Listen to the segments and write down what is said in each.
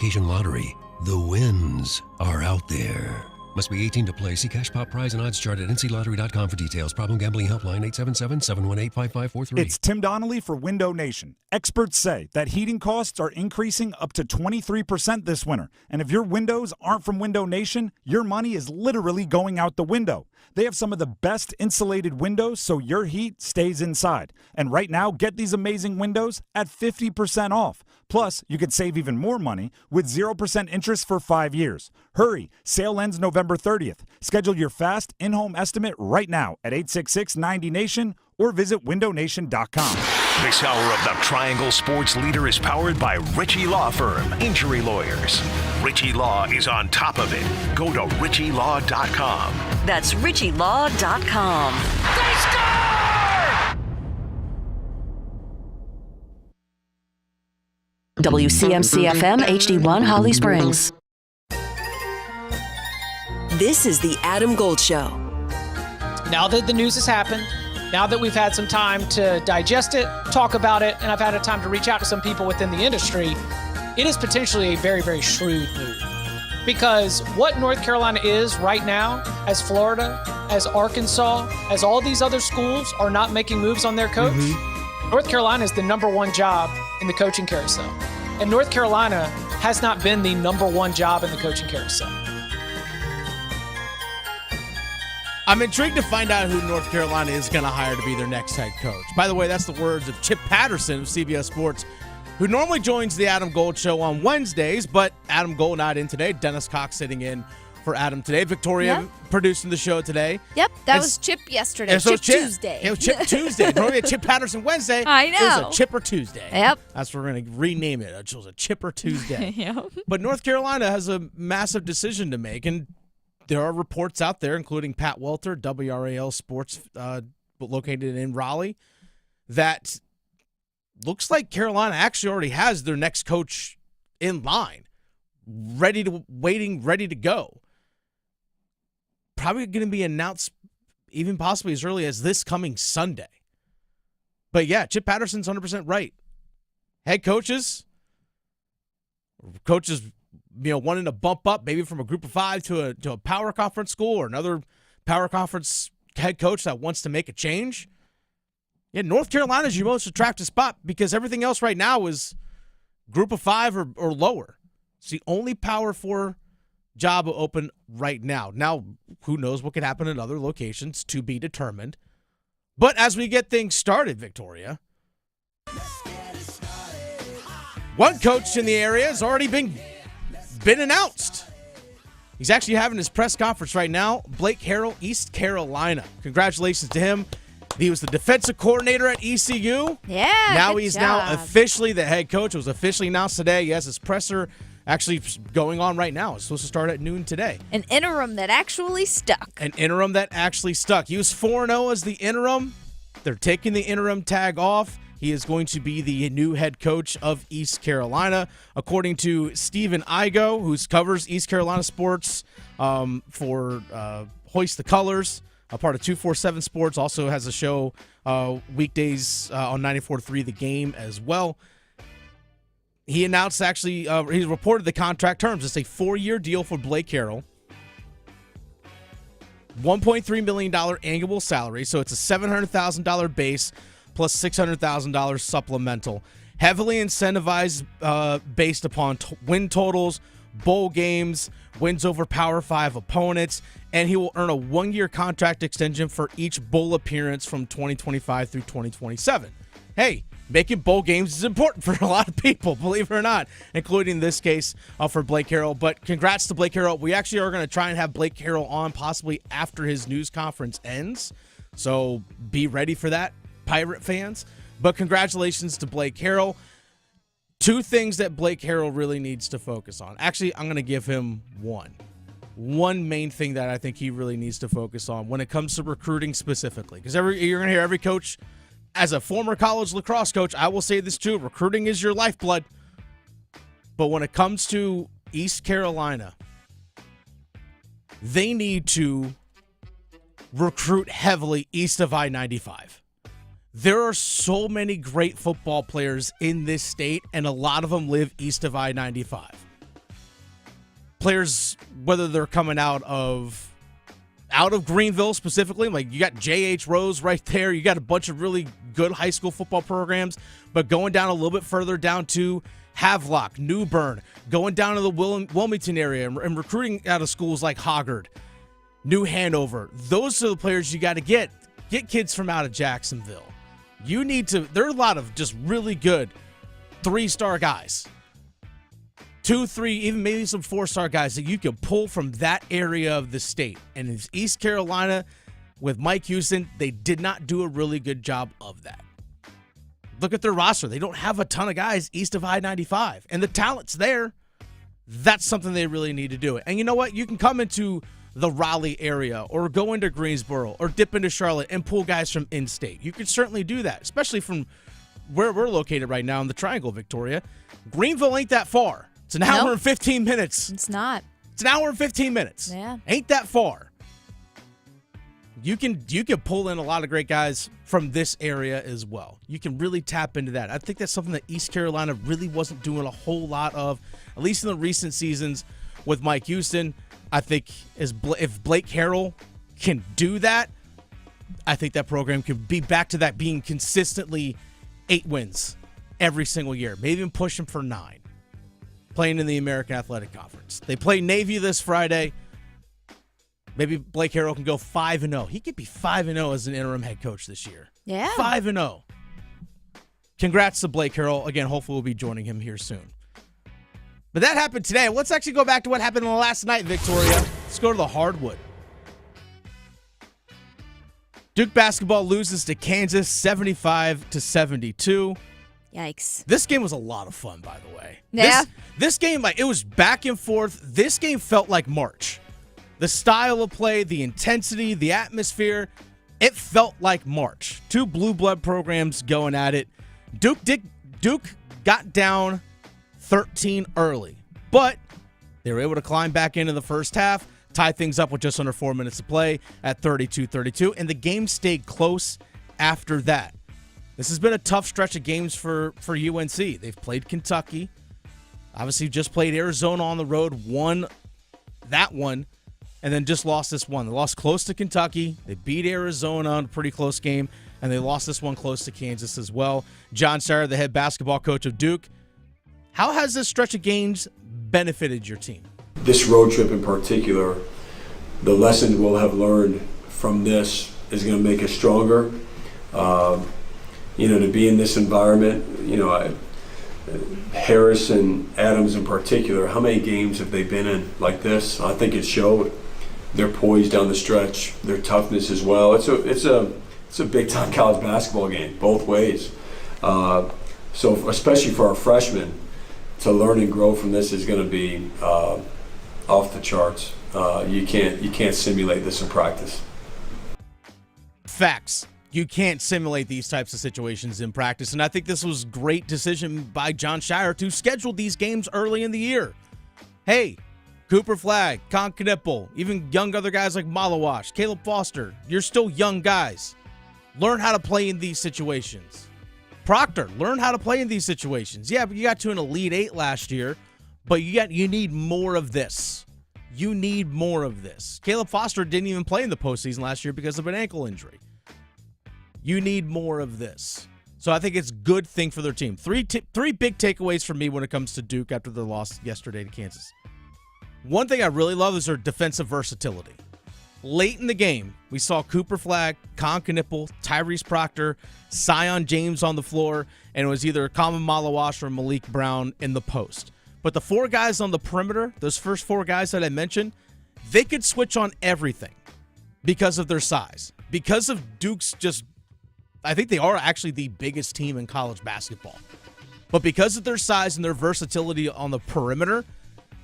Occasion Lottery. The wins are out there. Must be 18 to play. See Cash Pop prize and odds chart at nclottery.com for details. Problem gambling helpline 877-718-5543. It's Tim Donnelly for Window Nation. Experts say that heating costs are increasing up to 23% this winter. And if your windows aren't from Window Nation, your money is literally going out the window. They have some of the best insulated windows so your heat stays inside. And right now, get these amazing windows at 50% off. Plus, you could save even more money with 0% interest for 5 years. Hurry, sale ends November 30th. Schedule your fast in-home estimate right now at 866-90-NATION or visit windownation.com. This hour of the Triangle Sports Leader is powered by Ritchie Law Firm, injury lawyers. Ritchie Law is on top of it. Go to ritchielaw.com. That's ritchielaw.com. They score! WCMC-FM HD1 Holly Springs. This is the Adam Gold Show. Now that the news has happened, now that we've had some time to digest it, talk about it, and I've had a time to reach out to some people within the industry, it is potentially a very, very shrewd move. Because what North Carolina is right now, as Florida, as Arkansas, as all these other schools are not making moves on their coach, North Carolina is the number one job in the coaching carousel. And North Carolina has not been the number one job in the coaching carousel. I'm intrigued to find out who North Carolina is going to hire to be their next head coach. By the way, that's the words of Chip Patterson of CBS Sports, who normally joins the Adam Gold Show on Wednesdays, but Adam Gold not in today. Dennis Cox sitting in for Adam today. Victoria producing the show today. Yep, that was Chip yesterday. So Chip Tuesday. It was Chip Tuesday. Normally a Chip Patterson Wednesday. I know. It was a Chipper Tuesday. Yep. That's what we're going to rename it. It was a Chipper Tuesday. Yep. But North Carolina has a massive decision to make, and there are reports out there, including Pat Welter, WRAL Sports, located in Raleigh, that looks like Carolina actually already has their next coach in line, ready to go. Probably going to be announced even possibly as early as this coming Sunday. But yeah, Chip Patterson's 100% right. Head coaches, wanting to bump up maybe from a group of five to a power conference school or another power conference head coach that wants to make a change. Yeah, North Carolina is your most attractive spot because everything else right now is group of five or lower. It's the only Power 4 job open right now. Now, who knows what could happen in other locations to be determined. But as we get things started, Victoria, one coach in the area has already been announced. He's actually having his press conference right now. Blake Harrell, East Carolina. Congratulations to him. He was the defensive coordinator at ECU. Yeah. Now he's now officially the head coach. It was officially announced today. He has his presser actually going on right now. It's supposed to start at noon today. An interim that actually stuck. He was 4-0 as the interim. They're taking the interim tag off. He is going to be the new head coach of East Carolina. According to Stephen Igo, who covers East Carolina sports for Hoist the Colors, a part of 247 Sports, also has a show weekdays on 94.3 The Game as well. He announced he reported the contract terms. It's a 4-year deal for Blake Harrell. $1.3 million annual salary, so it's a $700,000 base plus $600,000 supplemental. Heavily incentivized based upon win totals, bowl games, wins over Power 5 opponents, and he will earn a 1-year contract extension for each bowl appearance from 2025 through 2027. Hey, making bowl games is important for a lot of people, believe it or not, including in this case for Blake Harrell. But congrats to Blake Harrell. We actually are going to try and have Blake Harrell on possibly after his news conference ends. So be ready for that, Pirate fans. But congratulations to Blake Harrell. 2 things that Blake Harrell really needs to focus on. Actually, I'm going to give him one main thing that I think he really needs to focus on when it comes to recruiting specifically. Because you're going to hear every coach, as a former college lacrosse coach, I will say this too, recruiting is your lifeblood. But when it comes to East Carolina, they need to recruit heavily east of I-95. There are so many great football players in this state, and a lot of them live east of I-95. players, whether they're coming out of Greenville specifically, like you got J.H. Rose right there. You got a bunch of really good high school football programs, but going down a little bit further down to Havelock, New Bern, going down to the Wilmington area and recruiting out of schools like Hoggard, New Hanover. Those are the players you got to get. Get kids from out of Jacksonville. You need to, there are a lot of just really good 3-star guys. 2, 3, even maybe some 4-star guys that you can pull from that area of the state. And in East Carolina, with Mike Houston, they did not do a really good job of that. Look at their roster. They don't have a ton of guys east of I-95. And the talent's there. That's something they really need to do. And you know what? You can come into the Raleigh area or go into Greensboro or dip into Charlotte and pull guys from in-state. You can certainly do that, especially from where we're located right now in the Triangle, Victoria. Greenville ain't that far. It's an hour and 15 minutes. It's not. It's an hour and 15 minutes. Yeah. Ain't that far. You can pull in a lot of great guys from this area as well. You can really tap into that. I think that's something that East Carolina really wasn't doing a whole lot of, at least in the recent seasons with Mike Houston. I think if Blake Harrell can do that, I think that program can be back to that being consistently 8 wins every single year, maybe even push them for 9. Playing in the American Athletic Conference. They play Navy this Friday. Maybe Blake Harrell can go 5-0. He could be 5-0 as an interim head coach this year. Yeah. 5-0. Congrats to Blake Harrell. Again, hopefully we'll be joining him here soon. But that happened today. Let's actually go back to what happened last night, Victoria. Let's go to the hardwood. Duke basketball loses to Kansas 75-72. Yikes. This game was a lot of fun, by the way. Yeah. This game, it was back and forth. This game felt like March. The style of play, the intensity, the atmosphere, it felt like March. 2 blue blood programs going at it. Duke got down 13 early, but they were able to climb back into the first half, tie things up with just under 4 minutes to play at 32-32, and the game stayed close after that. This has been a tough stretch of games for UNC. They've played Kentucky, obviously just played Arizona on the road, won that one, and then just lost this one. They lost close to Kentucky. They beat Arizona in a pretty close game, and they lost this one close to Kansas as well. John Shire, the head basketball coach of Duke, how has this stretch of games benefited your team? This road trip in particular, the lessons we'll have learned from this is going to make us stronger. To be in this environment, Harris and Adams in particular, how many games have they been in like this? I think it showed. They're poised down the stretch, their toughness as well. It's a big time college basketball game both ways. So especially for our freshmen, to learn and grow from this is going to be off the charts. You can't simulate this in practice. Facts. You can't simulate these types of situations in practice, and I think this was a great decision by John Shire to schedule these games early in the year. Hey, Cooper Flagg, Con Knipple, even young other guys like Malawash, Caleb Foster, you're still young guys. Learn how to play in these situations. Proctor, learn how to play in these situations. Yeah, but you got to an Elite 8 last year, but you need more of this. You need more of this. Caleb Foster didn't even play in the postseason last year because of an ankle injury. You need more of this. So I think it's a good thing for their team. Three big takeaways for me when it comes to Duke after their loss yesterday to Kansas. One thing I really love is their defensive versatility. Late in the game, we saw Cooper Flagg, Con Knipple, Tyrese Proctor, Sion James on the floor, and it was either Common Malawash or Malik Brown in the post. But the 4 guys on the perimeter, those first 4 guys that I mentioned, they could switch on everything because of their size. Because of Duke's I think they are actually the biggest team in college basketball. But because of their size and their versatility on the perimeter,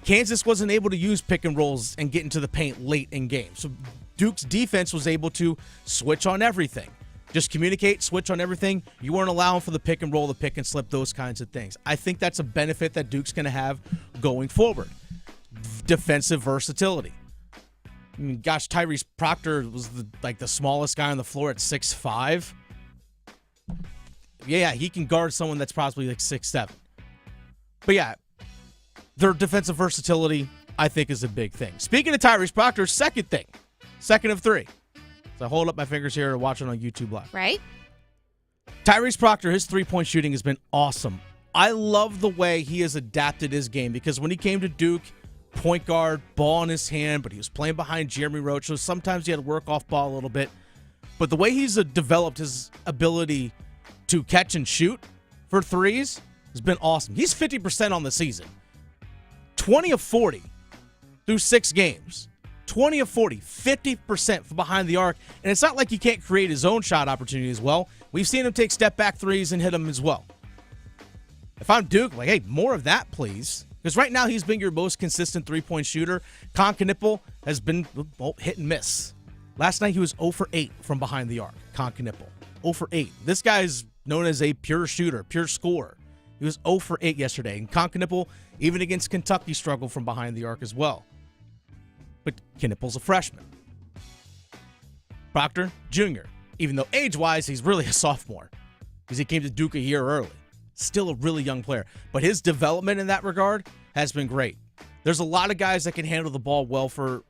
Kansas wasn't able to use pick and rolls and get into the paint late in games. So Duke's defense was able to switch on everything. Just communicate, switch on everything. You weren't allowing for the pick and roll, the pick and slip, those kinds of things. I think that's a benefit that Duke's going to have going forward. Defensive versatility. I mean, gosh, Tyrese Proctor was the smallest guy on the floor at 6'5". Yeah, he can guard someone that's possibly 6'7". But yeah, their defensive versatility, I think is a big thing. Speaking of Tyrese Proctor, second of three. So I hold up my fingers here to watch it on YouTube Live. Right? Tyrese Proctor, his three-point shooting has been awesome. I love the way he has adapted his game because when he came to Duke, point guard, ball in his hand, but he was playing behind Jeremy Roach, so sometimes he had to work off ball a little bit. But the way he's developed his ability to catch and shoot for threes has been awesome. He's 50% on the season. 20 of 40 through 6 games. 20 of 40, 50% from behind the arc. And it's not like he can't create his own shot opportunity as well. We've seen him take step-back threes and hit them as well. If I'm Duke, hey, more of that, please. Because right now he's been your most consistent three-point shooter. Con Knipple has been hit and miss. Last night he was 0 for 8 from behind the arc. Con Knipple, 0 for 8. This guy's known as a pure shooter, pure scorer. He was 0 for 8 yesterday. And Con Knipple, even against Kentucky, struggled from behind the arc as well. But Knipple's a freshman. Proctor, junior. Even though age-wise, he's really a sophomore because he came to Duke a year early. Still a really young player. But his development in that regard has been great. There's a lot of guys that can handle the ball well for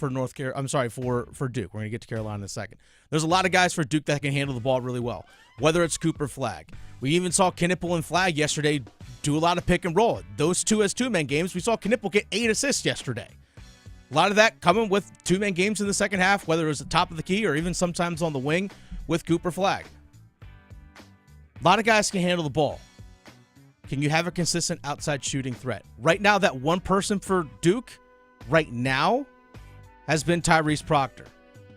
Duke. We're going to get to Carolina in a second. There's a lot of guys for Duke that can handle the ball really well, whether it's Cooper, Flagg. We even saw Knipple and Flagg yesterday do a lot of pick and roll. Those two as two-man games, we saw Knipple get 8 assists yesterday. A lot of that coming with two-man games in the second half, whether it was the top of the key or even sometimes on the wing with Cooper, Flagg. A lot of guys can handle the ball. Can you have a consistent outside shooting threat? Right now, that one person for Duke right now has been Tyrese Proctor.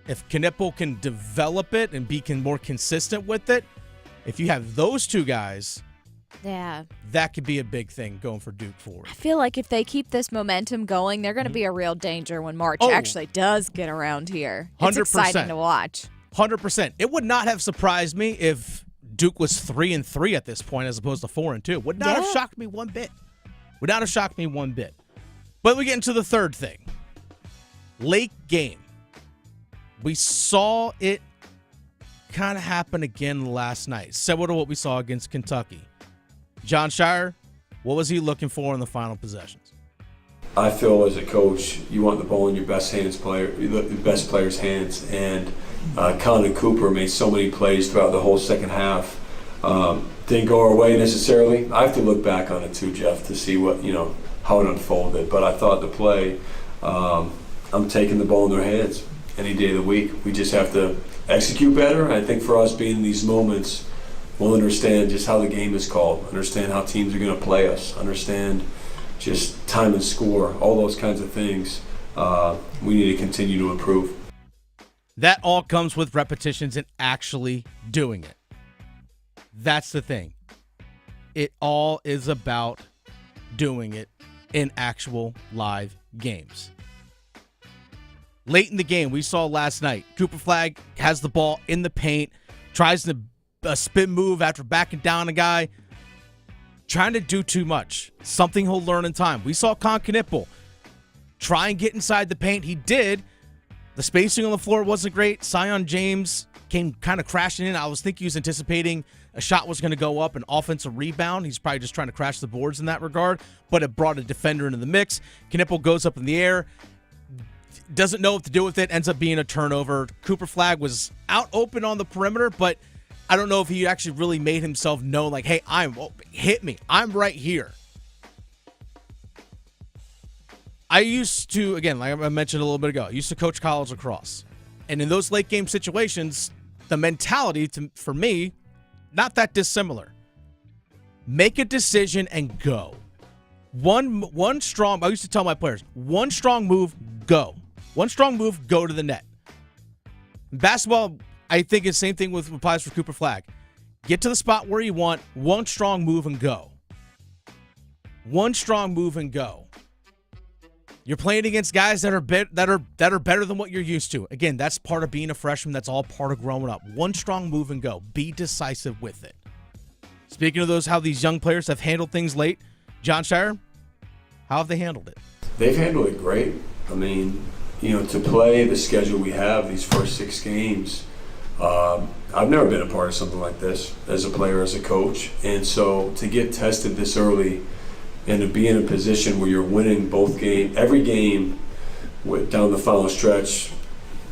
If Knipple can develop it and be more consistent with it, if you have those two guys, yeah, that could be a big thing going for Duke forward. I feel like if they keep this momentum going, they're going to be a real danger when March actually does get around here. It's 100%. exciting to watch. 100%. It would not have surprised me if Duke was 3-3 at this point as opposed to 4-2. Would not have shocked me one bit. Would not have shocked me one bit. But we get into the third thing. Late game. We saw it kind of happen again last night. Similar to what we saw against Kentucky. John Shire, what was he looking for in the final possessions? I feel as a coach, you want the ball in your best player's hands, and Con and Cooper made so many plays throughout the whole second half. Didn't go our way necessarily. I have to look back on it too, Jeff, to see how it unfolded. But I thought the play, I'm taking the ball in their hands any day of the week. We just have to execute better. And I think for us being in these moments, we'll understand just how the game is called, understand how teams are going to play us, understand just time and score, all those kinds of things. We need to continue to improve. That all comes with repetitions and actually doing it. That's the thing. It all is about doing it in actual live games. Late in the game, we saw last night, Cooper Flagg has the ball in the paint, tries to a spin move after backing down a guy, trying to do too much. Something he'll learn in time. We saw Con Knipple try and get inside the paint. He did. The spacing on the floor wasn't great. Sion James came kind of crashing in. I was thinking he was anticipating a shot was going to go up, an offensive rebound. He's probably just trying to crash the boards in that regard, but it brought a defender into the mix. Knipple goes up in the air, doesn't know what to do with it, ends up being a turnover. Cooper Flagg was out open on the perimeter, but I don't know if he actually really made himself known, like, hey, hit me. I'm right here. I used to, again, like I mentioned a little bit ago, I used to coach college lacrosse. And in those late game situations, the mentality, for me, not that dissimilar. Make a decision and go. One strong, I used to tell my players, one strong move, go. One strong move, go to the net. In basketball, I think it's the same thing with applies for Cooper Flagg. Get to the spot where you want, one strong move and go. One strong move and go. You're playing against guys that are better than what you're used to. Again, that's part of being a freshman. That's all part of growing up. One strong move and go. Be decisive with it. Speaking of those, how these young players have handled things late, John Shire, how have they handled it? They've handled it great. I mean, to play the schedule we have, these first 6 games, I've never been a part of something like this as a player, as a coach. And so to get tested this early and to be in a position where you're winning every game down the final stretch,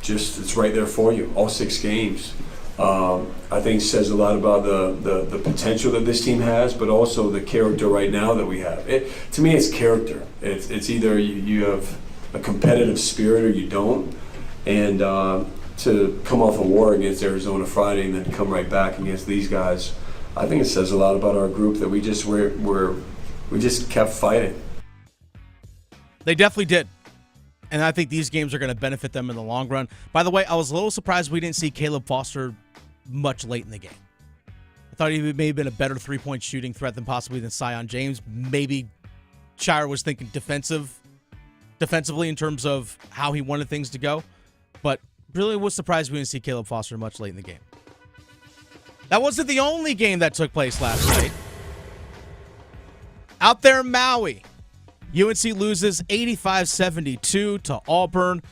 it's right there for you, all 6 games. I think says a lot about the potential that this team has, but also the character right now that we have. To me, it's character. It's either you have a competitive spirit or you don't. And to come off a war against Arizona Friday and then come right back against these guys, I think it says a lot about our group that we just kept fighting. They definitely did. And I think these games are going to benefit them in the long run. By the way, I was a little surprised we didn't see Caleb Foster much late in the game. I thought he may have been a better three-point shooting threat than Sion James. Maybe Shire was thinking defensively in terms of how he wanted things to go. But really was surprised we didn't see Caleb Foster much late in the game. That wasn't the only game that took place last night. Out there in Maui, UNC loses 85-72 to Auburn.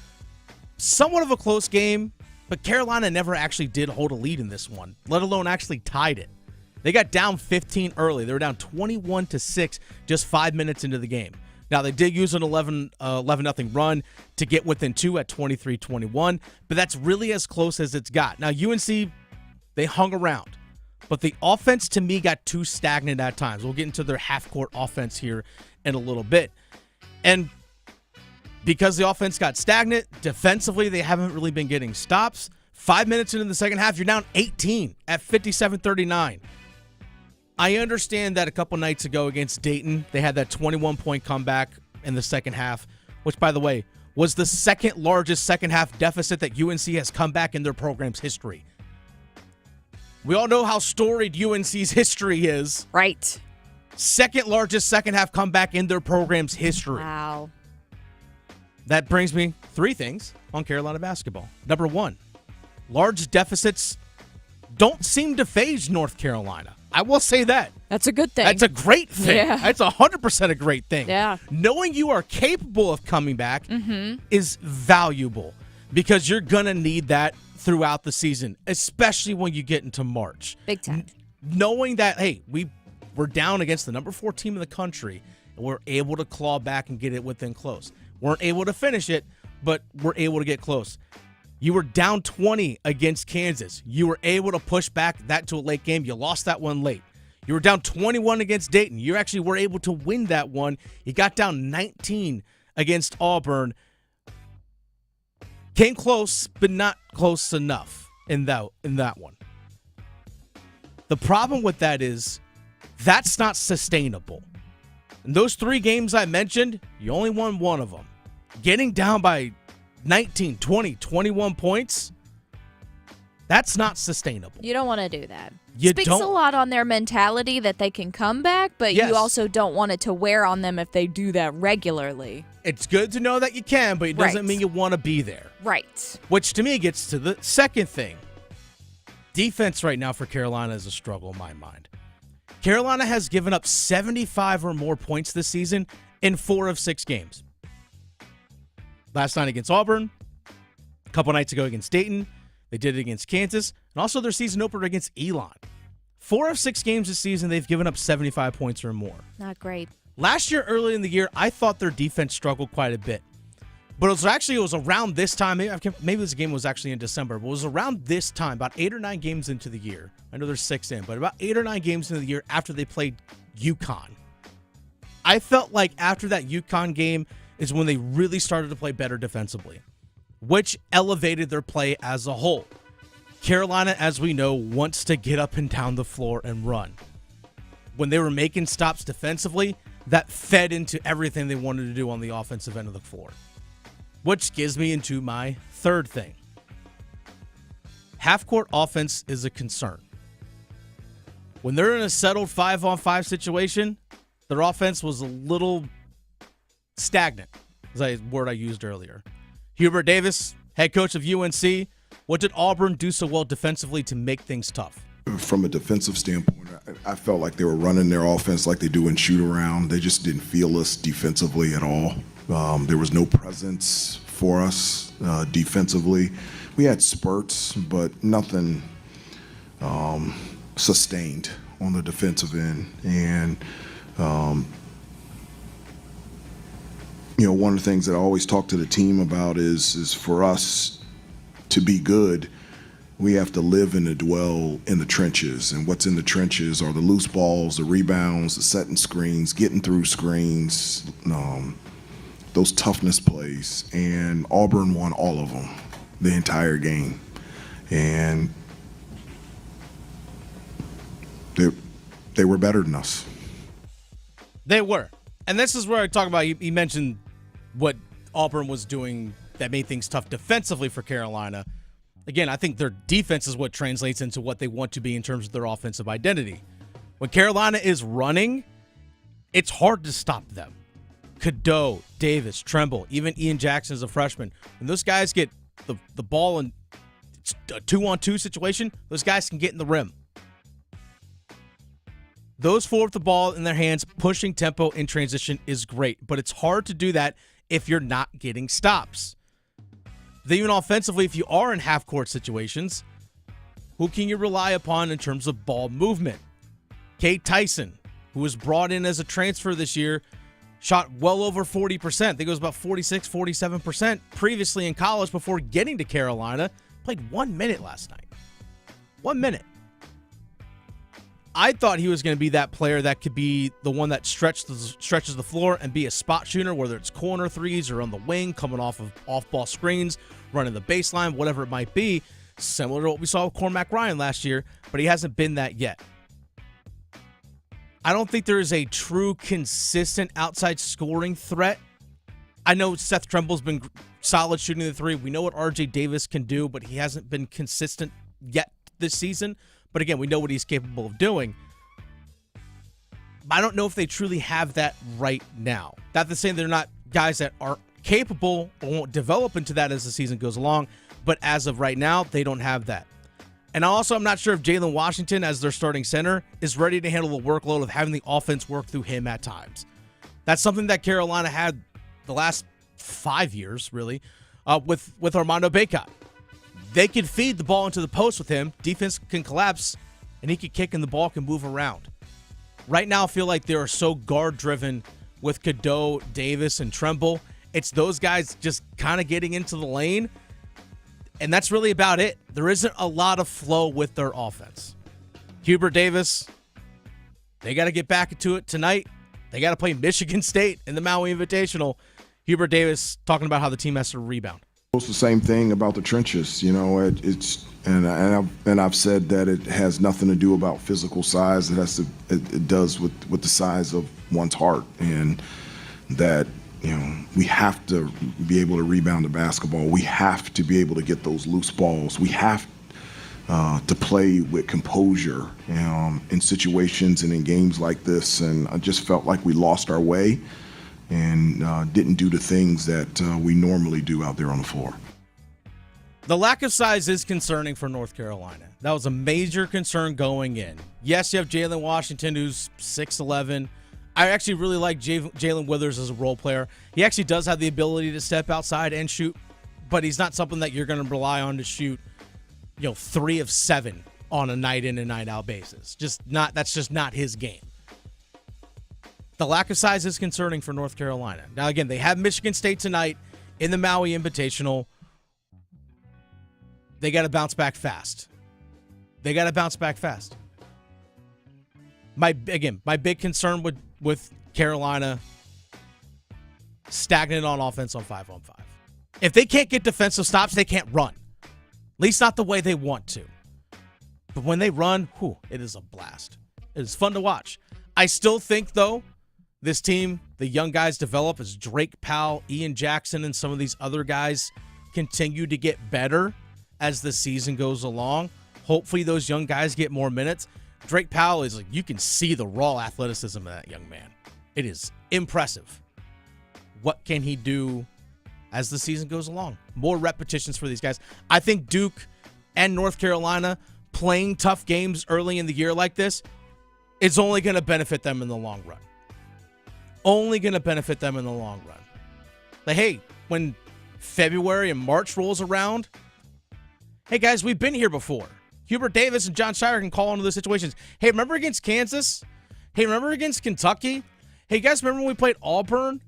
Somewhat of a close game, but Carolina never actually did hold a lead in this one, let alone actually tied it. They got down 15 early. They were down 21-6 just 5 minutes into the game. Now, they did use an 11-0 run to get within 2 at 23-21, but that's really as close as it's got. Now, UNC, they hung around, but the offense, to me, got too stagnant at times. We'll get into their half-court offense here in a little bit. And because the offense got stagnant, defensively, they haven't really been getting stops. 5 minutes into the second half, you're down 18 at 57-39. I understand that a couple nights ago against Dayton, they had that 21-point comeback in the second half, which, by the way, was the second largest second-half deficit that UNC has come back in their program's history. We all know how storied UNC's history is. Right. Second largest second-half comeback in their program's history. Wow. That brings me 3 things on Carolina basketball. Number 1, large deficits don't seem to faze North Carolina. I will say that. That's a good thing. That's a great thing. Yeah. That's 100% a great thing. Yeah. Knowing you are capable of coming back is valuable because you're going to need that throughout the season, especially when you get into March. Big time. Knowing that, hey, we're down against the number 4 team in the country, and we're able to claw back and get it within close. Weren't able to finish it, but we're able to get close. You were down 20 against Kansas. You were able to push back that to a late game. You lost that one late. You were down 21 against Dayton. You actually were able to win that one. You got down 19 against Auburn. Came close, but not close enough in that one. The problem with that is that's not sustainable. In those 3 games I mentioned, you only won one of them. Getting down by 19, 20, 21 points, that's not sustainable. You don't want to do that. You Speaks don't. a lot on their mentality that they can come back, but Yes. you also don't want it to wear on them if they do that regularly. It's good to know that you can, but it doesn't Right. mean you want to be there. Right. Which to me gets to the second thing. Defense right now for Carolina is a struggle in my mind. Carolina has given up 75 or more points this season in 4 of 6 games. Last night against Auburn, a couple nights ago against Dayton, they did it against Kansas, and also their season opener against Elon. 4 of 6 games this season, they've given up 75 points or more. Not great. Last year, early in the year, I thought their defense struggled quite a bit. But it was around this time, maybe this game was actually in December, but it was around this time, about 8 or 9 games into the year. I know there's 6 in, but about 8 or 9 games into the year after they played UConn. I felt like after that UConn game is when they really started to play better defensively, which elevated their play as a whole. Carolina, as we know, wants to get up and down the floor and run. When they were making stops defensively, that fed into everything they wanted to do on the offensive end of the floor. Which gives me into my third thing. Half-court offense is a concern. When they're in a settled 5-on-5 situation, their offense was a little stagnant, is a word I used earlier. Hubert Davis, head coach of UNC, what did Auburn do so well defensively to make things tough? From a defensive standpoint, I felt like they were running their offense like they do in shoot-around. They just didn't feel us defensively at all. There was no presence for us defensively. We had spurts, but nothing sustained on the defensive end. And one of the things that I always talk to the team about is for us to be good, we have to live and to dwell in the trenches. And what's in the trenches are the loose balls, the rebounds, the setting screens, getting through screens, those toughness plays. And Auburn won all of them, the entire game. And they were better than us. They were. And this is where I talk about, you mentioned what Auburn was doing that made things tough defensively for Carolina. Again, I think their defense is what translates into what they want to be in terms of their offensive identity. When Carolina is running, it's hard to stop them. Cadeau, Davis, Tremble, even Ian Jackson as a freshman. When those guys get the ball in a 2-on-2 situation, those guys can get in the rim. Those four with the ball in their hands, pushing tempo in transition is great, but it's hard to do that if you're not getting stops. Even offensively, if you are in half-court situations, who can you rely upon in terms of ball movement? Cade Tyson, who was brought in as a transfer this year, shot well over 40%. I think it was about 46, 47% previously in college before getting to Carolina. Played 1 minute last night. 1 minute. I thought he was going to be that player that could be the one that stretches the floor and be a spot shooter, whether it's corner threes or on the wing, coming off of off-ball screens, running the baseline, whatever it might be, similar to what we saw with Cormac Ryan last year, but he hasn't been that yet. I don't think there is a true, consistent outside scoring threat. I know Seth Tremble's been solid shooting the three. We know what RJ Davis can do, but he hasn't been consistent yet this season. But again, we know what he's capable of doing. I don't know if they truly have that right now. Not to say they're not guys that aren't capable or won't develop into that as the season goes along, but as of right now, they don't have that. And also, I'm not sure if Jalen Washington, as their starting center, is ready to handle the workload of having the offense work through him at times. That's something that Carolina had the last 5 years, really, with Armando Bacot. They could feed the ball into the post with him. Defense can collapse, and he can kick, and the ball can move around. Right now, I feel like they are so guard-driven with Cadeau, Davis, and Tremble. It's those guys just kind of getting into the lane, and that's really about it. There isn't a lot of flow with their offense. Hubert Davis, they got to get back into it tonight. They got to play Michigan State in the Maui Invitational. Hubert Davis talking about how the team has to rebound. It's the same thing about the trenches, and I've said that it has nothing to do about physical size. It does with the size of one's heart, and that we have to be able to rebound the basketball. We have to be able to get those loose balls. We have to play with composure in situations and in games like this. And I just felt like we lost our way and didn't do the things that we normally do out there on the floor. The lack of size is concerning for North Carolina. That was a major concern going in. Yes, you have Jalen Washington, who's 6'11". I actually really like Jalen Withers as a role player. He actually does have the ability to step outside and shoot, but he's not something that you're going to rely on to shoot, 3 of 7 on a night in and night out basis. That's just not his game. The lack of size is concerning for North Carolina. Now, again, they have Michigan State tonight in the Maui Invitational. They got to bounce back fast. My big concern with Carolina, stagnant on offense on 5-on-5. If they can't get defensive stops, they can't run. At least not the way they want to. But when they run, it is a blast. It is fun to watch. I still think, though, this team, the young guys develop as Drake Powell, Ian Jackson, and some of these other guys continue to get better as the season goes along. Hopefully those young guys get more minutes. Drake Powell is you can see the raw athleticism of that young man. It is impressive. What can he do as the season goes along? More repetitions for these guys. I think Duke and North Carolina playing tough games early in the year like this is only going to benefit them in the long run. Hey, when February and March rolls around, hey guys, we've been here before. Hubert Davis and John Shire can call into those situations. Hey, remember against Kansas? Hey, remember against Kentucky? Hey, guys, remember when we played Auburn?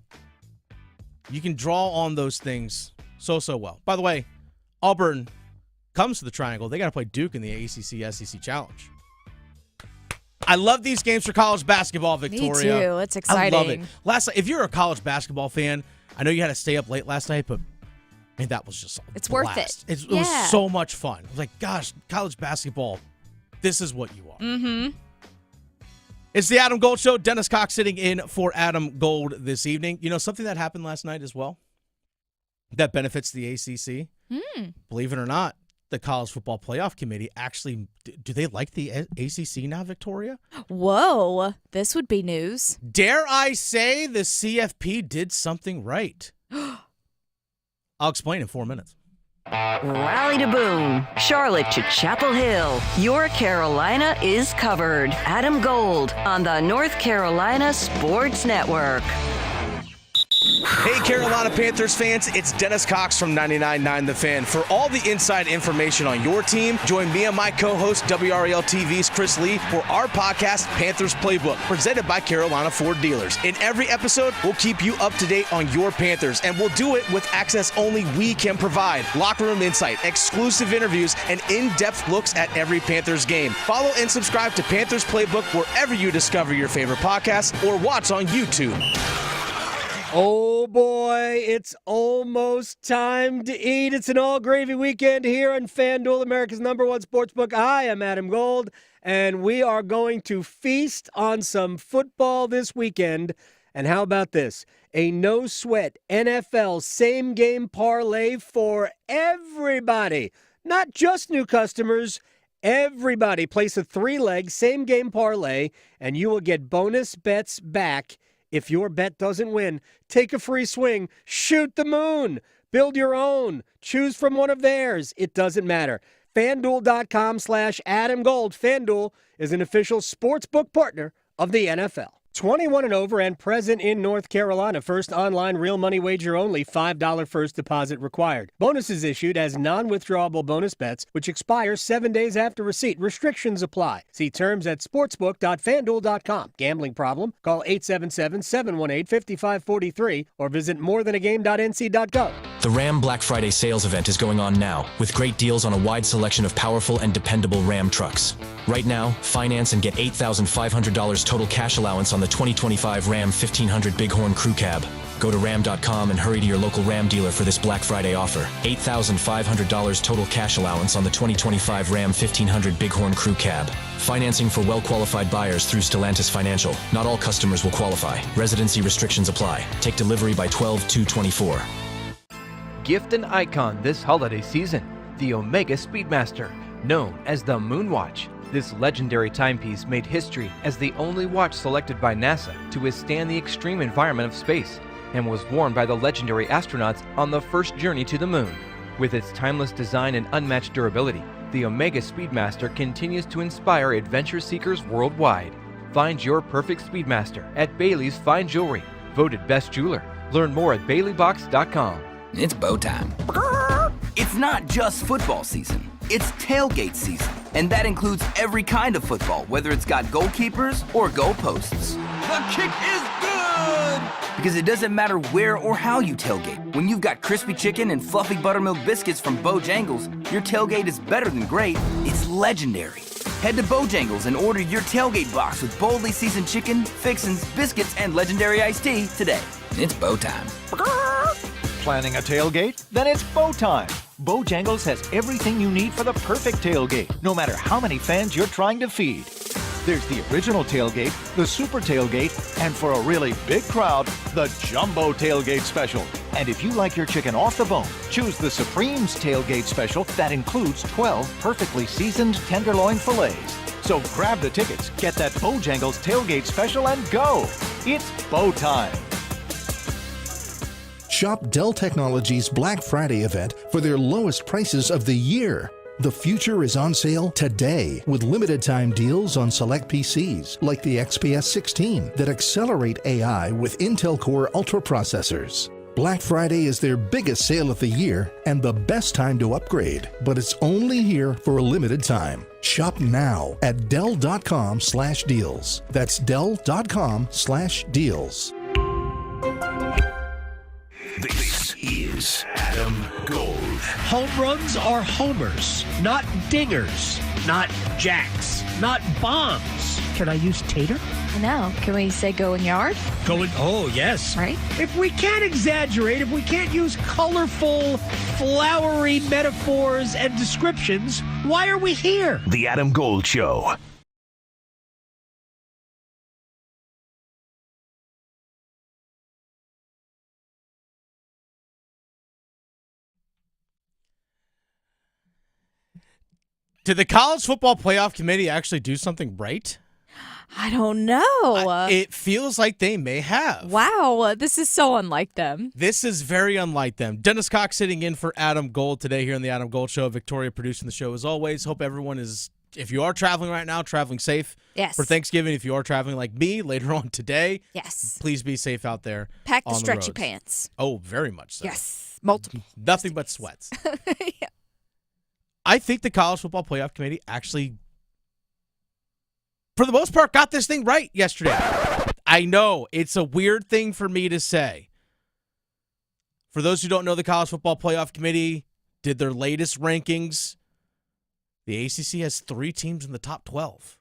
You can draw on those things so well. By the way, Auburn comes to the Triangle. They got to play Duke in the ACC SEC Challenge. I love these games for college basketball, Victoria. Me too. It's exciting. I love it. Last night, if you're a college basketball fan, I know you had to stay up late last night, but man, that was just it's blast. worth it. It was so much fun. I was like, gosh, college basketball, this is what you are. Mm-hmm. It's the Adam Gold Show. Dennis Cox sitting in for Adam Gold this evening. You know, something that happened last night as well that benefits the ACC. Believe it or not, the College Football Playoff Committee actually, do they like the ACC now, Victoria? Whoa, this would be news. Dare I say the CFP did something right? I'll explain in 4 minutes. Raleigh to Boone, Charlotte to Chapel Hill. Your Carolina is covered. Adam Gold on the North Carolina Sports Network. Hey, Carolina Panthers fans, it's Dennis Cox from 99.9 The Fan. For all the inside information on your team, join me and my co-host, WRAL TV's Chris Lee, for our podcast, Panthers Playbook, presented by Carolina Ford Dealers. In every episode, we'll keep you up to date on your Panthers, and we'll do it with access only we can provide. Locker room insight, exclusive interviews, and in-depth looks at every Panthers game. Follow and subscribe to Panthers Playbook wherever you discover your favorite podcasts or watch on YouTube. Oh boy, it's almost time to eat. It's an all-gravy weekend here on FanDuel, America's #1 sportsbook. I am Adam Gold, and we are going to feast on some football this weekend. And how about this? A no-sweat NFL same-game parlay for everybody, not just new customers. Everybody. Place a 3-leg same-game parlay, and you will get bonus bets back. If your bet doesn't win, take a free swing, shoot the moon, build your own, choose from one of theirs. It doesn't matter. FanDuel.com/Adam Gold. FanDuel is an official sportsbook partner of the NFL. 21 and over and present in North Carolina. First online real money wager only. $5 first deposit required. Bonuses issued as non-withdrawable bonus bets, which expire 7 days after receipt. Restrictions apply. See terms at sportsbook.fanduel.com. Gambling problem? Call 877-718-5543 or visit morethanagame.nc.gov. The Ram Black Friday sales event is going on now, with great deals on a wide selection of powerful and dependable Ram trucks. Right now, finance and get $8,500 total cash allowance on the 2025 Ram 1500 Bighorn Crew Cab. Go to ram.com and hurry to your local Ram dealer for this Black Friday offer. $8,500 total cash allowance on the 2025 Ram 1500 Bighorn Crew Cab. Financing for well-qualified buyers through Stellantis Financial. Not all customers will qualify. Residency restrictions apply. Take delivery by 12/2/24. Gift an icon this holiday season, the Omega Speedmaster, known as the Moonwatch. This legendary timepiece made history as the only watch selected by NASA to withstand the extreme environment of space, and was worn by the legendary astronauts on the first journey to the moon. With its timeless design and unmatched durability, the Omega Speedmaster continues to inspire adventure seekers worldwide. Find your perfect Speedmaster at Bailey's Fine Jewelry, voted best jeweler. Learn more at baileybox.com. It's bow time. It's not just football season. It's tailgate season, and that includes every kind of football, whether it's got goalkeepers or goalposts. The kick is good! Because it doesn't matter where or how you tailgate. When you've got crispy chicken and fluffy buttermilk biscuits from Bojangles, your tailgate is better than great. It's legendary. Head to Bojangles and order your tailgate box with boldly seasoned chicken, fixins, biscuits, and legendary iced tea today. It's bow time. Planning a tailgate? Then it's bow time. Bojangles has everything you need for the perfect tailgate, no matter how many fans you're trying to feed. There's the original tailgate, the super tailgate, and for a really big crowd, the jumbo tailgate special. And if you like your chicken off the bone, choose the Supreme's tailgate special that includes 12 perfectly seasoned tenderloin fillets. So grab the tickets, get that Bojangles tailgate special, and go. It's bow time. Shop Dell Technologies' Black Friday event for their lowest prices of the year. The future is on sale today with limited time deals on select PCs like the XPS 16 that accelerate AI with Intel Core Ultra processors. Black Friday is their biggest sale of the year and the best time to upgrade, but it's only here for a limited time. Shop now at Dell.com/deals. That's Dell.com/deals. This is Adam Gold. Home runs are homers, not dingers, not jacks, not bombs. Can I use tater? No. Can we say going yard? Oh, yes. Right. If we can't exaggerate, if we can't use colorful, flowery metaphors and descriptions, why are we here? The Adam Gold Show. Did the College Football Playoff Committee actually do something right? I don't know. It feels like they may have. Wow, this is so unlike them. This is very unlike them. Dennis Cox sitting in for Adam Gold today here on the Adam Gold Show. Victoria producing the show as always. Hope everyone is, if you are traveling right now, traveling safe. Yes. For Thanksgiving, if you are traveling like me later on today. Yes. Please be safe out there. Pack the on stretchy roads. pants. Oh, very much so. Yes. Multiple. Nothing but sweats. Yeah. I think the College Football Playoff Committee actually, for the most part, got this thing right yesterday. I know it's a weird thing for me to say. For those who don't know, the College Football Playoff Committee did their latest rankings. The ACC has 3 teams in the top 12.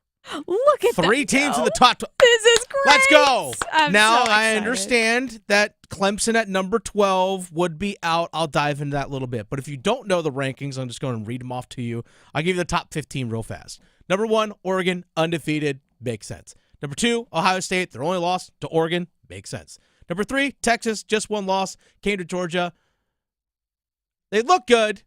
Look at 3 teams in the top 12. This is great. Let's go. I'm now, so I excited. understand that Clemson at number 12 would be out. I'll dive into that a little bit. But if you don't know the rankings, I'm just going to read them off to you. I'll give you the top 15 real fast. Number 1, Oregon, undefeated. Makes sense. Number 2, Ohio State. Their only loss to Oregon. Makes sense. Number 3, Texas. Just 1 loss. Came to Georgia. They look good,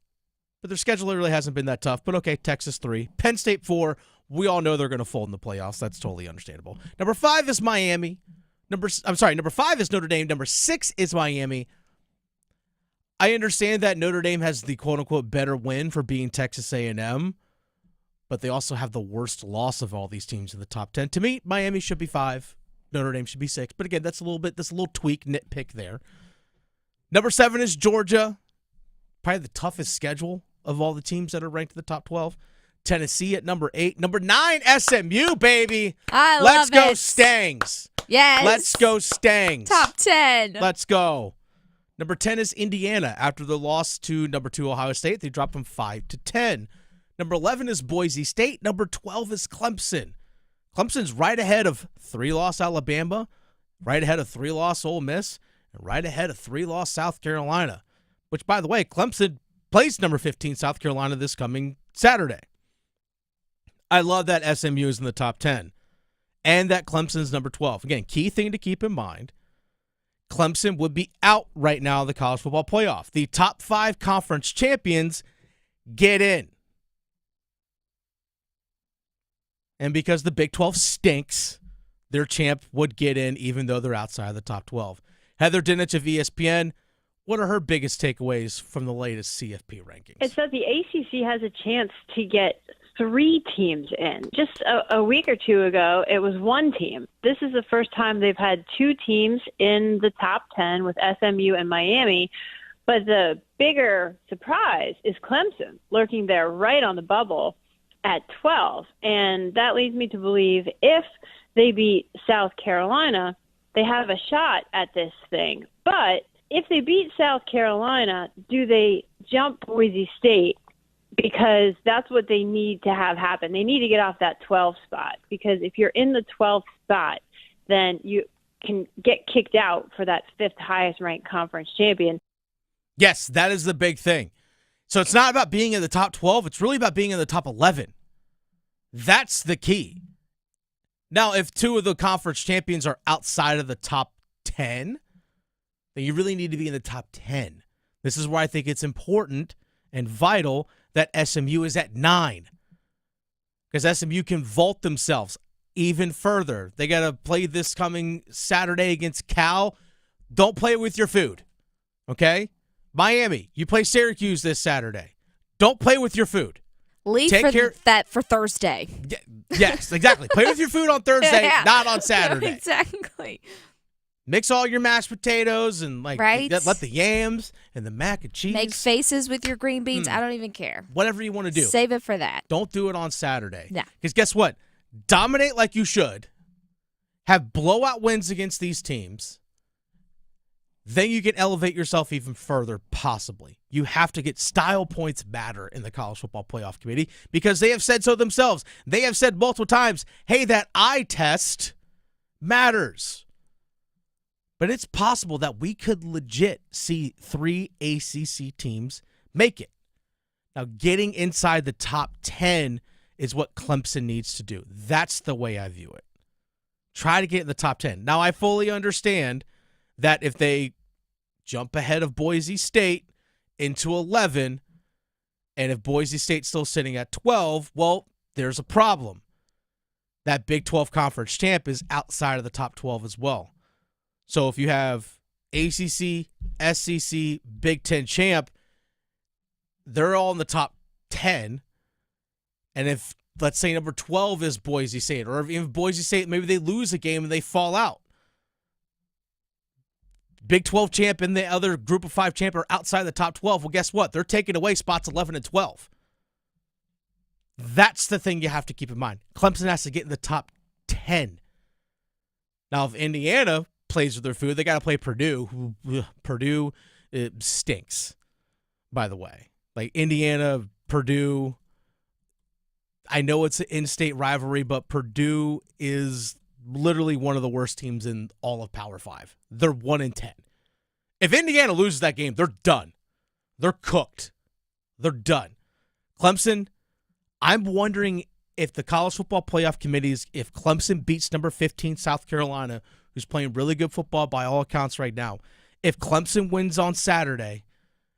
but their schedule really hasn't been that tough. But okay, Texas 3. Penn State 4. We all know they're going to fold in the playoffs. That's totally understandable. Number 5 is Miami. Number 5 is Notre Dame. Number 6 is Miami. I understand that Notre Dame has the quote-unquote better win for being Texas A&M, but they also have the worst loss of all these teams in the top 10. To me, Miami should be 5. Notre Dame should be 6. But again, that's a little tweak, nitpick there. Number 7 is Georgia. Probably the toughest schedule of all the teams that are ranked in the top 12. Tennessee at number 8. Number 9, SMU, baby. Let's go, Stangs. Yes. Let's go, Stangs. Top 10. Let's go. Number 10 is Indiana. After the loss to number 2, Ohio State, they dropped from 5 to 10. Number 11 is Boise State. Number 12 is Clemson. Clemson's right ahead of 3-loss Alabama, right ahead of 3-loss Ole Miss, and right ahead of 3-loss South Carolina, which, by the way, Clemson plays number 15 South Carolina this coming Saturday. I love that SMU is in the top 10 and that Clemson's number 12. Again, key thing to keep in mind, Clemson would be out right now of the college football playoff. The top 5 conference champions get in. And because the Big 12 stinks, their champ would get in even though they're outside of the top 12. Heather Dinich of ESPN, what are her biggest takeaways from the latest CFP rankings? It's that the ACC has a chance to get 3 teams in. Just a week or 2 ago, it was 1 team. This is the first time they've had 2 teams in the top 10 with SMU and Miami. But the bigger surprise is Clemson, lurking there right on the bubble at 12. And that leads me to believe if they beat South Carolina, they have a shot at this thing. But if they beat South Carolina, do they jump Boise State? Because that's what they need to have happen. They need to get off that 12 spot, because if you're in the 12th spot, then you can get kicked out for that 5th highest ranked conference champion. Yes, that is the big thing. So it's not about being in the top 12. It's really about being in the top 11. That's the key. Now, if 2 of the conference champions are outside of the top 10, then you really need to be in the top 10. This is where I think it's important and vital that SMU is at 9. Because SMU can vault themselves even further. They got to play this coming Saturday against Cal. Don't play with your food, okay? Miami, you play Syracuse this Saturday. Don't play with your food. Leave that for Thursday. Yes, exactly. Play with your food on Thursday, not on Saturday. Exactly. Mix all your mashed potatoes and right? let the yams and the mac and cheese. Make faces with your green beans. I don't even care. Whatever you want to do. Save it for that. Don't do it on Saturday. Yeah. Because guess what? Dominate like you should. Have blowout wins against these teams. then you can elevate yourself even further, possibly. You have to get style points matter in the College Football Playoff Committee because they have said so themselves. They have said multiple times, hey, that eye test matters. But it's possible that we could legit see 3 ACC teams make it. Now, getting inside the top 10 is what Clemson needs to do. That's the way I view it. Try to get in the top 10. Now, I fully understand that if they jump ahead of Boise State into 11, and if Boise State's still sitting at 12, well, there's a problem. That Big 12 conference champ is outside of the top 12 as well. So if you have ACC, SEC, Big 10 champ, they're all in the top 10. And if, let's say, number 12 is Boise State, or if Boise State, maybe they lose a game and they fall out. Big 12 champ and the other group of 5 champ are outside the top 12. Well, guess what? They're taking away spots 11 and 12. That's the thing you have to keep in mind. Clemson has to get in the top 10. Now, if Indiana plays with their food, they got to play Purdue. Purdue stinks, by the way. Like Indiana, Purdue, I know it's an in-state rivalry, but Purdue is literally one of the worst teams in all of Power 5. They're 1-10. If Indiana loses that game, they're done. They're cooked. They're done. Clemson, I'm wondering if the College Football Playoff Committees, if Clemson beats number 15 South Carolina, who's playing really good football by all accounts right now, if Clemson wins on Saturday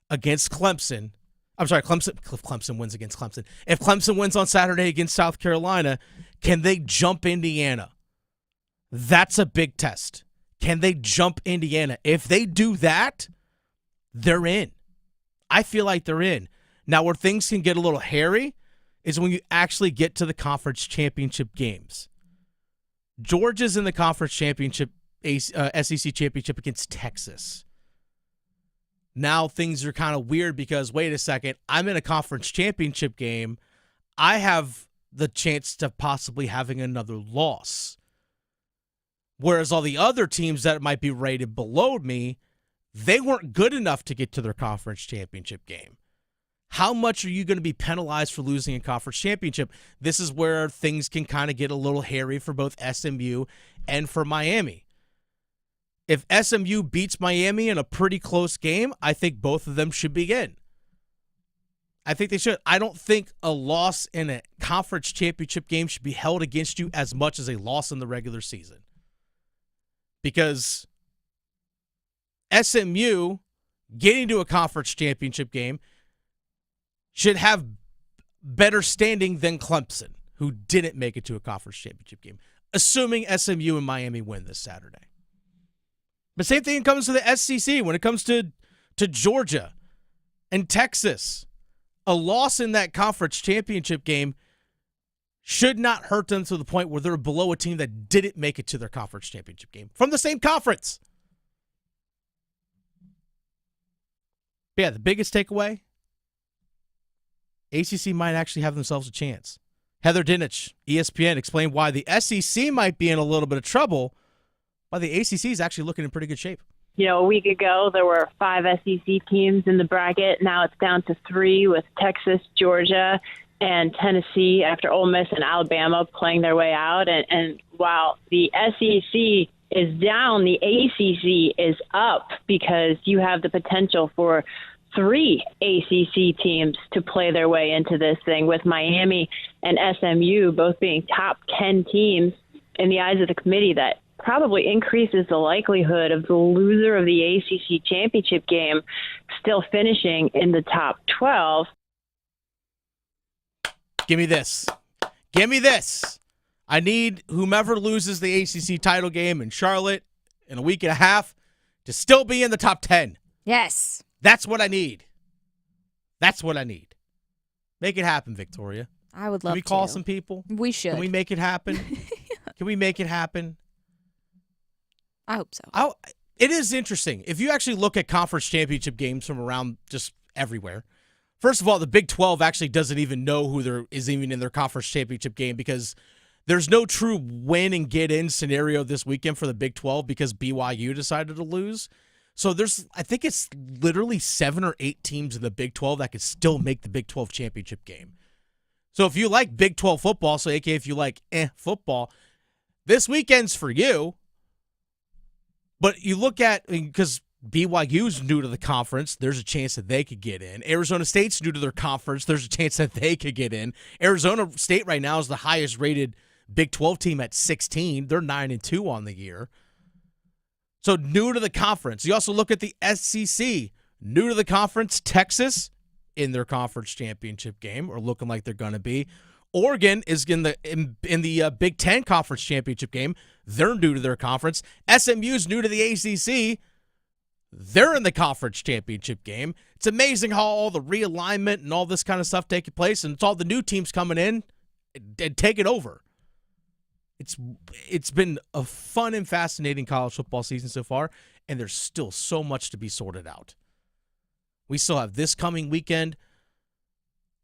against Clemson, I'm sorry, Clemson wins against Clemson. If Clemson wins on Saturday against South Carolina, can they jump Indiana? That's a big test. Can they jump Indiana? If they do that, they're in. I feel like they're in. Now, where things can get a little hairy is when you actually get to the conference championship games. Georgia's in the conference championship, SEC championship against Texas. Now things are kind of weird because, wait a second, I'm in a conference championship game. I have the chance to possibly having another loss. Whereas all the other teams that might be rated below me, they weren't good enough to get to their conference championship game. How much are you going to be penalized for losing a conference championship? This is where things can kind of get a little hairy for both SMU and for Miami. If SMU beats Miami in a pretty close game, I think both of them should be in. I think they should. I don't think a loss in a conference championship game should be held against you as much as a loss in the regular season. Because SMU getting to a conference championship game should have better standing than Clemson, who didn't make it to a conference championship game, assuming SMU and Miami win this Saturday. But same thing comes to the SEC when it comes to Georgia and Texas. A loss in that conference championship game should not hurt them to the point where they're below a team that didn't make it to their conference championship game from the same conference. But yeah, the biggest takeaway, ACC might actually have themselves a chance. Heather Dinich, ESPN, explained why the SEC might be in a little bit of trouble, while the ACC is actually looking in pretty good shape. You know, a week ago, there were 5 SEC teams in the bracket. Now it's down to 3 with Texas, Georgia, and Tennessee after Ole Miss and Alabama playing their way out. And while the SEC is down, the ACC is up because you have the potential for 3 ACC teams to play their way into this thing, with Miami and SMU both being top 10 teams in the eyes of the committee. That probably increases the likelihood of the loser of the ACC championship game still finishing in the top 12. Give me this. Give me this. I need whomever loses the ACC title game in Charlotte in a week and a half to still be in the top 10. Yes. That's what I need. That's what I need. Make it happen, Victoria. I would love to. Can we call some people? We should. Can we make it happen? Can we make it happen? I hope so. It is interesting. If you actually look at conference championship games from around just everywhere, first of all, the Big 12 actually doesn't even know who is even in their conference championship game because there's no true win and get in scenario this weekend for the Big 12 because BYU decided to lose. So I think it's literally 7 or 8 teams in the Big 12 that could still make the Big 12 championship game. So if you like Big 12 football, so aka if you like football, this weekend's for you. But you look at, because BYU's new to the conference, there's a chance that they could get in. Arizona State's new to their conference, there's a chance that they could get in. Arizona State right now is the highest rated Big 12 team at 16. They're 9-2 on the year. So new to the conference. You also look at the SEC. New to the conference, Texas in their conference championship game, or looking like they're going to be. Oregon is in the Big Ten conference championship game. They're new to their conference. SMU's new to the ACC. They're in the conference championship game. It's amazing how all the realignment and all this kind of stuff taking place, and it's all the new teams coming in and taking over. It's been a fun and fascinating college football season so far, and there's still so much to be sorted out. We still have this coming weekend.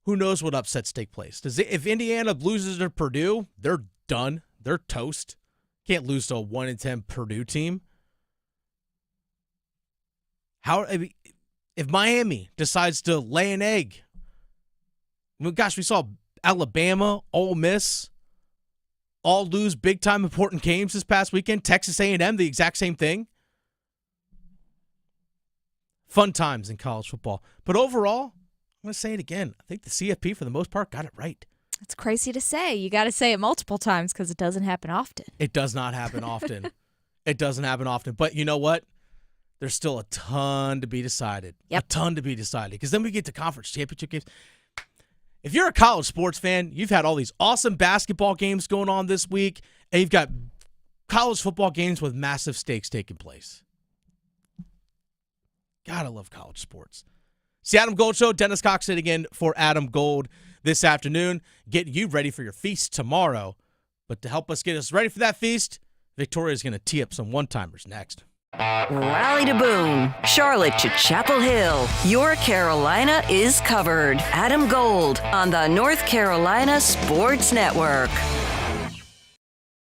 Who knows what upsets take place? If Indiana loses to Purdue, they're done. They're toast. Can't lose to a 1-10 Purdue team. If Miami decides to lay an egg, we saw Alabama, Ole Miss, all lose big-time important games this past weekend. Texas A&M, the exact same thing. Fun times in college football. But overall, I'm going to say it again. I think the CFP, for the most part, got it right. It's crazy to say. You got to say it multiple times because it doesn't happen often. It does not happen often. It doesn't happen often. But you know what? There's still a ton to be decided. Yep. A ton to be decided. Because then we get to conference championship games. If you're a college sports fan, you've had all these awesome basketball games going on this week, and you've got college football games with massive stakes taking place. Gotta love college sports. It's the Adam Gold Show. Dennis Cox sitting in for Adam Gold this afternoon. Getting you ready for your feast tomorrow. But to help us get us ready for that feast, Victoria's going to tee up some one-timers next. Raleigh to Boone, Charlotte to Chapel Hill. Your Carolina is covered. Adam Gold on the North Carolina Sports Network.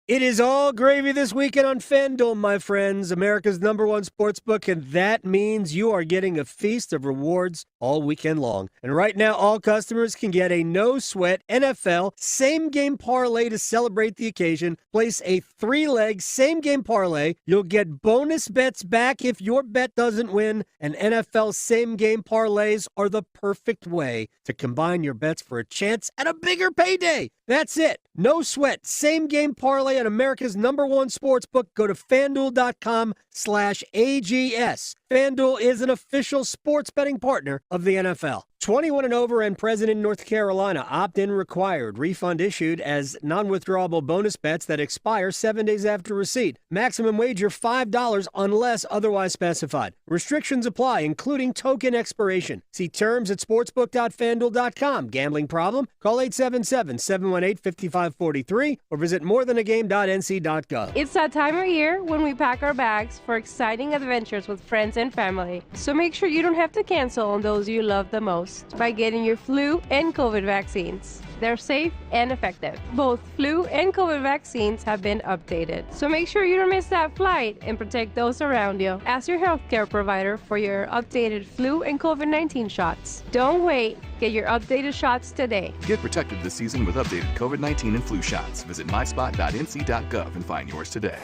It is all gravy this weekend on FanDuel, my friends, America's #1 sportsbook, and that means you are getting a feast of rewards all weekend long. And right now, all customers can get a no-sweat NFL same-game parlay to celebrate the occasion. Place a 3-leg same-game parlay. You'll get bonus bets back if your bet doesn't win, and NFL same-game parlays are the perfect way to combine your bets for a chance at a bigger payday. That's it. No sweat. Same-game parlay at America's #1 sportsbook. Go to FanDuel.com/AGS. FanDuel is an official sports betting partner of the NFL. 21 and over and present in North Carolina. Opt-in required. Refund issued as non-withdrawable bonus bets that expire 7 days after receipt. Maximum wager $5 unless otherwise specified. Restrictions apply, including token expiration. See terms at sportsbook.fanduel.com. Gambling problem? Call 877-718-5543 or visit morethanagame.nc.gov. It's that time of year when we pack our bags for exciting adventures with friends and family. So make sure you don't have to cancel on those you love the most by getting your flu and COVID vaccines. They're safe and effective. Both flu and COVID vaccines have been updated. So make sure you don't miss that flight and protect those around you. Ask your healthcare provider for your updated flu and COVID-19 shots. Don't wait. Get your updated shots today. Get protected this season with updated COVID-19 and flu shots. Visit myspot.nc.gov and find yours today.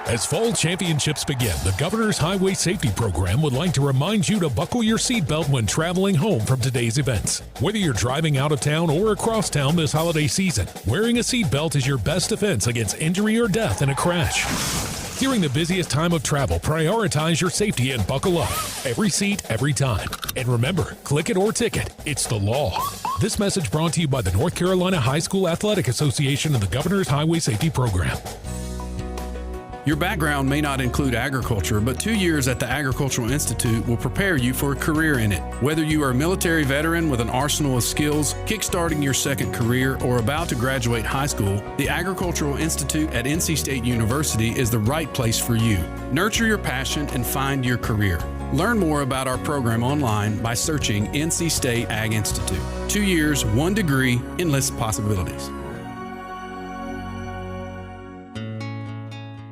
As fall championships begin, the Governor's Highway Safety Program would like to remind you to buckle your seatbelt when traveling home from today's events. Whether you're driving out of town or across town this holiday season, wearing a seatbelt is your best defense against injury or death in a crash. During the busiest time of travel, prioritize your safety and buckle up. Every seat, every time. And remember, click it or ticket. It's the law. This message brought to you by the North Carolina High School Athletic Association and the Governor's Highway Safety Program. Your background may not include agriculture, but 2 years at the Agricultural Institute will prepare you for a career in it. Whether you are a military veteran with an arsenal of skills, kickstarting your second career, or about to graduate high school, the Agricultural Institute at NC State University is the right place for you. Nurture your passion and find your career. Learn more about our program online by searching NC State Ag Institute. 2 years, 1 degree, endless possibilities.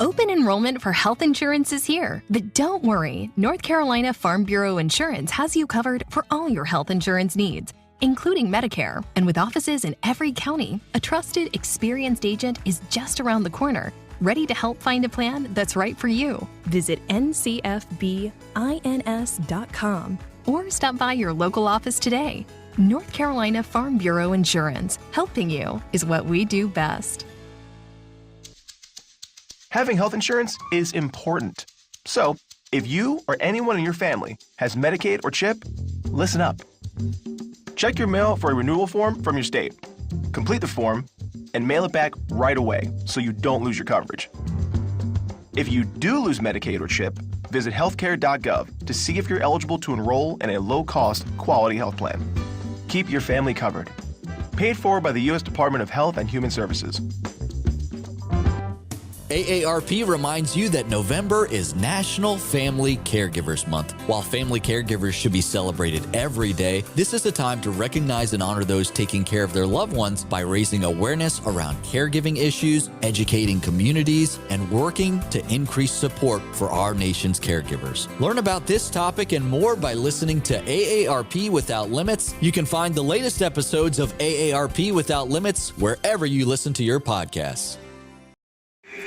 Open enrollment for health insurance is here. But don't worry, North Carolina Farm Bureau Insurance has you covered for all your health insurance needs, including Medicare. And with offices in every county, a trusted, experienced agent is just around the corner, ready to help find a plan that's right for you. Visit ncfbins.com or stop by your local office today. North Carolina Farm Bureau Insurance. Helping you is what we do best. Having health insurance is important. So, if you or anyone in your family has Medicaid or CHIP, listen up. Check your mail for a renewal form from your state. Complete the form and mail it back right away so you don't lose your coverage. If you do lose Medicaid or CHIP, visit healthcare.gov to see if you're eligible to enroll in a low-cost, quality health plan. Keep your family covered. Paid for by the U.S. Department of Health and Human Services. AARP reminds you that November is National Family Caregivers Month. While family caregivers should be celebrated every day, this is a time to recognize and honor those taking care of their loved ones by raising awareness around caregiving issues, educating communities, and working to increase support for our nation's caregivers. Learn about this topic and more by listening to AARP Without Limits. You can find the latest episodes of AARP Without Limits wherever you listen to your podcasts.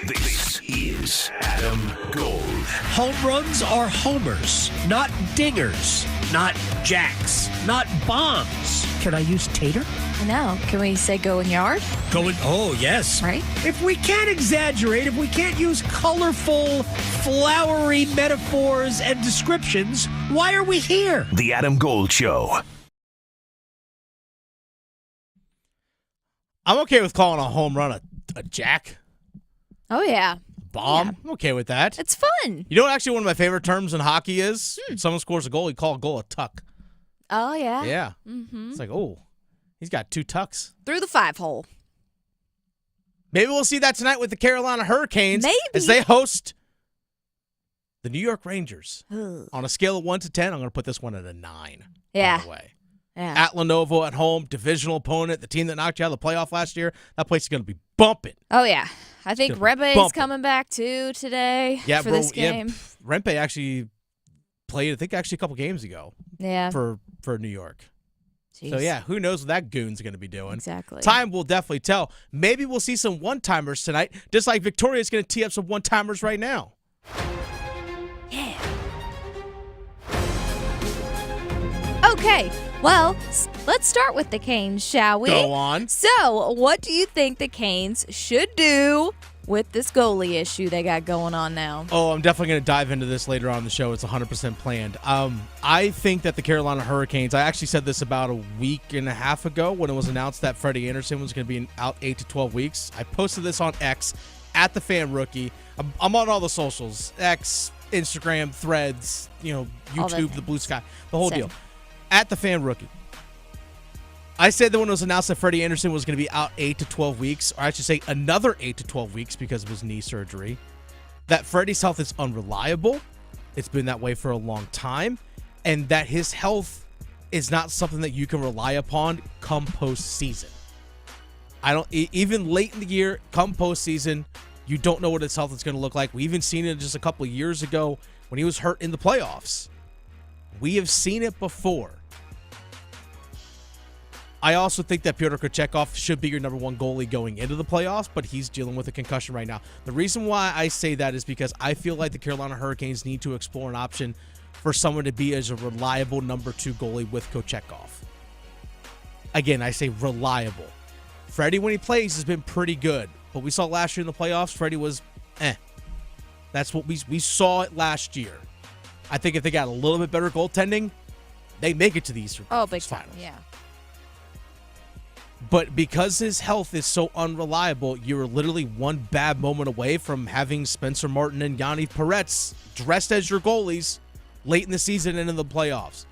This is Adam Gold. Home runs are homers, not dingers, not jacks, not bombs. Can I use tater? I know. Can we say going yard? Oh, yes. Right? If we can't exaggerate, if we can't use colorful, flowery metaphors and descriptions, why are we here? The Adam Gold Show. I'm okay with calling a home run a jack. Oh, yeah. Bomb. Yeah. I'm okay with that. It's fun. You know what actually one of my favorite terms in hockey is? Someone scores a goal, you call a goal a tuck. Oh, yeah. Yeah. Mm-hmm. It's like, oh, he's got 2 tucks. Through the 5-hole. Maybe we'll see that tonight with the Carolina Hurricanes Maybe. as they host the New York Rangers. Ugh. On a scale of 1 to 10, I'm going to put this one at a 9. Yeah. By the way. Yeah. At Lenovo at home, divisional opponent, the team that knocked you out of the playoff last year, that place is going to be bumping. Oh, yeah. I think Rempe is bumping. coming back, too, today for this game. Yeah, Rempe actually played, I think, a couple games ago. Yeah. For New York. Jeez. So, yeah, who knows what that goon's going to be doing. Exactly. Time will definitely tell. Maybe we'll see some one-timers tonight, just like Victoria's going to tee up some one-timers right now. Yeah. Okay, well, let's start with the Canes, shall we? Go on. So, what do you think the Canes should do with this goalie issue they got going on now? Oh, I'm definitely going to dive into this later on in the show. It's 100% planned. I think that the Carolina Hurricanes, I actually said this about a week and a half ago when it was announced that Freddie Anderson was going to be out 8 to 12 weeks. I posted this on X, at the Fan Rookie. I'm on all the socials, X, Instagram, Threads, YouTube, the Blue Sky, the whole deal. At the Fan Rookie. I said that when it was announced that Freddie Anderson was going to be out 8 to 12 weeks, or I should say another 8 to 12 weeks because of his knee surgery, that Freddie's health is unreliable. It's been that way for a long time. And that his health is not something that you can rely upon come postseason. Even late in the year, come postseason, you don't know what his health is going to look like. We even seen it just a couple of years ago when he was hurt in the playoffs. We have seen it before. I also think that Pyotr Kochetkov should be your number 1 goalie going into the playoffs, but he's dealing with a concussion right now. The reason why I say that is because I feel like the Carolina Hurricanes need to explore an option for someone to be as a reliable number 2 goalie with Kochetkov. Again, I say reliable. Freddie, when he plays, has been pretty good, but we saw last year in the playoffs, Freddie was That's what we saw it last year. I think if they got a little bit better goaltending, they make it to the Eastern Conference Finals. Yeah. But because his health is so unreliable, you're literally one bad moment away from having Spencer Martin and Yanni Peretz dressed as your goalies late in the season and in the playoffs.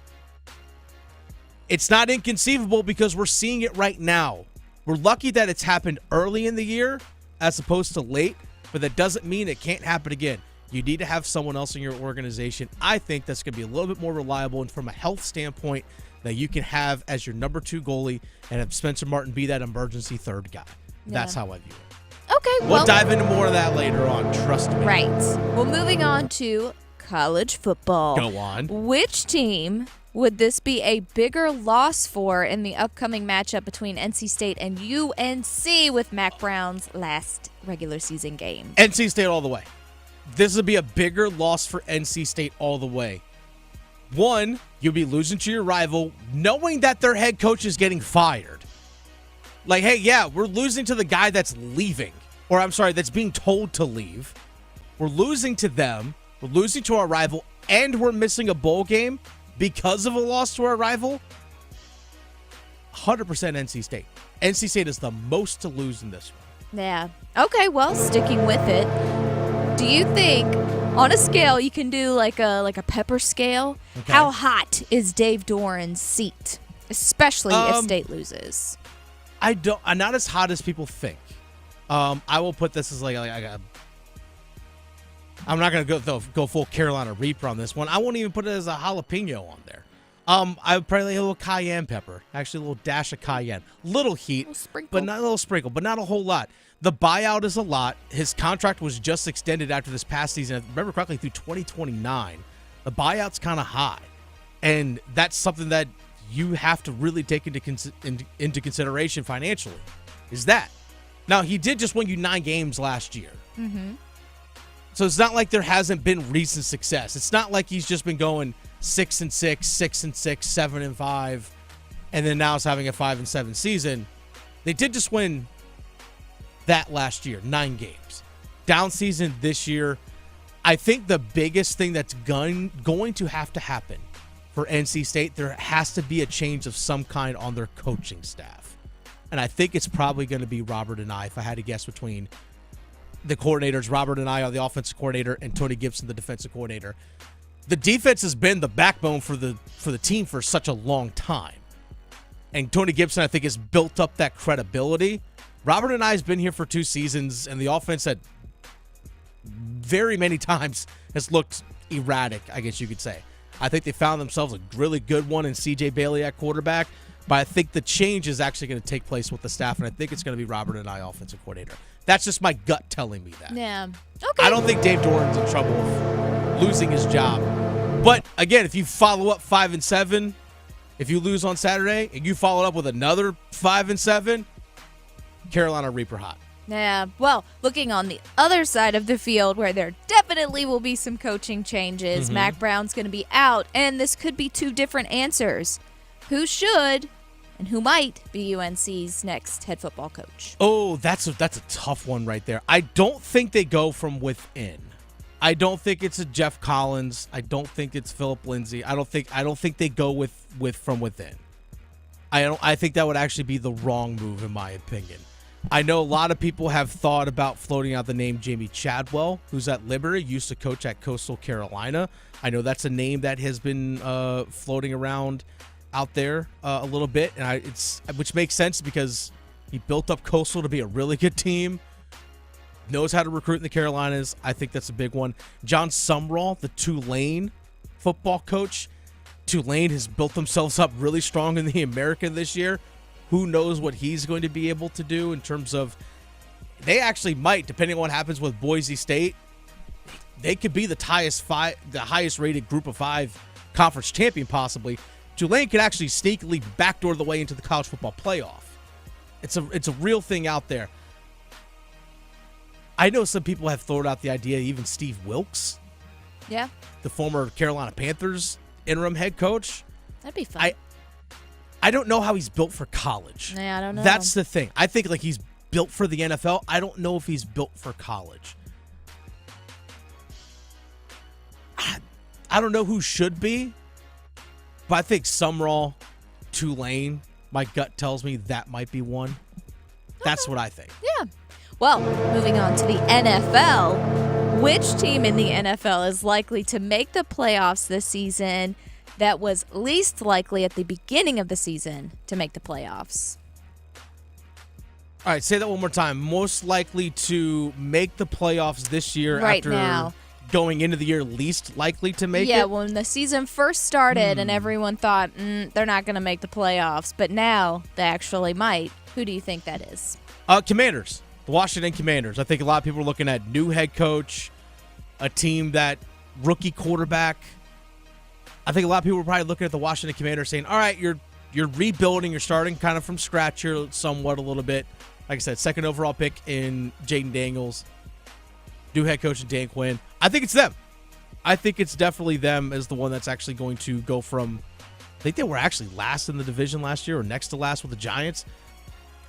It's not inconceivable because we're seeing it right now. We're lucky that it's happened early in the year as opposed to late, but that doesn't mean it can't happen again. You need to have someone else in your organization, I think, that's going to be a little bit more reliable and from a health standpoint that you can have as your number 2 goalie and have Spencer Martin be that emergency third guy. That's how I view it. Okay, We'll dive into more of that later on. Trust me. Right. Well, moving on to college football. Go on. Which team would this be a bigger loss for in the upcoming matchup between NC State and UNC with Mac Brown's last regular season game? NC State all the way. This would be a bigger loss for NC State all the way. One, you'll be losing to your rival knowing that their head coach is getting fired. Like, hey, yeah, we're losing to the guy that's leaving. Or, I'm sorry, that's being told to leave. We're losing to them. We're losing to our rival. And we're missing a bowl game because of a loss to our rival. 100% NC State. NC State is the most to lose in this one. Yeah. Okay, well, sticking with it, do you think on a scale you can do like a pepper scale? Okay. How hot is Dave Doran's seat, especially if State loses? Not as hot as people think. I will put this as like I'm not going to go full Carolina Reaper on this one. I won't even put it as a jalapeno on there. I would probably a little cayenne pepper. Actually, a little dash of cayenne. Little heat, but not a little sprinkle, but not a whole lot. The buyout is a lot. His contract was just extended after this past season. If I remember correctly, through 2029. The buyout's kind of high. And that's something that you have to really take into consideration financially, is that. Now, he did just win you 9 games last year. Mm-hmm. So it's not like there hasn't been recent success. It's not like he's just been going 6-6, 6-6, 7-5, and then now is having a 5-7 season. They did just win that last year, 9 games. Down season this year. I think the biggest thing that's going to have to happen for NC State, there has to be a change of some kind on their coaching staff. And I think it's probably going to be Robert and I, if I had to guess between the coordinators. Robert and I are the offensive coordinator and Tony Gibson, the defensive coordinator. The defense has been the backbone for the team for such a long time. And Tony Gibson, I think, has built up that credibility. Robert and I has been here for 2 seasons, and the offense that very many times has looked erratic, I guess you could say. I think they found themselves a really good one in C.J. Bailey at quarterback, but I think the change is actually going to take place with the staff, and I think it's going to be Robert and I, offensive coordinator. That's just my gut telling me that. Yeah. Okay. I don't think Dave Doran's in trouble with losing his job. But, again, if you follow up 5-7, if you lose on Saturday, and you follow up with another 5-7, Carolina Reaper hot. Yeah, well, looking on the other side of the field where there definitely will be some coaching changes, Mm-hmm. Mac Brown's going to be out, and this could be 2 different answers. Who should and who might be UNC's next head football coach? Oh, that's a tough one right there. I don't think they go from within. I don't think it's a Jeff Collins. I don't think it's Philip Lindsay. I don't think they go with from within. I think that would actually be the wrong move in my opinion. I know a lot of people have thought about floating out the name Jamie Chadwell, who's at Liberty, used to coach at Coastal Carolina. I know that's a name that has been floating around out there a little bit, and which makes sense because he built up Coastal to be a really good team, knows how to recruit in the Carolinas. I think that's a big one. John Sumrall, the Tulane football coach. Tulane has built themselves up really strong in the American this year. Who knows what he's going to be able to do in terms of, they actually might, depending on what happens with Boise State, they could be the highest rated group of 5 conference champion possibly. Tulane could actually sneakily backdoor the way into the college football playoff. It's a real thing out there. I know some people have thrown out the idea, even Steve Wilkes. Yeah. The former Carolina Panthers interim head coach. That'd be fun. I don't know how he's built for college. Yeah, I don't know. That's the thing. I think like he's built for the NFL. I don't know if he's built for college. I don't know who should be, but I think Sumrall, Tulane, my gut tells me that might be one. That's what I think. Yeah. Well, moving on to the NFL. Which team in the NFL is likely to make the playoffs this season that was least likely at the beginning of the season to make the playoffs? All right, say that one more time. Most likely to make the playoffs this year Right after now. Going into the year least likely to make it? Yeah, when the season first started and everyone thought, they're not going to make the playoffs, but now they actually might. Who do you think that is? Commanders. The Washington Commanders. I think a lot of people are looking at new head coach, a team that rookie quarterback. I think a lot of people are probably looking at the Washington Commanders saying, all right, you're rebuilding. You're starting kind of from scratch here somewhat a little bit. Like I said, second overall pick in Jaden Daniels. New head coach Dan Quinn. I think it's them. I think it's definitely them as the one that's actually going to go from, I think they were actually last in the division last year or next to last with the Giants.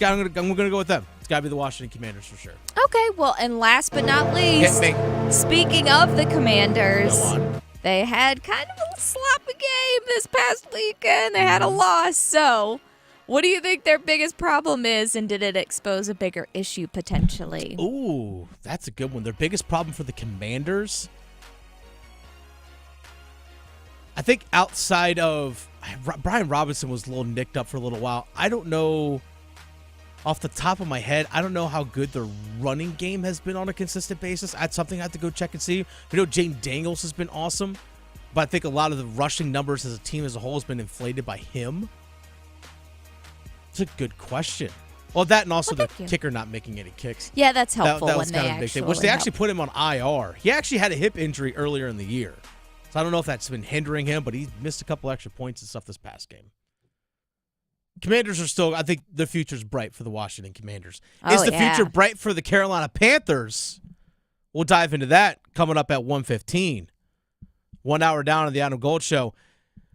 I'm going to go with them. It's got to be the Washington Commanders for sure. Okay, well, and last but not least, speaking of the Commanders, they had kind of a sloppy game this past weekend. They had a loss. So what do you think their biggest problem is, and did it expose a bigger issue potentially? Ooh, that's a good one. Their biggest problem for the Commanders, I think outside of Brian Robinson was a little nicked up for a little while. I don't know. Off the top of my head, I don't know how good their running game has been on a consistent basis. That's something I have to go check and see. We know Jaden Daniels has been awesome, but I think a lot of the rushing numbers as a team as a whole has been inflated by him. It's a good question. Well, that and also the kicker not making any kicks. Yeah, that's helpful that when was kind of a big thing, which they actually put him on IR. He actually had a hip injury earlier in the year. So I don't know if that's been hindering him, but he missed a couple extra points and stuff this past game. Commanders are still, I think the future's bright for the Washington Commanders. Is the future bright for the Carolina Panthers? We'll dive into that coming up at 1:15. 1 hour down on the Adam Gold Show.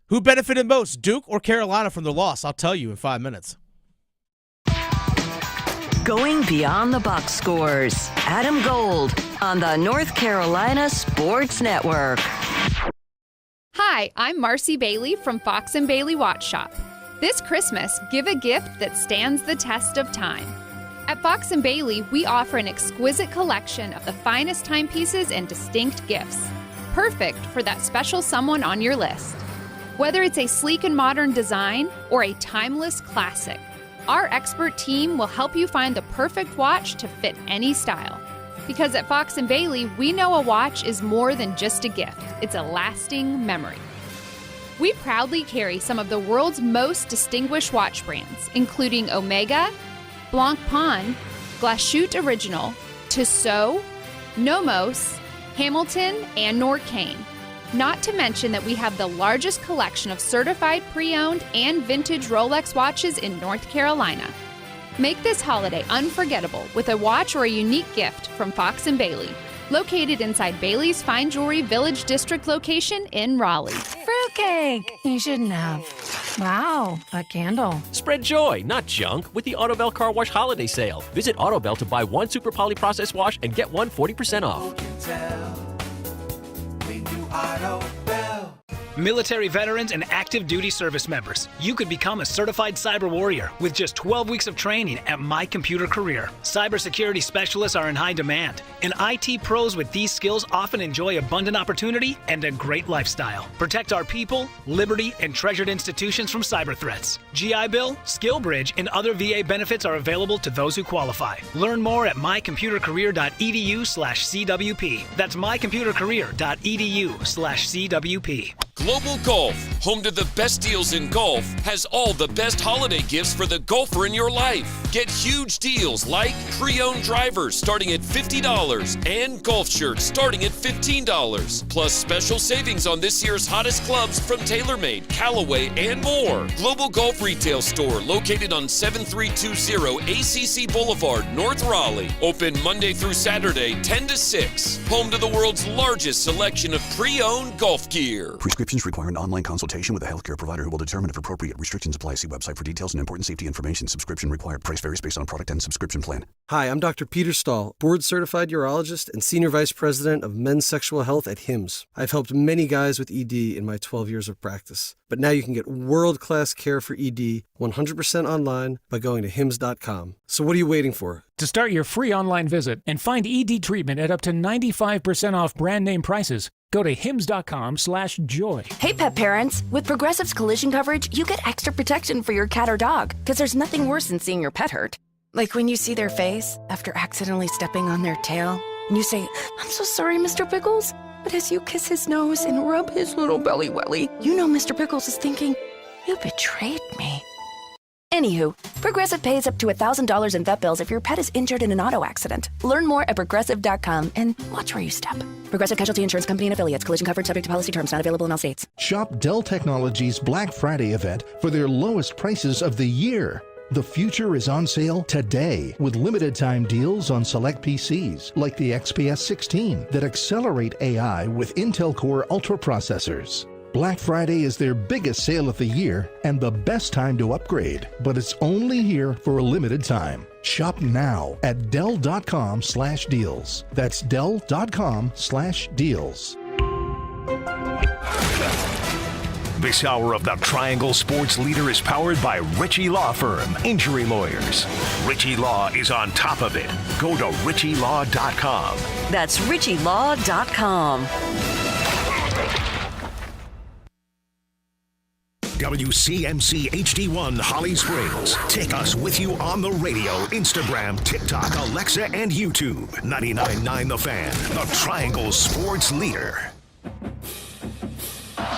Who benefited most, Duke or Carolina, from their loss? I'll tell you in 5 minutes. Going beyond the box scores. Adam Gold on the North Carolina Sports Network. Hi, I'm Marcy Bailey from Fox & Bailey Watch Shop. This Christmas, give a gift that stands the test of time. At Fox & Bailey, we offer an exquisite collection of the finest timepieces and distinct gifts, perfect for that special someone on your list. Whether it's a sleek and modern design or a timeless classic, our expert team will help you find the perfect watch to fit any style. Because at Fox & Bailey, we know a watch is more than just a gift. It's a lasting memory. We proudly carry some of the world's most distinguished watch brands, including Omega, Blancpain, Glashütte Original, Tissot, Nomos, Hamilton, and Norqain. Not to mention that we have the largest collection of certified pre-owned and vintage Rolex watches in North Carolina. Make this holiday unforgettable with a watch or a unique gift from Fox & Bailey, located inside Bailey's Fine Jewelry Village District location in Raleigh. Fruitcake! You shouldn't have. Wow, a candle. Spread joy, not junk, with the Autobell Car Wash Holiday Sale. Visit Autobell to buy one Super Poly Process Wash and get one 40% off. Military veterans and active duty service members, you could become a certified cyber warrior with just 12 weeks of training at My Computer Career. Cybersecurity specialists are in high demand, and IT pros with these skills often enjoy abundant opportunity and a great lifestyle. Protect our people, liberty, and treasured institutions from cyber threats. GI Bill, SkillBridge, and other VA benefits are available to those who qualify. Learn more at mycomputercareer.edu/CWP. That's mycomputercareer.edu/CWP. Global Golf, home to the best deals in golf, has all the best holiday gifts for the golfer in your life. Get huge deals like pre-owned drivers starting at $50 and golf shirts starting at $15. Plus special savings on this year's hottest clubs from TaylorMade, Callaway, and more. Global Golf Retail Store located on 7320 ACC Boulevard, North Raleigh. Open Monday through Saturday, 10 to 6. Home to the world's largest selection of pre-owned golf gear. Prescriptions require an online consultation with a healthcare provider who will determine if appropriate. Restrictions apply. See website for details and important safety information. Subscription required. Price varies based on product and subscription plan. Hi, I'm Dr. Peter Stahl, board-certified urologist and senior vice president of men's sexual health at HIMSS. I've helped many guys with ED in my 12 years of practice. But now you can get world-class care for ED 100% online by going to hims.com. So what are you waiting for? To start your free online visit and find ED treatment at up to 95% off brand name prices, go to hims.com/joy. Hey, pet parents. With Progressive's collision coverage, you get extra protection for your cat or dog, because there's nothing worse than seeing your pet hurt. Like when you see their face after accidentally stepping on their tail, and you say, "I'm so sorry, Mr. Pickles." But as you kiss his nose and rub his little belly welly, you know Mr. Pickles is thinking, "You betrayed me." Anywho, Progressive pays up to $1,000 in vet bills if your pet is injured in an auto accident. Learn more at Progressive.com and watch where you step. Progressive Casualty Insurance Company and Affiliates. Collision coverage subject to policy terms. Not available in all states. Shop Dell Technologies Black Friday event for their lowest prices of the year. The future is on sale today with limited time deals on select PCs like the XPS 16 that accelerate AI with Intel Core Ultra processors. Black Friday is their biggest sale of the year and the best time to upgrade, but it's only here for a limited time. Shop now at Dell.com/deals. That's Dell.com/deals. This hour of the Triangle Sports Leader is powered by Ritchie Law Firm, injury lawyers. Ritchie Law is on top of it. Go to RitchieLaw.com. That's RitchieLaw.com. WCMC HD1 Holly Springs. Take us with you on the radio, Instagram, TikTok, Alexa, and YouTube. 99.9 The Fan, the Triangle Sports Leader.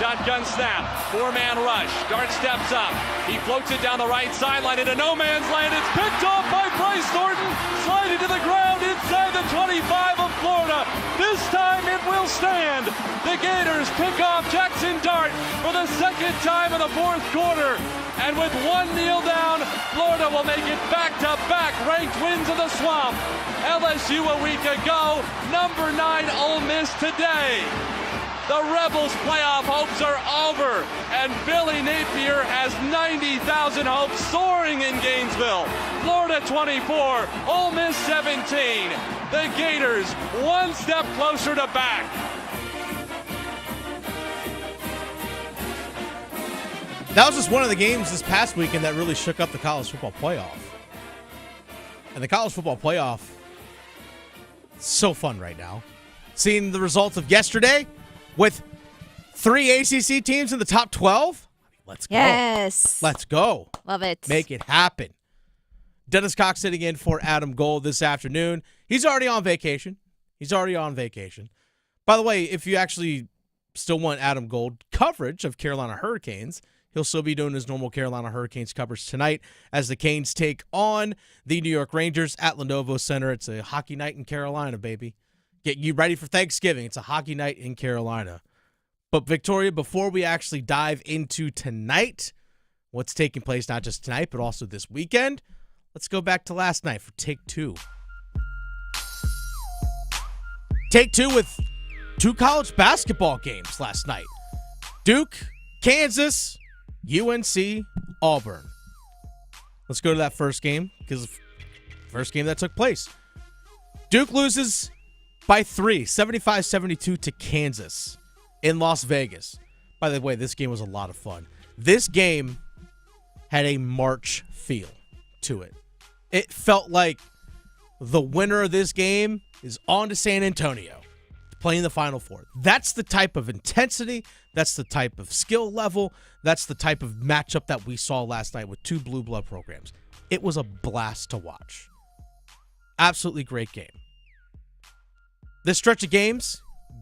Shotgun snap, four-man rush. Dart steps up. He floats it down the right sideline into no man's land. It's picked off by Bryce Thornton. Sliding to the ground inside the 25 of Florida. This time it will stand. The Gators pick off Jackson Dart for the second time in the fourth quarter. And with one kneel down, Florida will make it back-to-back ranked wins of the Swamp. LSU a week ago, number 9 Ole Miss today. The Rebels' playoff hopes are over, and Billy Napier has 90,000 hopes soaring in Gainesville. Florida 24, Ole Miss 17. The Gators one step closer to back. That was just one of the games this past weekend that really shook up the college football playoff. And the college football playoff is so fun right now. Seeing the results of yesterday, with 3 ACC teams in the top 12? Let's go. Yes. Let's go. Love it. Make it happen. Dennis Cox sitting in for Adam Gold this afternoon. He's already on vacation. By the way, if you actually still want Adam Gold coverage of Carolina Hurricanes, he'll still be doing his normal Carolina Hurricanes coverage tonight as the Canes take on the New York Rangers at Lenovo Center. It's a hockey night in Carolina, baby. Get you ready for Thanksgiving. It's a hockey night in Carolina. But Victoria, before we actually dive into tonight, what's taking place not just tonight, but also this weekend, let's go back to last night for Take 2. Take 2 with 2 college basketball games last night. Duke, Kansas, UNC, Auburn. Let's go to that first game, because the first game that took place. Duke loses by 3, 75-72 to Kansas in Las Vegas. By the way, this game was a lot of fun. This game had a March feel to it. It felt like the winner of this game is on to San Antonio, playing the Final Four. That's the type of intensity. That's the type of skill level. That's the type of matchup that we saw last night with 2 blue blood programs. It was a blast to watch. Absolutely great game. This stretch of games,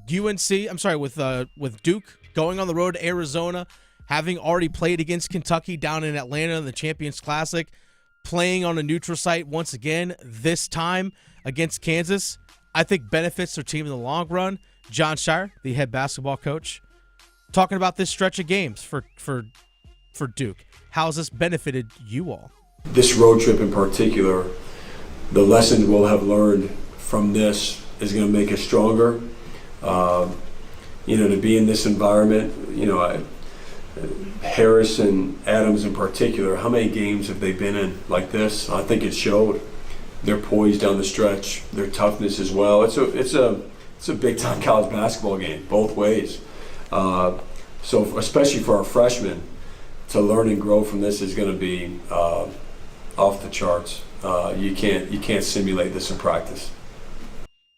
with Duke going on the road to Arizona, having already played against Kentucky down in Atlanta in the Champions Classic, playing on a neutral site once again, this time against Kansas, I think benefits their team in the long run. John Shire, the head basketball coach, talking about this stretch of games for Duke. How has this benefited you all? This road trip in particular, the lesson we'll have learned from this is going to make us stronger. To be in this environment, Harris and Adams in particular, how many games have they been in like this? I think it showed. Their poise down the stretch, their toughness as well. It's a big time college basketball game both ways. So especially for our freshmen, to learn and grow from this is going to be off the charts. You can't simulate this in practice.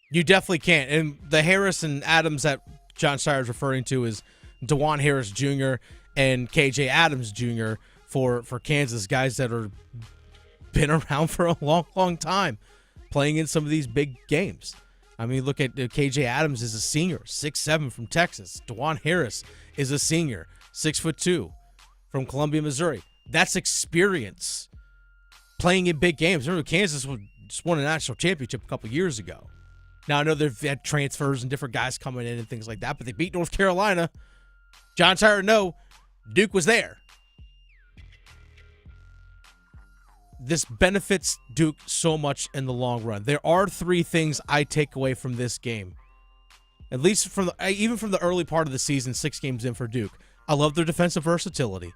You definitely can't. And the Harris and Adams that John Shire is referring to is DeJuan Harris Jr. and KJ Adams Jr. for Kansas, guys that are been around for a long, long time, playing in some of these big games. I mean, look at KJ Adams is a senior, 6'7" from Texas. DeJuan Harris is a senior, 6'2" from Columbia, Missouri. That's experience playing in big games. Remember, Kansas just won a national championship a couple years ago. Now, I know they've had transfers and different guys coming in and things like that, but they beat North Carolina. John Tyler, no, Duke was there. This benefits Duke so much in the long run. There are 3 things I take away from this game, at least even from the early part of the season, 6 games in for Duke. I love their defensive versatility.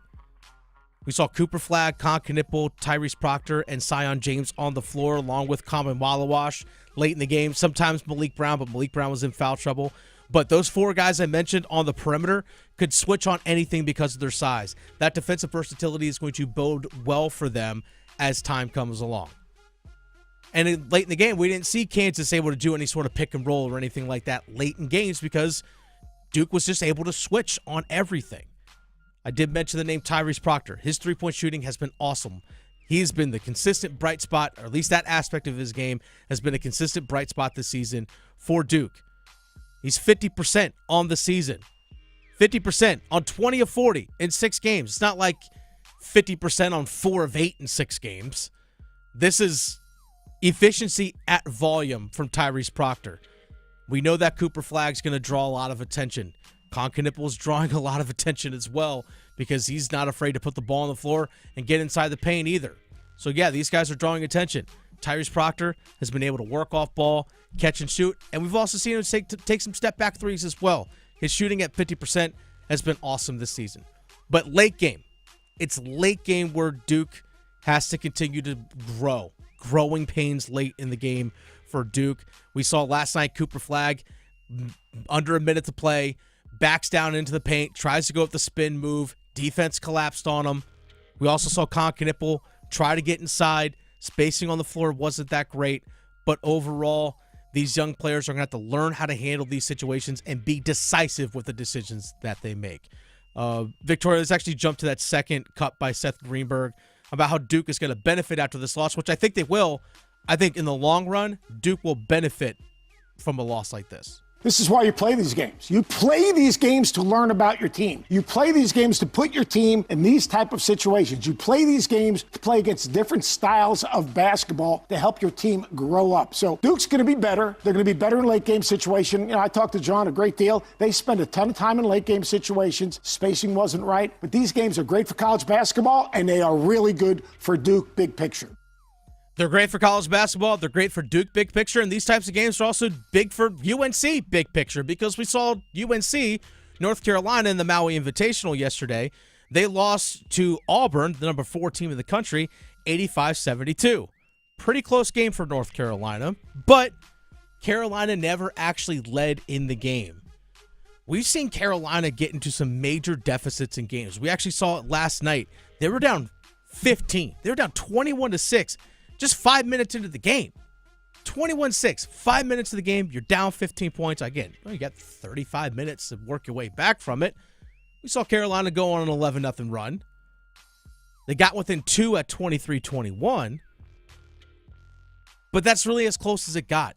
We saw Cooper Flagg, Con Knipple, Tyrese Proctor, and Sion James on the floor, along with Common Wallawash late in the game. Sometimes Malik Brown, but Malik Brown was in foul trouble. But those 4 guys I mentioned on the perimeter could switch on anything because of their size. That defensive versatility is going to bode well for them as time comes along. And late in the game, we didn't see Kansas able to do any sort of pick and roll or anything like that late in games because Duke was just able to switch on everything. I did mention the name Tyrese Proctor. His three-point shooting has been awesome. He's been the consistent bright spot, or at least that aspect of his game has been a consistent bright spot this season for Duke. He's 50% on the season. 50% on 20 of 40 in 6 games. It's not like 50% on 4 of 8 in 6 games. This is efficiency at volume from Tyrese Proctor. We know that Cooper Flagg's going to draw a lot of attention. Con Knipple's drawing a lot of attention as well because he's not afraid to put the ball on the floor and get inside the paint either. So, yeah, these guys are drawing attention. Tyrese Proctor has been able to work off ball, catch and shoot, and we've also seen him take some step-back threes as well. His shooting at 50% has been awesome this season. But late game, it's late game where Duke has to continue to grow. Growing pains late in the game for Duke. We saw last night Cooper Flagg, under a minute to play, backs down into the paint, tries to go with the spin move. Defense collapsed on him. We also saw Con Knipple try to get inside. Spacing on the floor wasn't that great. But overall, these young players are going to have to learn how to handle these situations and be decisive with the decisions that they make. Victoria, let's actually jump to that second cut by Seth Greenberg about how Duke is going to benefit after this loss, which I think they will. I think in the long run, Duke will benefit from a loss like this. This is why you play these games. You play these games to learn about your team. You play these games to put your team in these type of situations. You play these games to play against different styles of basketball to help your team grow up. So Duke's going to be better. They're going to be better in late game situation. You know, I talked to John a great deal. They spend a ton of time in late game situations. Spacing wasn't right. But these games are great for college basketball, and they are really good for Duke big picture. They're great for college basketball. They're great for Duke big picture. And these types of games are also big for UNC big picture because we saw UNC, North Carolina, in the Maui Invitational yesterday. They lost to Auburn, the number 4 team in the country, 85-72. Pretty close game for North Carolina, but Carolina never actually led in the game. We've seen Carolina get into some major deficits in games. We actually saw it last night. They were down 15. They were down 21-6. Just 5 minutes into the game. 21-6. 5 minutes of the game, you're down 15 points. Again, you got 35 minutes to work your way back from it. We saw Carolina go on an 11-0 run. They got within 2 at 23-21. But that's really as close as it got.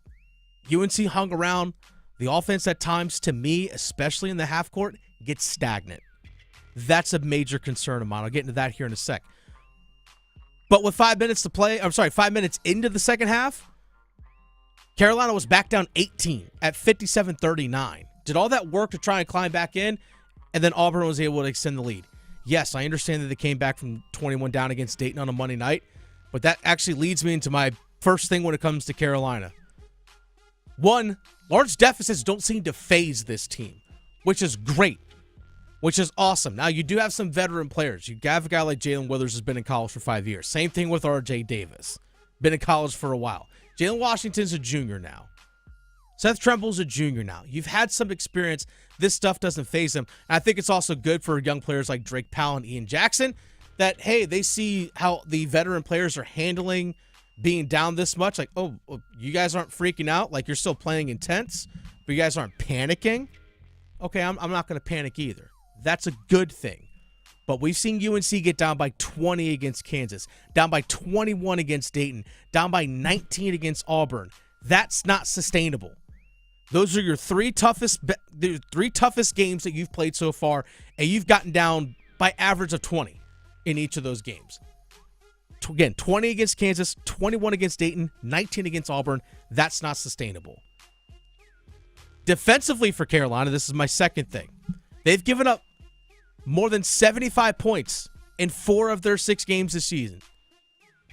UNC hung around. The offense at times, to me, especially in the half court, gets stagnant. That's a major concern of mine. I'll get into that here in a sec. But with 5 minutes to play, 5 minutes into the second half, Carolina was back down 18 at 57-39. Did all that work to try and climb back in, and then Auburn was able to extend the lead. Yes, I understand that they came back from 21 down against Dayton on a Monday night, but that actually leads me into my first thing when it comes to Carolina. One, large deficits don't seem to phase this team, which is great. Which is awesome. Now, you do have some veteran players. You have a guy like Jalen Withers who's been in college for 5 years. Same thing with R.J. Davis. Been in college for a while. Jalen Washington's a junior now. Seth Tremble's a junior now. You've had some experience. This stuff doesn't faze them. And I think it's also good for young players like Drake Powell and Ian Jackson that, hey, they see how the veteran players are handling being down this much. Like, oh, you guys aren't freaking out. Like, you're still playing intense, but you guys aren't panicking. Okay, I'm not going to panic either. That's a good thing. But we've seen UNC get down by 20 against Kansas, down by 21 against Dayton, down by 19 against Auburn. That's not sustainable. Those are your three toughest games that you've played so far, and you've gotten down by average of 20. in each of those games. Again, 20 against Kansas, 21 against Dayton, 19 against Auburn. That's not sustainable. Defensively for Carolina, this is my second thing. They've given up more than 75 points in 4 of their 6 games this season.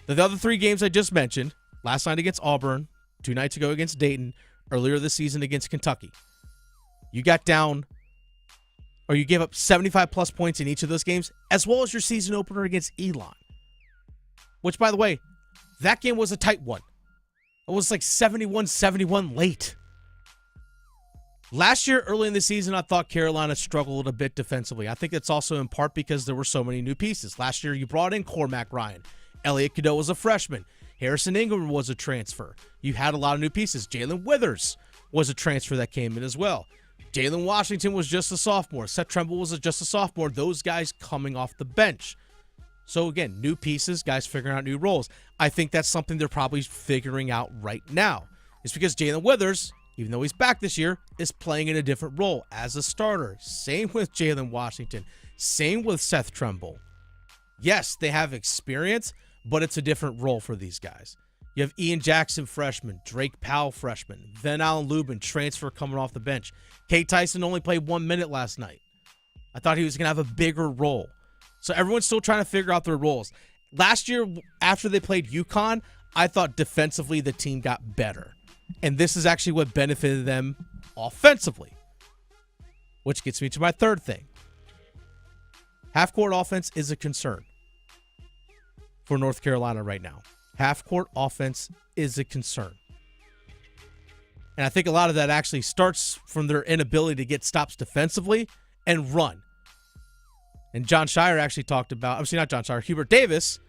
The other 3 games I just mentioned, last night against Auburn, 2 nights ago against Dayton, earlier this season against Kentucky. You got down, or you gave up 75-plus points in each of those games, as well as your season opener against Elon. Which, by the way, that game was a tight one. It was like 71-71 late. Last year, early in the season, I thought Carolina struggled a bit defensively. I think it's also in part because there were so many new pieces. Last year, you brought in Cormac Ryan. Elliot Cadeau was a freshman. Harrison Ingram was a transfer. You had a lot of new pieces. Jalen Withers was a transfer that came in as well. Jalen Washington was just a sophomore. Seth Tremble was just a sophomore. Those guys coming off the bench. So again, new pieces, guys figuring out new roles. I think that's something they're probably figuring out right now. It's because Jalen Withers, even though he's back this year, is playing in a different role as a starter. Same with Jalen Washington. Same with Seth Tremble. Yes, they have experience, but it's a different role for these guys. You have Ian Jackson, freshman. Drake Powell, freshman. Then Allen Lubin, transfer coming off the bench. Kate Tyson only played 1 minute last night. I thought he was going to have a bigger role. So everyone's still trying to figure out their roles. Last year, after they played UConn, I thought defensively the team got better. And this is actually what benefited them offensively. Which gets me to my third thing. Half-court offense is a concern for North Carolina right now. Half-court offense is a concern. And I think a lot of that actually starts from their inability to get stops defensively and run. And John Shire actually talked about, not John Shire, Hubert Davis,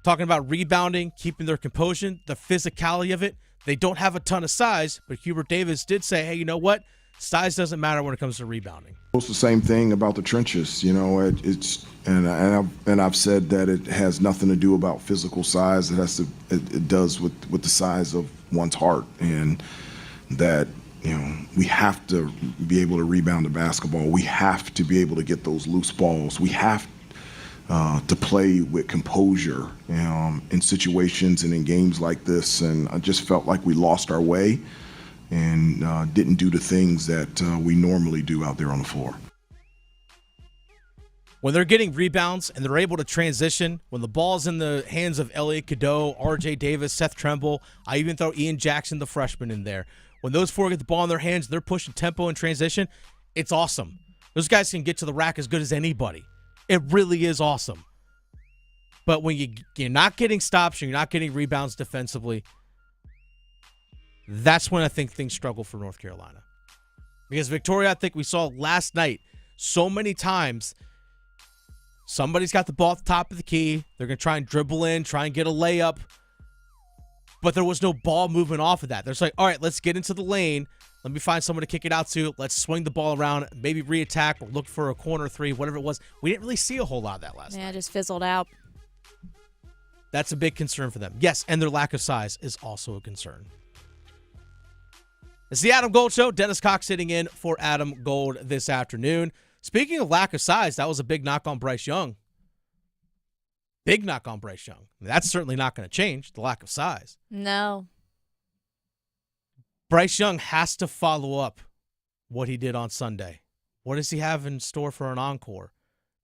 talking about rebounding, keeping their composure, the physicality of it. They don't have a ton of size, but Hubert Davis did say, hey, you know what? Size doesn't matter when it comes to rebounding. It's the same thing about the trenches. You know, I've said that it has nothing to do about physical size. It does with the size of one's heart, and that, you know, we have to be able to rebound the basketball. We have to be able to get those loose balls. We have to play with composure in situations and in games like this. And I just felt like we lost our way and didn't do the things that we normally do out there on the floor. When they're getting rebounds and they're able to transition, when the ball's in the hands of Elliot Cadeau, R.J. Davis, Seth Tremble, I even throw Ian Jackson, the freshman, in there. When those 4 get the ball in their hands, they're pushing tempo and transition, it's awesome. Those guys can get to the rack as good as anybody. It really is awesome. But when you're not getting stops, you're not getting rebounds defensively, that's when I think things struggle for North Carolina. Because Victoria, I think we saw last night so many times, somebody's got the ball at the top of the key. They're going to try and dribble in, try and get a layup. But there was no ball moving off of that. There's like, all right, let's get into the lane. Let me find someone to kick it out to. Let's swing the ball around, maybe re-attack or look for a corner 3, whatever it was. We didn't really see a whole lot of that last night. Yeah, it just fizzled out. That's a big concern for them. Yes, and their lack of size is also a concern. It's the Adam Gold Show. Dennis Cox sitting in for Adam Gold this afternoon. Speaking of lack of size, that was a big knock on Bryce Young. Big knock on Bryce Young. That's certainly not going to change, the lack of size. No. Bryce Young has to follow up what he did on Sunday. What does he have in store for an encore?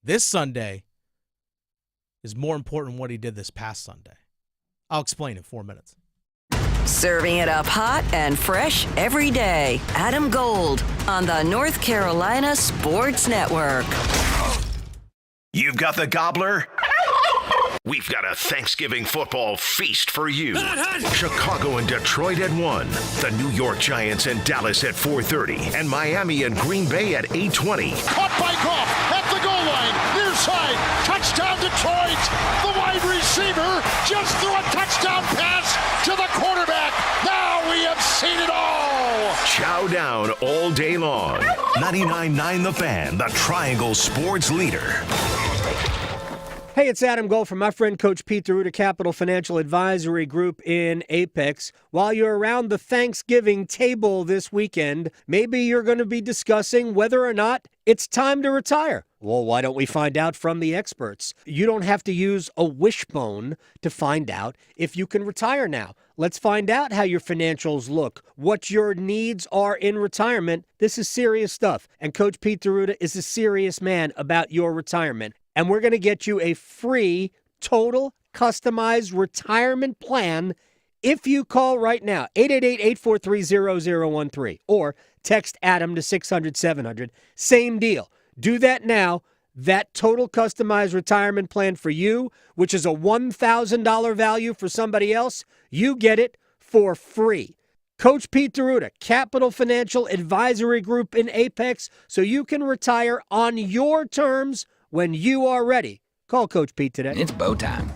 This Sunday is more important than what he did this past Sunday. I'll explain in 4 minutes. Serving it up hot and fresh every day. Adam Gold on the North Carolina Sports Network. You've got the gobbler. We've got a Thanksgiving football feast for you. Chicago and Detroit at 1. The New York Giants and Dallas at 4:30. And Miami and Green Bay at 8:20. Caught by Goff at the goal line. Near side. Touchdown Detroit. The wide receiver just threw a touchdown pass to the quarterback. Now we have seen it all. Chow down all day long. 99.9 The Fan, the Triangle Sports Leader. Hey, it's Adam Gold from my friend Coach Pete Deruta, Capital Financial Advisory Group in Apex. While you're around the Thanksgiving table this weekend, maybe you're going to be discussing whether or not it's time to retire. Well, why don't we find out from the experts? You don't have to use a wishbone to find out if you can retire now. Let's find out how your financials look, what your needs are in retirement. This is serious stuff, and Coach Pete Deruta is a serious man about your retirement. And we're going to get you a free, total, customized retirement plan if you call right now, 888-843-0013, or text Adam to 600-700. Same deal. Do that now. That total customized retirement plan for you, which is a $1,000 value for somebody else, you get it for free. Coach Pete Deruta, Capital Financial Advisory Group in Apex, so you can retire on your terms when you are ready. Call Coach Pete today. It's bow time.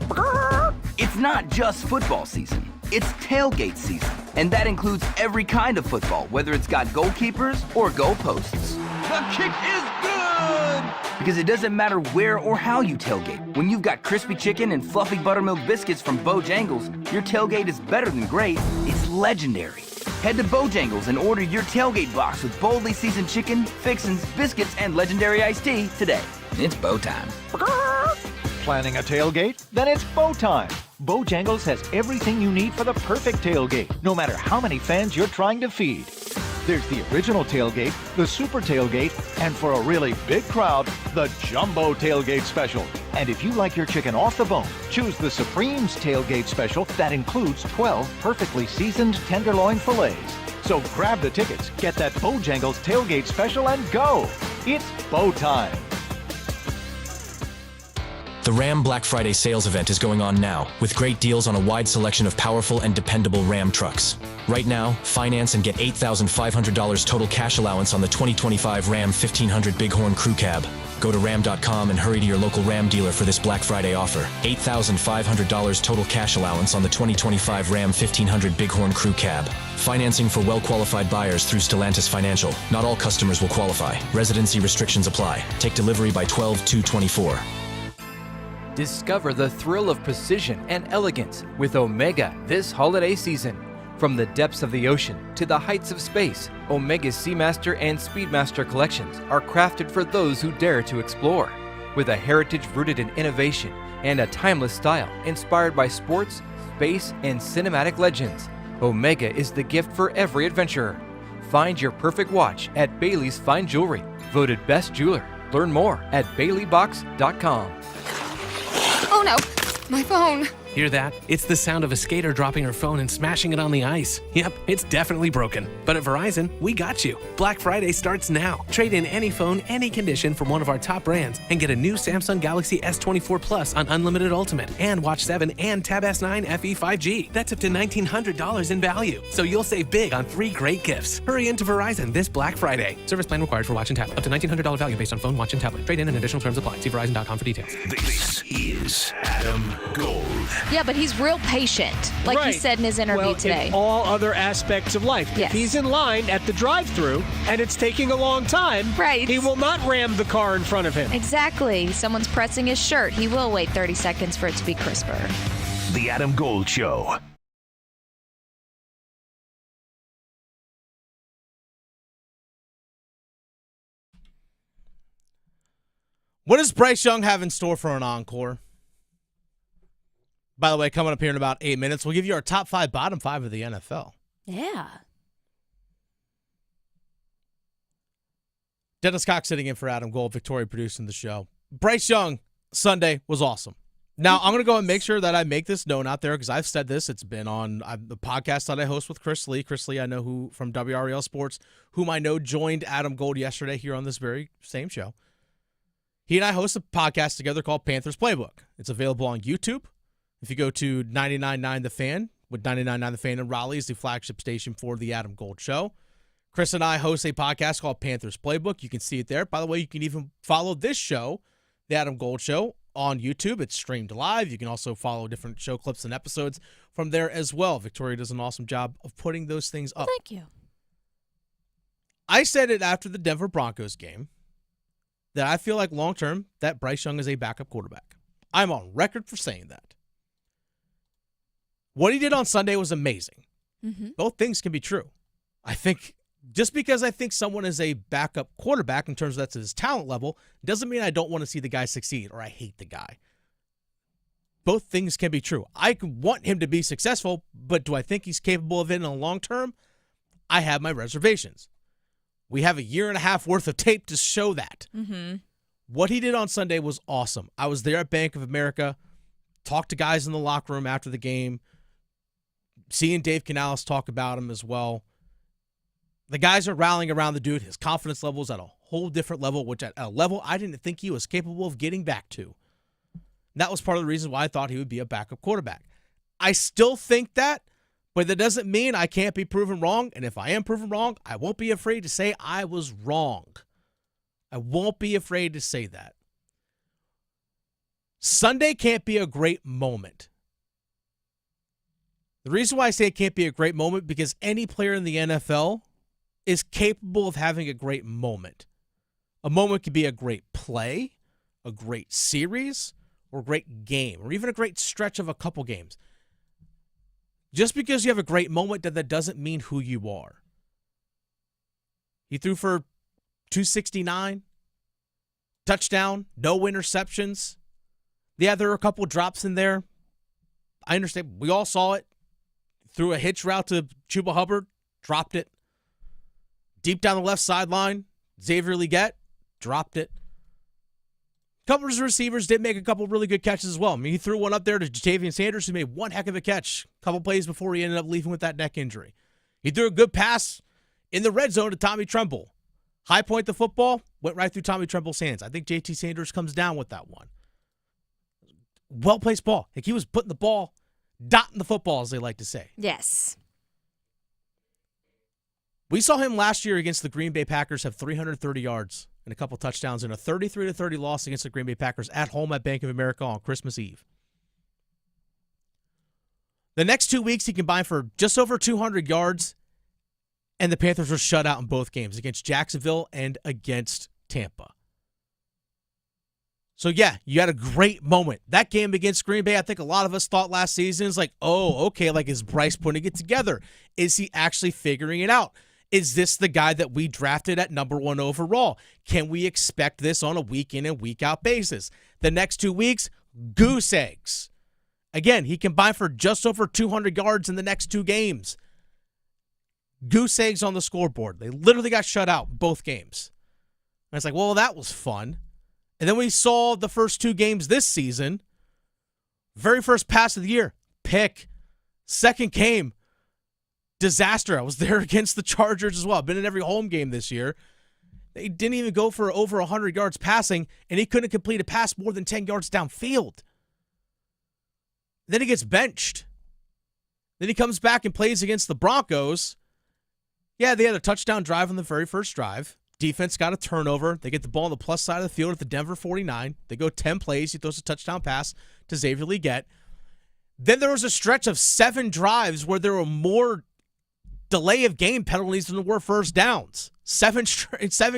It's not just football season. It's tailgate season. And that includes every kind of football, whether it's got goalkeepers or goalposts. The kick is good! Because it doesn't matter where or how you tailgate. When you've got crispy chicken and fluffy buttermilk biscuits from Bojangles, your tailgate is better than great. It's legendary. Head to Bojangles and order your tailgate box with boldly seasoned chicken, fixins, biscuits, and legendary iced tea today. It's bow time. Planning a tailgate? Then it's bow time. Bojangles has everything you need for the perfect tailgate, no matter how many fans you're trying to feed. There's the original tailgate, the super tailgate, and for a really big crowd, the jumbo tailgate special. And if you like your chicken off the bone, choose the Supreme's tailgate special that includes 12 perfectly seasoned tenderloin fillets. So grab the tickets, get that Bojangles tailgate special, and go. It's bow time. The Ram Black Friday sales event is going on now, with great deals on a wide selection of powerful and dependable Ram trucks. Right now, finance and get $8,500 total cash allowance on the 2025 Ram 1500 Bighorn Crew Cab. Go to ram.com and hurry to your local Ram dealer for this Black Friday offer. $8,500 total cash allowance on the 2025 Ram 1500 Bighorn Crew Cab. Financing for well-qualified buyers through Stellantis Financial. Not all customers will qualify. Residency restrictions apply. Take delivery by 12/2/24. Discover the thrill of precision and elegance with Omega this holiday season. From the depths of the ocean to the heights of space, Omega's Seamaster and Speedmaster collections are crafted for those who dare to explore. With a heritage rooted in innovation and a timeless style inspired by sports, space, and cinematic legends, Omega is the gift for every adventurer. Find your perfect watch at Bailey's Fine Jewelry, voted best jeweler. Learn more at baileybox.com. Oh no, my phone. Hear that? It's the sound of a skater dropping her phone and smashing it on the ice. Yep, it's definitely broken. But at Verizon, we got you. Black Friday starts now. Trade in any phone, any condition from one of our top brands and get a new Samsung Galaxy S24 Plus on Unlimited Ultimate and Watch 7 and Tab S9 FE 5G. That's up to $1,900 in value. So you'll save big on 3 great gifts. Hurry into Verizon this Black Friday. Service plan required for Watch and Tablet. Up to $1,900 value based on phone, watch, and tablet. Trade in and additional terms apply. See Verizon.com for details. This is Adam Gold. Yeah, but he's real patient, like he said in his interview today. In all other aspects of life. Yes. If he's in line at the drive-thru and it's taking a long time, he will not ram the car in front of him. Exactly. Someone's pressing his shirt. He will wait 30 seconds for it to be crisper. The Adam Gold Show. What does Bryce Young have in store for an encore? By the way, coming up here in about 8 minutes, we'll give you our top 5, bottom 5 of the NFL. Yeah. Dennis Cox sitting in for Adam Gold, Victoria producing the show. Bryce Young, Sunday was awesome. Now, I'm going to go and make sure that I make this known out there because I've said this. It's been on the podcast that I host with Chris Lee. Chris Lee, I know who from WREL Sports, whom I know joined Adam Gold yesterday here on this very same show. He and I host a podcast together called Panthers Playbook. It's available on YouTube. If you go to 99.9 The Fan, with 99.9 The Fan in Raleigh is the flagship station for the Adam Gold Show. Chris and I host a podcast called Panthers Playbook. You can see it there. By the way, you can even follow this show, the Adam Gold Show, on YouTube. It's streamed live. You can also follow different show clips and episodes from there as well. Victoria does an awesome job of putting those things up. Thank you. I said it after the Denver Broncos game that I feel like long-term that Bryce Young is a backup quarterback. I'm on record for saying that. What he did on Sunday was amazing. Mm-hmm. Both things can be true. I think just because I think someone is a backup quarterback in terms of that's his talent level doesn't mean I don't want to see the guy succeed or I hate the guy. Both things can be true. I want him to be successful, but do I think he's capable of it in the long term? I have my reservations. We have a year and a half worth of tape to show that. Mm-hmm. What he did on Sunday was awesome. I was there at Bank of America, talked to guys in the locker room after the game, seeing Dave Canales talk about him as well. The guys are rallying around the dude. His confidence level is at a whole different level, which at a level I didn't think he was capable of getting back to. And that was part of the reason why I thought he would be a backup quarterback. I still think that, but that doesn't mean I can't be proven wrong. And if I am proven wrong, I won't be afraid to say I was wrong. I won't be afraid to say that. Sunday can't be a great moment. The reason why I say it can't be a great moment because any player in the NFL is capable of having a great moment. A moment could be a great play, a great series, or a great game, or even a great stretch of a couple games. Just because you have a great moment, that doesn't mean who you are. He threw for 269, touchdown, no interceptions. Yeah, there were a couple drops in there. I understand. We all saw it. Threw a hitch route to Chuba Hubbard, dropped it. Deep down the left sideline, Xavier Legette, dropped it. A couple of his receivers did make a couple really good catches as well. I mean, he threw one up there to Jatavian Sanders, who made one heck of a catch a couple plays before he ended up leaving with that neck injury. He threw a good pass in the red zone to Tommy Tremble. High point the football, went right through Tommy Tremble's hands. I think JT Sanders comes down with that one. Well-placed ball. Like he was putting the ball, dotting the football, as they like to say. Yes. We saw him last year against the Green Bay Packers have 330 yards and a couple touchdowns in a 33-30 loss against the Green Bay Packers at home at Bank of America on Christmas Eve. The next 2 weeks, he combined for just over 200 yards, and the Panthers were shut out in both games, against Jacksonville and against Tampa. So, yeah, you had a great moment. That game against Green Bay, I think a lot of us thought last season is like, oh, okay, like is Bryce putting it together? Is he actually figuring it out? Is this the guy that we drafted at number 1 overall? Can we expect this on a week in and week out basis? The next 2 weeks, goose eggs. Again, he combined for just over 200 yards in the next 2 games. Goose eggs on the scoreboard. They literally got shut out both games. And it's like, well, that was fun. And then we saw the first 2 games this season. Very first pass of the year, pick. Second game, disaster. I was there against the Chargers as well. I've been in every home game this year. They didn't even go for over 100 yards passing, and he couldn't complete a pass more than 10 yards downfield. Then he gets benched. Then he comes back and plays against the Broncos. Yeah, they had a touchdown drive on the very first drive. Defense got a turnover. They get the ball on the plus side of the field at the Denver 49. They go 10 plays. He throws a touchdown pass to Xavier Legette. Then there was a stretch of 7 drives where there were more delay of game penalties than there were first downs. 7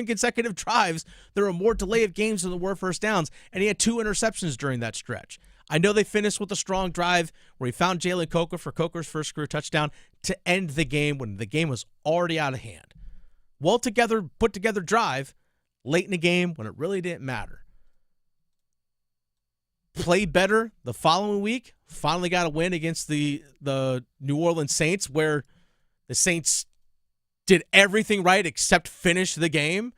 consecutive drives, there were more delay of games than there were first downs, and he had 2 interceptions during that stretch. I know they finished with a strong drive where he found Jalen Coker for Coker's first career touchdown to end the game when the game was already out of hand. Well together, put together drive late in the game when it really didn't matter. Played better the following week. Finally got a win against the New Orleans Saints, where the Saints did everything right except finish the game.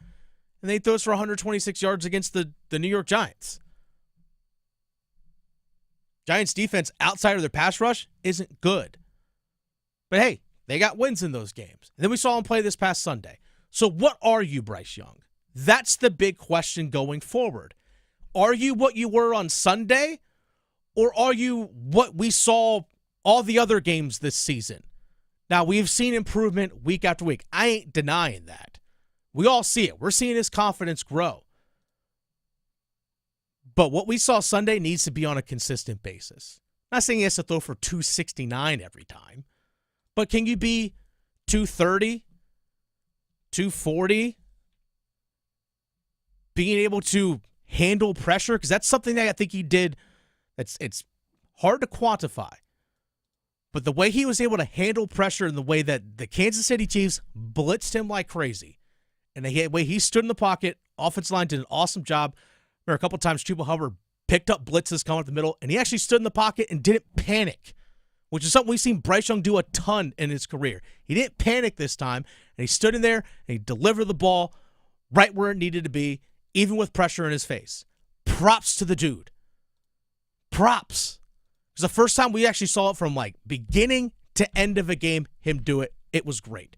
And they throws for 126 yards against the New York Giants. Giants defense outside of their pass rush isn't good. But hey, they got wins in those games. And then we saw him play this past Sunday. So what are you, Bryce Young? That's the big question going forward. Are you what you were on Sunday? Or are you what we saw all the other games this season? Now, we've seen improvement week after week. I ain't denying that. We all see it. We're seeing his confidence grow. But what we saw Sunday needs to be on a consistent basis. I'm not saying he has to throw for 269 every time. But can you be 230, 240? Being able to handle pressure? Because that's something that I think he did It's hard to quantify. But the way he was able to handle pressure and the way that the Kansas City Chiefs blitzed him like crazy, and the way he stood in the pocket, offensive line did an awesome job. There a couple times Chuba Hubbard picked up blitzes coming up the middle, and he actually stood in the pocket and didn't panic, which is something we've seen Bryce Young do a ton in his career. He didn't panic this time, and he stood in there, and he delivered the ball right where it needed to be, even with pressure in his face. Props to the dude. Props. It was the first time we actually saw it from like beginning to end of a game, him do it. It was great.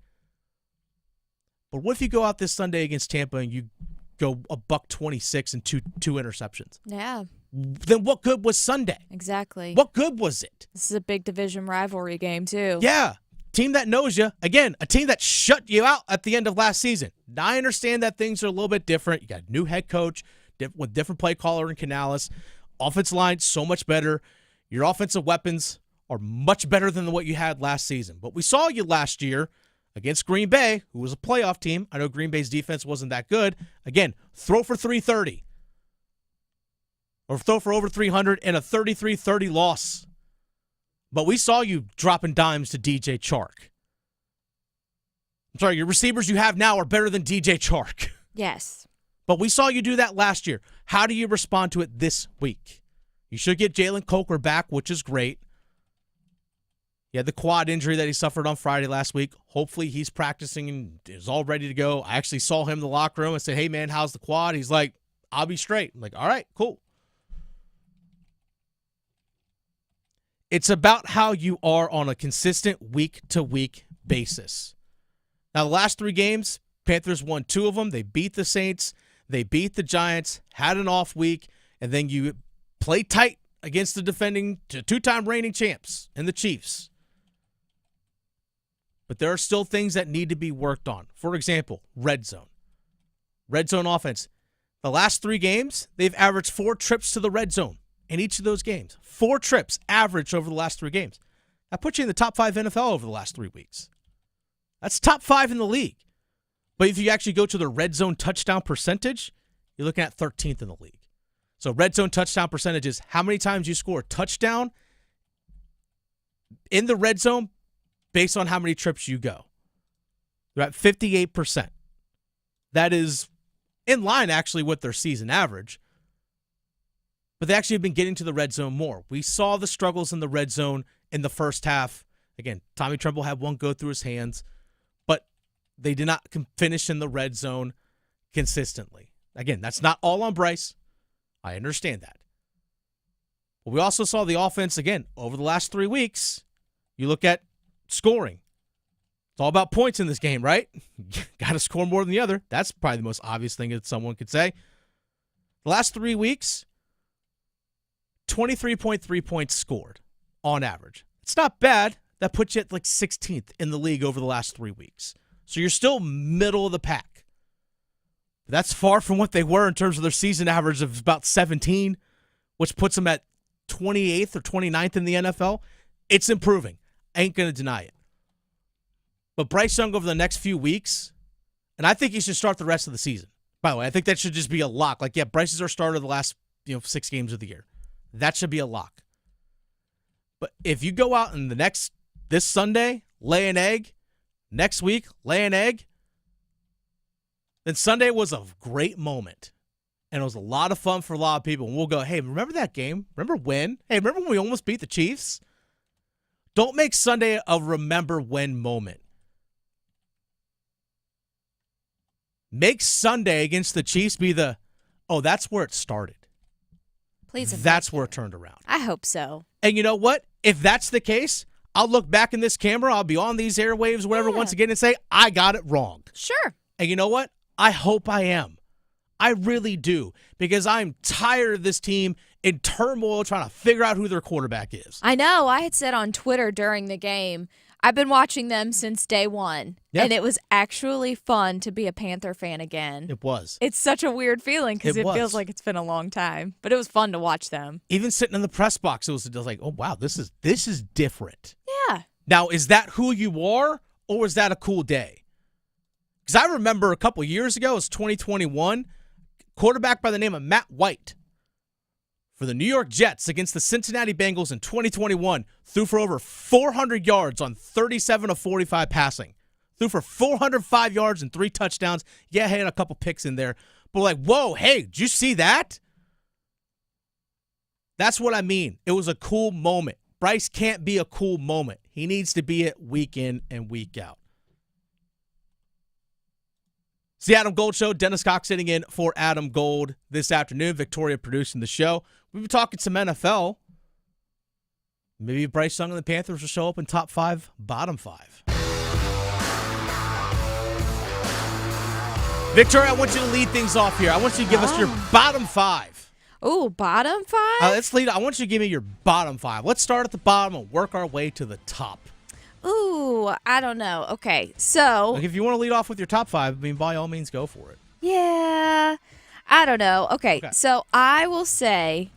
But what if you go out this Sunday against Tampa and you go $126 and two interceptions? Yeah. Then what good was Sunday? Exactly. What good was it? This is a big division rivalry game, too. Yeah. Team that knows you. Again, a team that shut you out at the end of last season. Now I understand that things are a little bit different. You got a new head coach with different play caller in Canales. Offensive line so much better. Your offensive weapons are much better than what you had last season. But we saw you last year against Green Bay, who was a playoff team. I know Green Bay's defense wasn't that good. Again, throw for 330. Or throw for over 300 and a 33-30 loss. But we saw you dropping dimes to DJ Chark. I'm sorry, your receivers you have now are better than DJ Chark. Yes. But we saw you do that last year. How do you respond to it this week? You should get Jalen Coker back, which is great. He had the quad injury that he suffered on Friday last week. Hopefully he's practicing and is all ready to go. I actually saw him in the locker room and said, hey, man, how's the quad? He's like, I'll be straight. I'm like, all right, cool. It's about how you are on a consistent week-to-week basis. Now, the last 3 games, Panthers won 2 of them. They beat the Saints. They beat the Giants, had an off week, and then you play tight against the defending 2-time reigning champs and the Chiefs. But there are still things that need to be worked on. For example, red zone. Red zone offense. The last 3 games, they've averaged 4 trips to the red zone in each of those games. 4 trips averaged over the last 3 games. That puts you in the top 5 NFL over the last 3 weeks. That's top 5 in the league. But if you actually go to the red zone touchdown percentage, you're looking at 13th in the league. So red zone touchdown percentage is how many times you score a touchdown in the red zone based on how many trips you go. They're at 58%. That is in line, actually, with their season average. But they actually have been getting to the red zone more. We saw the struggles in the red zone in the first half. Again, Tommy Tremble had one go through his hands, but they did not finish in the red zone consistently. Again, that's not all on Bryce. I understand that. But we also saw the offense, again, over the last 3 weeks. You look at scoring. It's all about points in this game, right? Got to score more than the other. That's probably the most obvious thing that someone could say. The last 3 weeks, 23.3 points scored on average. It's not bad. That puts you at like 16th in the league over the last 3 weeks. So you're still middle of the pack. That's far from what they were in terms of their season average of about 17, which puts them at 28th or 29th in the NFL. It's improving. I ain't going to deny it. But Bryce Young over the next few weeks, and I think he should start the rest of the season. By the way, I think that should just be a lock. Like, yeah, Bryce is our starter the last 6 games of the year. That should be a lock. But if you go out in this Sunday, lay an egg, next week, lay an egg, then Sunday was a great moment. And it was a lot of fun for a lot of people. And we'll go, hey, remember that game? Remember when? Hey, remember when we almost beat the Chiefs? Don't make Sunday a remember when moment. Make Sunday against the Chiefs be that's where it started. Please. That's where it turned around. I hope so. And you know what? If that's the case, I'll look back in this camera. I'll be on these airwaves, whatever, once again, and say, I got it wrong. Sure. And you know what? I hope I am. I really do. Because I'm tired of this team in turmoil trying to figure out who their quarterback is. I know. I had said on Twitter during the game, I've been watching them since day one. Yeah. And it was actually fun to be a Panther fan again. It was. It's such a weird feeling because it feels like it's been a long time. But it was fun to watch them. Even sitting in the press box, it was like, oh, wow, this is different. Yeah. Now, is that who you are, or is that a cool day? Because I remember a couple years ago, it was 2021, quarterback by the name of Matt White for the New York Jets against the Cincinnati Bengals in 2021. Threw for over 400 yards on 37 of 45 passing. Threw for 405 yards and 3 touchdowns. Yeah, had a couple picks in there. But like, whoa, hey, did you see that? That's what I mean. It was a cool moment. Bryce can't be a cool moment. He needs to be it week in and week out. It's the Adam Gold Show. Dennis Cox sitting in for Adam Gold this afternoon. Victoria producing the show. We've been talking some NFL. Maybe Bryce Young and the Panthers will show up in top 5, bottom 5. Victoria, I want you to lead things off here. I want you to give us your bottom 5. Ooh, bottom 5? Let's lead. I want you to give me your bottom 5. Let's start at the bottom and work our way to the top. Ooh, I don't know. Okay, so. Like if you want to lead off with your top 5, I mean, by all means, go for it. Yeah, I don't know. Okay, so I will say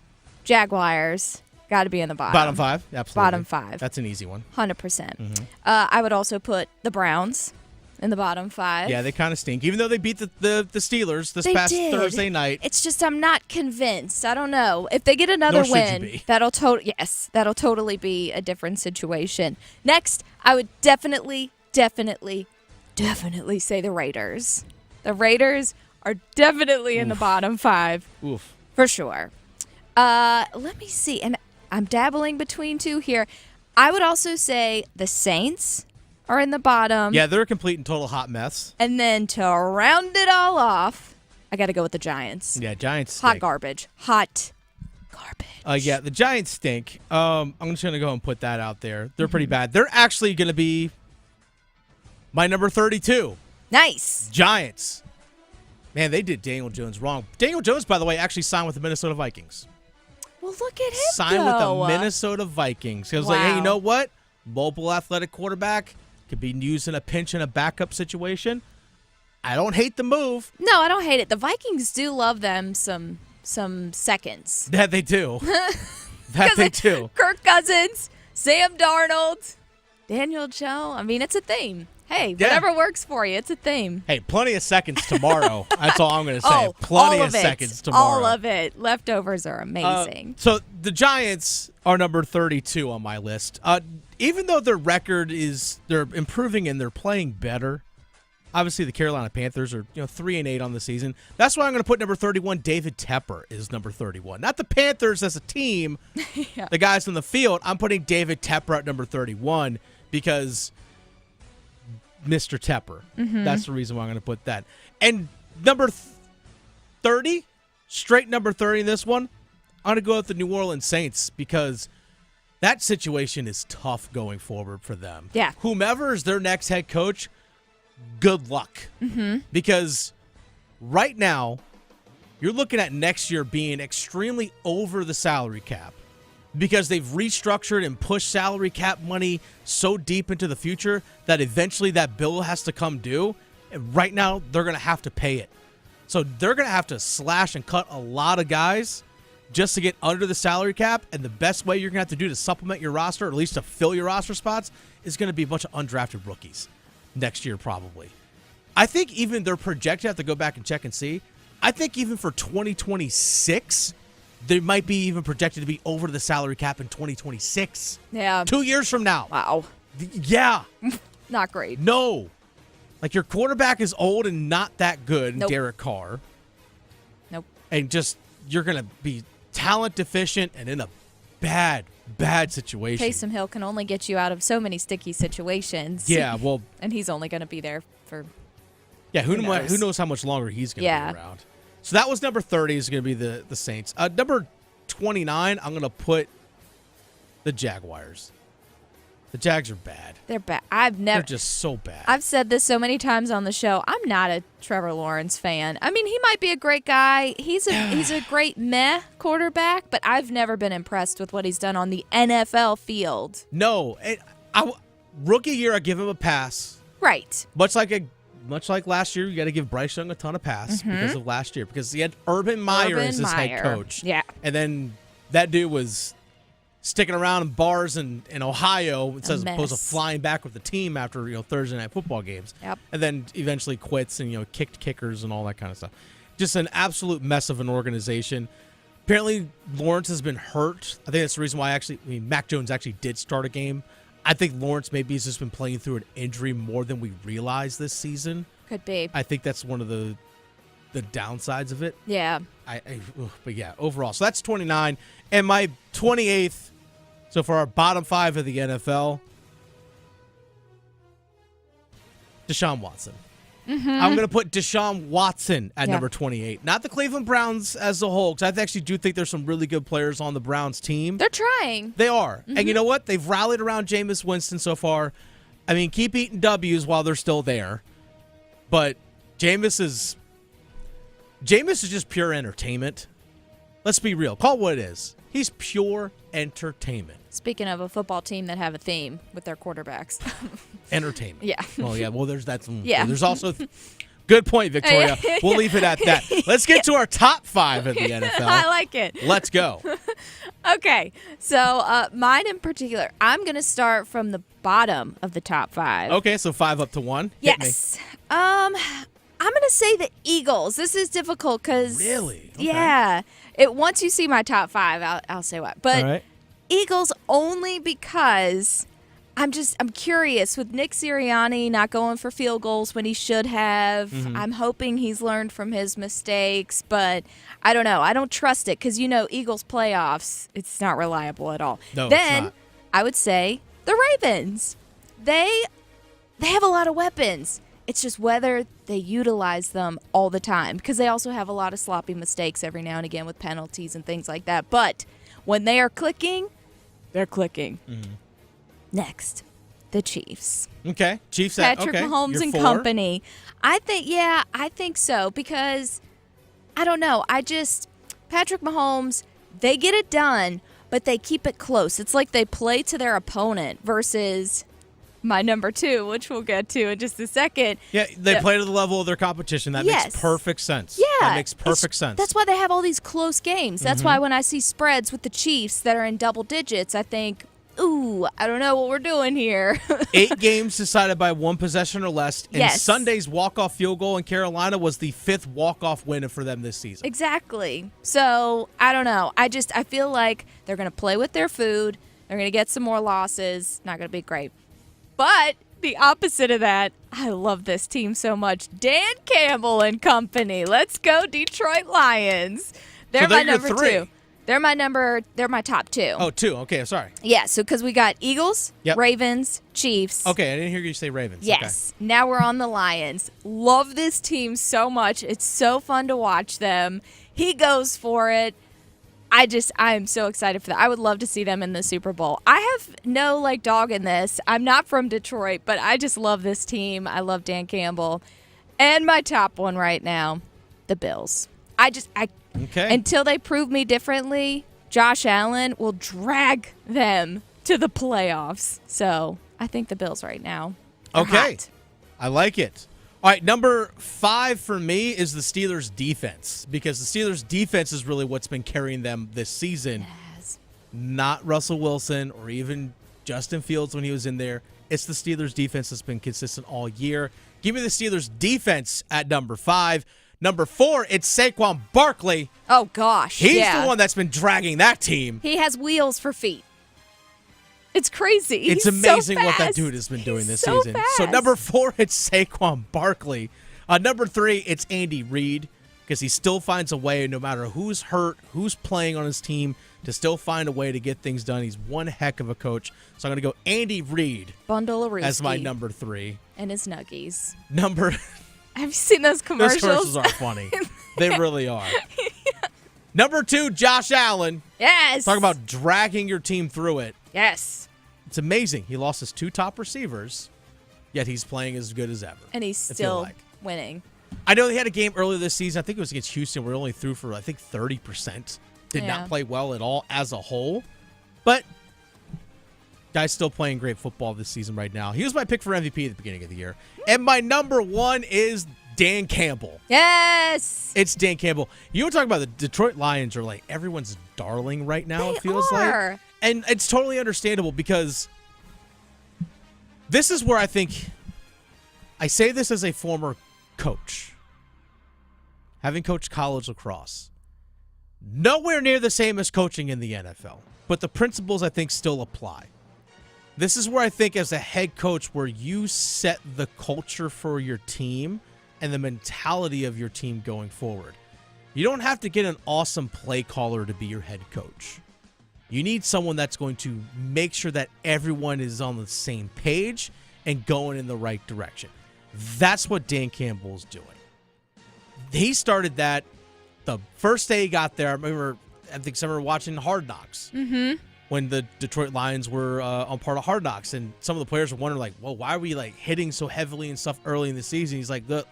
Jaguars got to be in the bottom. Bottom 5? Absolutely. Bottom 5. That's an easy one. 100%. Mm-hmm. I would also put the Browns in the bottom 5. Yeah, they kind of stink. Even though they beat the Steelers this past Thursday night. It's just I'm not convinced. I don't know. If they get another win, that'll totally be a different situation. Next, I would definitely say the Raiders. The Raiders are definitely in the bottom 5. Oof. For sure. Let me see. And I'm dabbling between 2 here. I would also say the Saints are in the bottom. Yeah, they're a complete and total hot mess. And then to round it all off, I got to go with the Giants. Yeah, Giants stink. Hot garbage. Yeah, the Giants stink. I'm just going to go and put that out there. They're pretty bad. They're actually going to be my number 32. Nice. Giants. Man, they did Daniel Jones wrong. Daniel Jones, by the way, actually signed with the Minnesota Vikings. Well, look at him, Signed with the Minnesota Vikings. He was like, hey, you know what? Mobile athletic quarterback. Could be used in a pinch in a backup situation. I don't hate the move. No, I don't hate it. The Vikings do love them some seconds. That they do. That they do. Kirk Cousins, Sam Darnold, Daniel Jones. I mean, it's a theme. Hey, whatever works for you, it's a theme. Hey, plenty of seconds tomorrow. That's all I'm going to say. Plenty of seconds tomorrow. All of it. Leftovers are amazing. So the Giants are number 32 on my list. Even though their record they're improving and they're playing better. Obviously, the Carolina Panthers are 3-8 on the season. That's why I'm going to put number 31. David Tepper is number 31. Not the Panthers as a team, the guys on the field. I'm putting David Tepper at number 31 because Mr. Tepper. Mm-hmm. That's the reason why I'm going to put that. And number 30, straight number 30 in this one, I'm going to go with the New Orleans Saints because that situation is tough going forward for them. Yeah. Whomever is their next head coach, good luck. Mm-hmm. Because right now, you're looking at next year being extremely over the salary cap because they've restructured and pushed salary cap money so deep into the future that eventually that bill has to come due. And right now, they're going to have to pay it. So they're going to have to slash and cut a lot of guys just to get under the salary cap, and the best way you're going to have to do to supplement your roster, or at least to fill your roster spots, is going to be a bunch of undrafted rookies next year probably. I think even they're projected, I have to go back and check and see, I think even for 2026, they might be even projected to be over the salary cap in 2026. Yeah. 2 years from now. Wow. Yeah. Not great. No. Like your quarterback is old and not that good, Nope. Derek Carr. Nope. And just, you're going to be talent deficient and in a bad situation. Taysom Hill can only get you out of so many sticky situations. Yeah, well. And he's only going to be there for. Yeah, who knows how much longer he's going to be around. So that was number 30 is going to be the Saints. Number 29, I'm going to put the Jaguars. The Jags are bad. They're bad. They're just so bad. I've said this so many times on the show. I'm not a Trevor Lawrence fan. I mean, he might be a great guy. He's a great meh quarterback, but I've never been impressed with what he's done on the NFL field. No, rookie year, I give him a pass. Right. Much like last year, you got to give Bryce Young a ton of pass because of last year, because he had Urban Meyer as his head coach. Yeah. And then that dude was sticking around in bars in Ohio as opposed to flying back with the team after Thursday night football games. Yep. And then eventually quits and kicked kickers and all that kind of stuff. Just an absolute mess of an organization. Apparently, Lawrence has been hurt. I think that's the reason why Mac Jones actually did start a game. I think Lawrence maybe has just been playing through an injury more than we realized this season. Could be. I think that's one of the downsides of it. Yeah. But yeah, overall. So that's 29. And my 28th, so for our bottom 5 of the NFL, Deshaun Watson. Mm-hmm. I'm going to put Deshaun Watson at number 28. Not the Cleveland Browns as a whole, because I actually do think there's some really good players on the Browns team. They're trying. They are. And you know what? They've rallied around Jameis Winston so far. I mean, keep eating W's while they're still there. But Jameis is just pure entertainment. Let's be real. Call it what it is. He's pure entertainment. Speaking of a football team that have a theme with their quarterbacks. Entertainment. Yeah. Well, yeah. Well, there's that. Yeah. There's also. Good point, Victoria. We'll leave it at that. Let's get to our top 5 of the NFL. I like it. Let's go. Okay. So mine in particular, I'm going to start from the bottom of the top 5. Okay, so 5 up to 1. Yes. I'm going to say the Eagles. This is difficult because. Really? Okay. Yeah. Once you see my top 5, I'll say what. But all right. Eagles only because I'm curious with Nick Sirianni not going for field goals when he should have. Mm-hmm. I'm hoping he's learned from his mistakes, but I don't know. I don't trust it because, Eagles playoffs, it's not reliable at all. No, then it's not. I would say the Ravens. They have a lot of weapons. It's just whether they utilize them all the time because they also have a lot of sloppy mistakes every now and again with penalties and things like that. But when they are clicking, they're clicking. Mm-hmm. Next, the Chiefs. Okay. Chiefs. Patrick okay. Mahomes You're and 4. company. I think so because I don't know. Patrick Mahomes, they get it done, but they keep it close. It's like they play to their opponent versus my number 2, which we'll get to in just a second. Yeah, they play to the level of their competition. That makes perfect sense. Yeah. That makes perfect sense. That's why they have all these close games. That's why when I see spreads with the Chiefs that are in double digits, I think, ooh, I don't know what we're doing here. 8 games decided by 1 possession or less. And Sunday's walk-off field goal in Carolina was the 5th walk-off win for them this season. Exactly. So, I don't know. I feel like they're going to play with their food. They're going to get some more losses. Not going to be great. But the opposite of that, I love this team so much. Dan Campbell and company. Let's go, Detroit Lions. They're my number 2. They're my top 2. Oh, 2. Okay, sorry. Yeah, so because we got Eagles, Ravens, Chiefs. Okay, I didn't hear you say Ravens. Yes. Okay. Now we're on the Lions. Love this team so much. It's so fun to watch them. He goes for it. I am so excited for that. I would love to see them in the Super Bowl. I have no dog in this. I'm not from Detroit, but I just love this team. I love Dan Campbell. And my top one right now, the Bills. Until they prove me differently, Josh Allen will drag them to the playoffs. So I think the Bills right now. Okay. Hot. I like it. All right, number 5 for me is the Steelers' defense because the Steelers' defense is really what's been carrying them this season. Yes. Not Russell Wilson or even Justin Fields when he was in there. It's the Steelers' defense that's been consistent all year. Give me the Steelers' defense at number 5. Number 4, it's Saquon Barkley. Oh, gosh. He's the one that's been dragging that team. He has wheels for feet. It's crazy. It's amazing what that dude has been doing this season. Fast. So number 4, it's Saquon Barkley. Number 3, it's Andy Reid because he still finds a way, no matter who's hurt, who's playing on his team, to still find a way to get things done. He's one heck of a coach. So I'm going to go Andy Reid Bundle of as my number 3. And his Nuggies. Have you seen those commercials? Those commercials are funny. They really are. Number 2, Josh Allen. Yes. Talk about dragging your team through it. Yes. It's amazing. He lost his 2 top receivers, yet he's playing as good as ever. And he's still winning. I know they had a game earlier this season. I think it was against Houston where he only threw for, 30%. Did not play well at all as a whole. But guy's still playing great football this season right now. He was my pick for MVP at the beginning of the year. And my number 1 is Dan Campbell. Yes. It's Dan Campbell. You were talking about the Detroit Lions are everyone's darling right now, it feels like. And it's totally understandable because this is where I think, I say this as a former coach, having coached college lacrosse. Nowhere near the same as coaching in the NFL, but the principles I think still apply. This is where I think as a head coach where you set the culture for your team and the mentality of your team going forward. You don't have to get an awesome play caller to be your head coach. You need someone that's going to make sure that everyone is on the same page and going in the right direction. That's what Dan Campbell's doing. He started that the first day he got there. I remember watching Hard Knocks when the Detroit Lions were on part of Hard Knocks, and some of the players were wondering, like, well, why are we like hitting so heavily and stuff early in the season? He's like, look,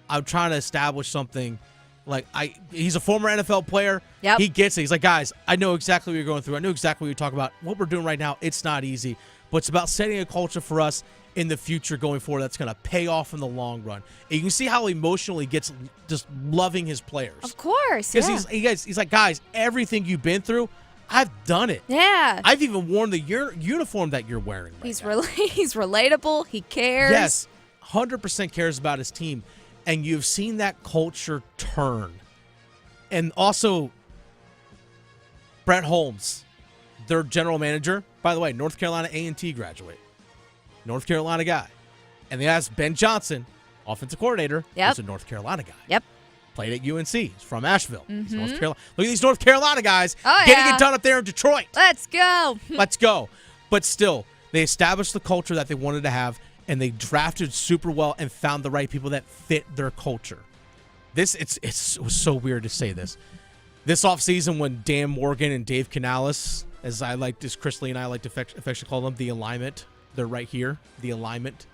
I'm trying to establish something. Like, he's a former NFL player. Yep. He gets it. He's like, guys, I know exactly what you're going through. I know exactly what you're talking about. What we're doing right now, it's not easy, but it's about setting a culture for us in the future going forward that's going to pay off in the long run. And you can see how emotionally he gets just loving his players. Of course, because he's like, guys, everything you've been through, I've done it. Yeah. I've even worn the uniform that you're wearing right now. He's relatable. He cares. Yes, 100% cares about his team. And you've seen that culture turn. And also, Brett Holmes, their general manager, by the way, North Carolina A&T graduate. North Carolina guy. And they asked Ben Johnson, offensive coordinator, who's a North Carolina guy. Yep. Played at UNC. He's from Asheville. He's North Carolina. Look at these North Carolina guys Oh, getting yeah. it done up there in Detroit. Let's go. Let's go. But still, they established the culture that they wanted to have, and they drafted super well and found the right people that fit their culture. It was so weird to say this. This offseason when Dan Morgan and Dave Canales, as Chris Lee and I like to affectionately call them, the alignment, they're right here. The alignment,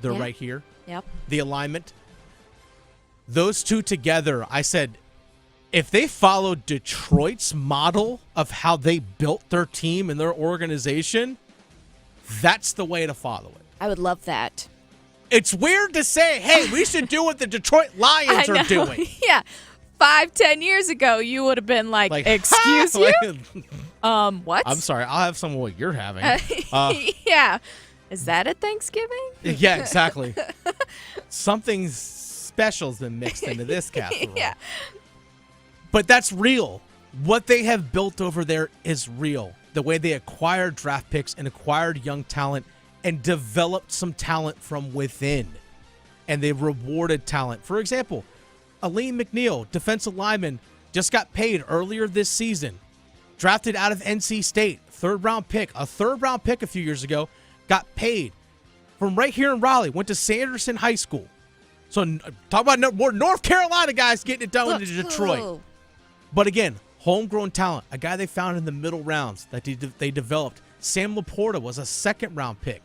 they're right here. Yep. The alignment. Those two together, I said, if they followed Detroit's model of how they built their team and their organization, that's the way to follow it. I would love that. It's weird to say, hey, we should do what the Detroit Lions are doing. Yeah. 5-10 years ago, you would have been like excuse you? What? I'm sorry. I'll have some of what you're having. Yeah. Is that a Thanksgiving? Yeah, exactly. Something special's been mixed into this casserole. Yeah. But that's real. What they have built over there is real. The way they acquired draft picks and acquired young talent and developed some talent from within. And they rewarded talent. For example, Aleem McNeil, defensive lineman, just got paid earlier this season. Drafted out of NC State, third-round pick. A third-round pick a few years ago, got paid from right here in Raleigh. Went to Sanderson High School. So talk about more North Carolina guys getting it done in Detroit. But again, homegrown talent, a guy they found in the middle rounds that they developed. Sam Laporta was a second-round pick.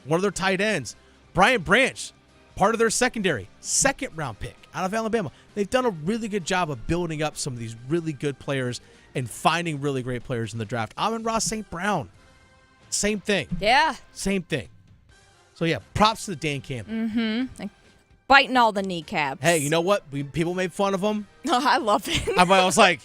One of their tight ends. Brian Branch, part of their secondary, second-round pick out of Alabama. They've done a really good job of building up some of these really good players and finding really great players in the draft. Amon-Ra St. Brown, same thing. Yeah. Same thing. So, yeah, props to Dan Campbell. Mm-hmm. Like biting all the kneecaps. Hey, you know what? People made fun of him. Oh, I love it. I was like,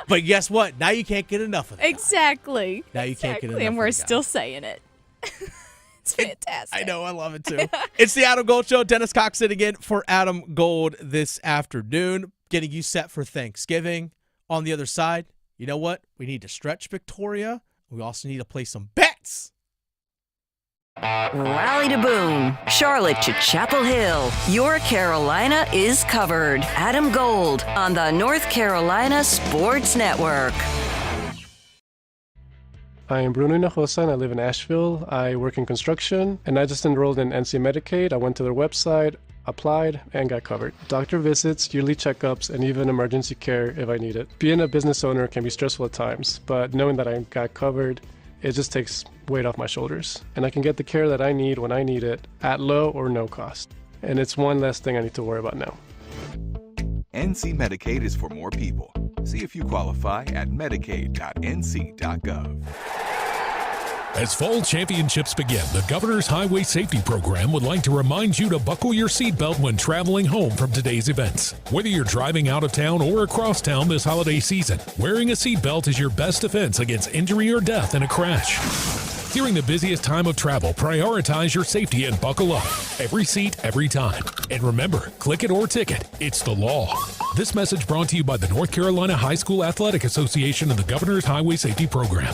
but guess what? Now you can't get enough of it. Exactly. Now you can't get enough and of we're the guy. still saying it. It's fantastic. I know. I love it, too. It's the Adam Gold Show. Dennis Cox sitting in for Adam Gold this afternoon, getting you set for Thanksgiving. On the other side, you know what? We need to stretch Victoria. We also need to play some bets. Raleigh to Boone, Charlotte to Chapel Hill. Your Carolina is covered. Adam Gold on the North Carolina Sports Network. I am Bruno Hinojosa and I live in Asheville. I work in construction and I just enrolled in NC Medicaid. I went to their website, applied, and got covered. Doctor visits, yearly checkups, and even emergency care if I need it. Being a business owner can be stressful at times, but knowing that I got covered, it just takes weight off my shoulders. And I can get the care that I need when I need it at low or no cost. And it's one less thing I need to worry about now. NC Medicaid is for more people. See if you qualify at medicaid.nc.gov. As fall championships begin, the Governor's Highway Safety Program would like to remind you to buckle your seatbelt when traveling home from today's events. Whether you're driving out of town or across town this holiday season, wearing a seatbelt is your best defense against injury or death in a crash. During the busiest time of travel, prioritize your safety and buckle up. Every seat, every time. And remember, click it or ticket, it's the law. This message brought to you by the North Carolina High School Athletic Association and the Governor's Highway Safety Program.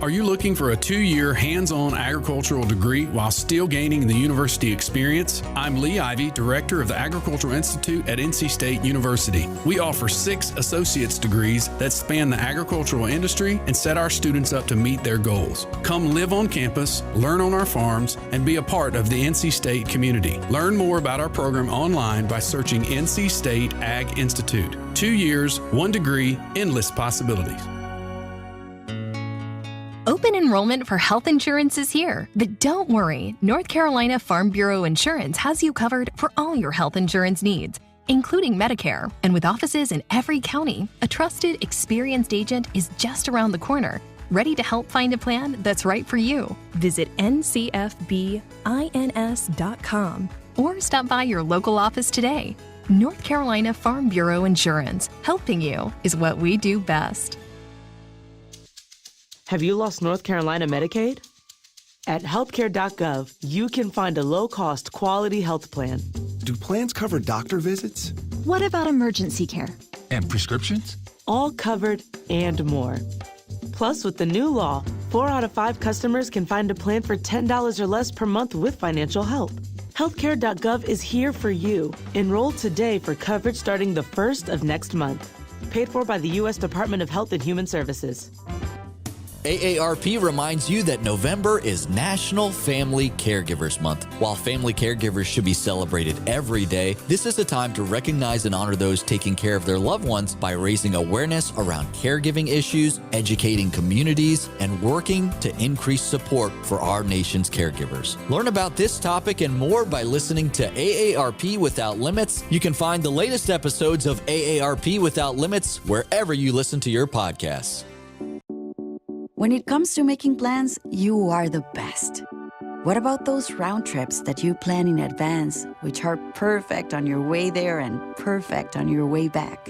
Are you looking for a 2-year hands-on agricultural degree while still gaining the university experience? I'm Lee Ivey, Director of the Agricultural Institute at NC State University. We offer 6 associate's degrees that span the agricultural industry and set our students up to meet their goals. Come live on campus, learn on our farms, and be a part of the NC State community. Learn more about our program online by searching NC State Ag Institute. 2 years, 1 degree, endless possibilities. Open enrollment for health insurance is here, but don't worry. North Carolina Farm Bureau Insurance has you covered for all your health insurance needs, including Medicare. And with offices in every county, a trusted, experienced agent is just around the corner, ready to help find a plan that's right for you. Visit ncfbins.com or stop by your local office today. North Carolina Farm Bureau Insurance. Helping you is what we do best. Have you lost North Carolina Medicaid? At healthcare.gov, you can find a low-cost, quality health plan. Do plans cover doctor visits? What about emergency care? And prescriptions? All covered and more. Plus, with the new law, 4 out of 5 customers can find a plan for $10 or less per month with financial help. Healthcare.gov is here for you. Enroll today for coverage starting the 1st of next month. Paid for by the U.S. Department of Health and Human Services. AARP reminds you that November is National Family Caregivers Month. While family caregivers should be celebrated every day, this is a time to recognize and honor those taking care of their loved ones by raising awareness around caregiving issues, educating communities, and working to increase support for our nation's caregivers. Learn about this topic and more by listening to AARP Without Limits. You can find the latest episodes of AARP Without Limits wherever you listen to your podcasts. When it comes to making plans, you are the best. What about those round trips that you plan in advance, which are perfect on your way there and perfect on your way back?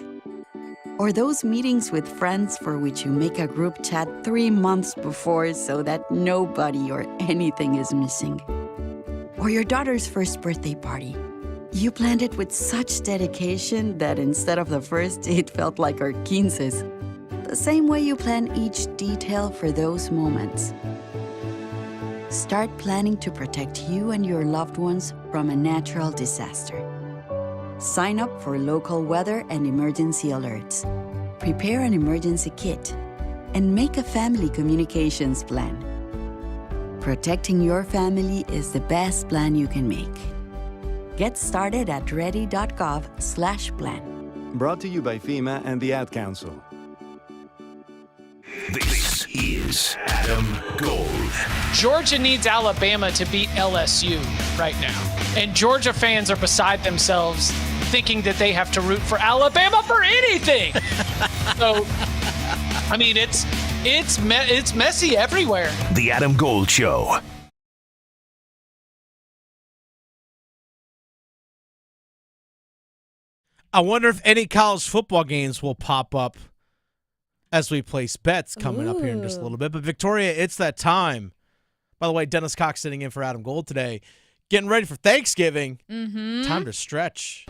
Or those meetings with friends for which you make a group chat 3 months before so that nobody or anything is missing? Or your daughter's first birthday party. You planned it with such dedication that instead of the first, it felt like our 15's. The same way you plan each detail for those moments. Start planning to protect you and your loved ones from a natural disaster. Sign up for local weather and emergency alerts. Prepare an emergency kit and make a family communications plan. Protecting your family is the best plan you can make. Get started at ready.gov/plan. Brought to you by FEMA and the Ad Council. This is Adam Gold. Georgia needs Alabama to beat LSU right now. And Georgia fans are beside themselves thinking that they have to root for Alabama for anything. So, I mean, it's messy everywhere. The Adam Gold Show. I wonder if any college football games will pop up as we place bets coming up here in just a little bit. But Victoria, it's that time. By the way, Dennis Cox sitting in for Adam Gold today. Getting ready for Thanksgiving. Time to stretch.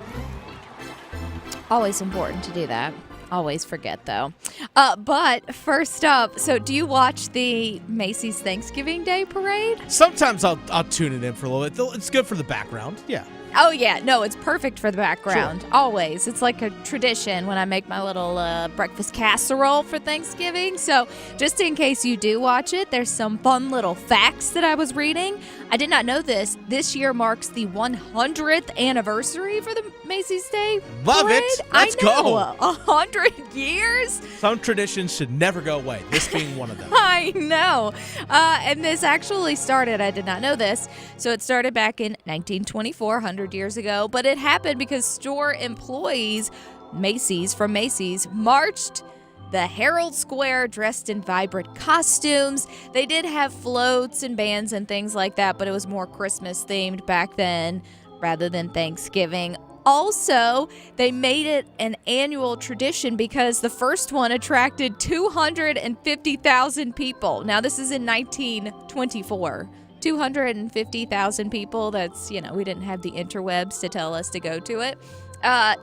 Always important to do that. Always forget, though. But first up, so do you watch the Macy's Thanksgiving Day Parade? Sometimes I'll tune it in for a little bit. It's good for the background. Yeah. Oh, yeah. No, it's perfect for the background. Sure. Always. It's like a tradition when I make my little breakfast casserole for Thanksgiving. So just in case you do watch it, there's some fun little facts that I was reading. I did not know this. This year marks the 100th anniversary for the Macy's Day Love Parade. it. Let's go. 100 years? Some traditions should never go away, this being one of them. I know. And this actually started, I did not know this, so it started back in 1924, 100 years ago, but it happened because store employees, from Macy's, marched the Herald Square dressed in vibrant costumes. They did have floats and bands and things like that, but it was more Christmas themed back then rather than Thanksgiving. Also, they made it an annual tradition because the first one attracted 250,000 people. Now, this is in 1924. 250,000 people. That's, we didn't have the interwebs to tell us to go to it.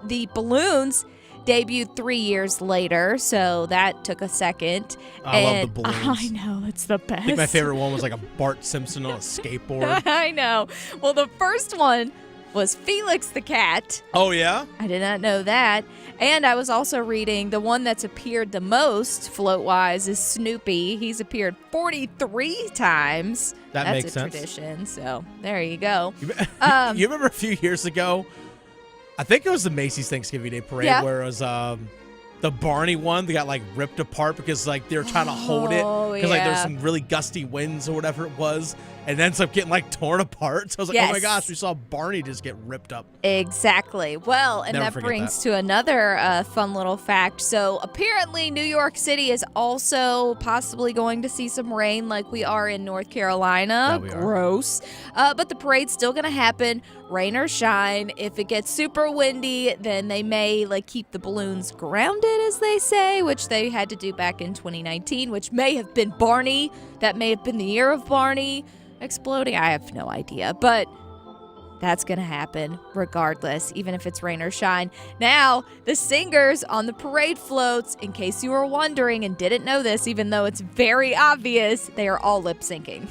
The balloons debuted 3 years later, so that took a second. I love the balloons. I know, it's the best. I think my favorite one was like a Bart Simpson on a skateboard. I know. Well, the first one was Felix the cat. Oh, yeah? I did not know that. And I was also reading the one that's appeared the most float-wise is Snoopy. He's appeared 43 times. That That's makes a sense. tradition, so there you go. You remember a few years ago, I think it was the Macy's Thanksgiving Day Parade, Yeah. where it was the Barney one that got like ripped apart because like they were trying to hold it because like there's yeah. some really gusty winds or whatever it was, and it ends up getting like torn apart. So I was like, oh my Yes. gosh, we saw Barney just get ripped up. Exactly. Well, and Never that forget brings that. to another fun little fact. So apparently New York City is also possibly going to see some rain like we are in North Carolina. Yeah, we are. Gross. But the parade's still going to happen, rain or shine. If it gets super windy, then they may like keep the balloons grounded, as they say, which they had to do back in 2019, which may have been Barney. That may have been the year of Barney exploding. I have no idea, but that's going to happen regardless, even if it's rain or shine. Now, the singers on the parade floats, in case you were wondering and didn't know this, even though it's very obvious, they are all lip syncing.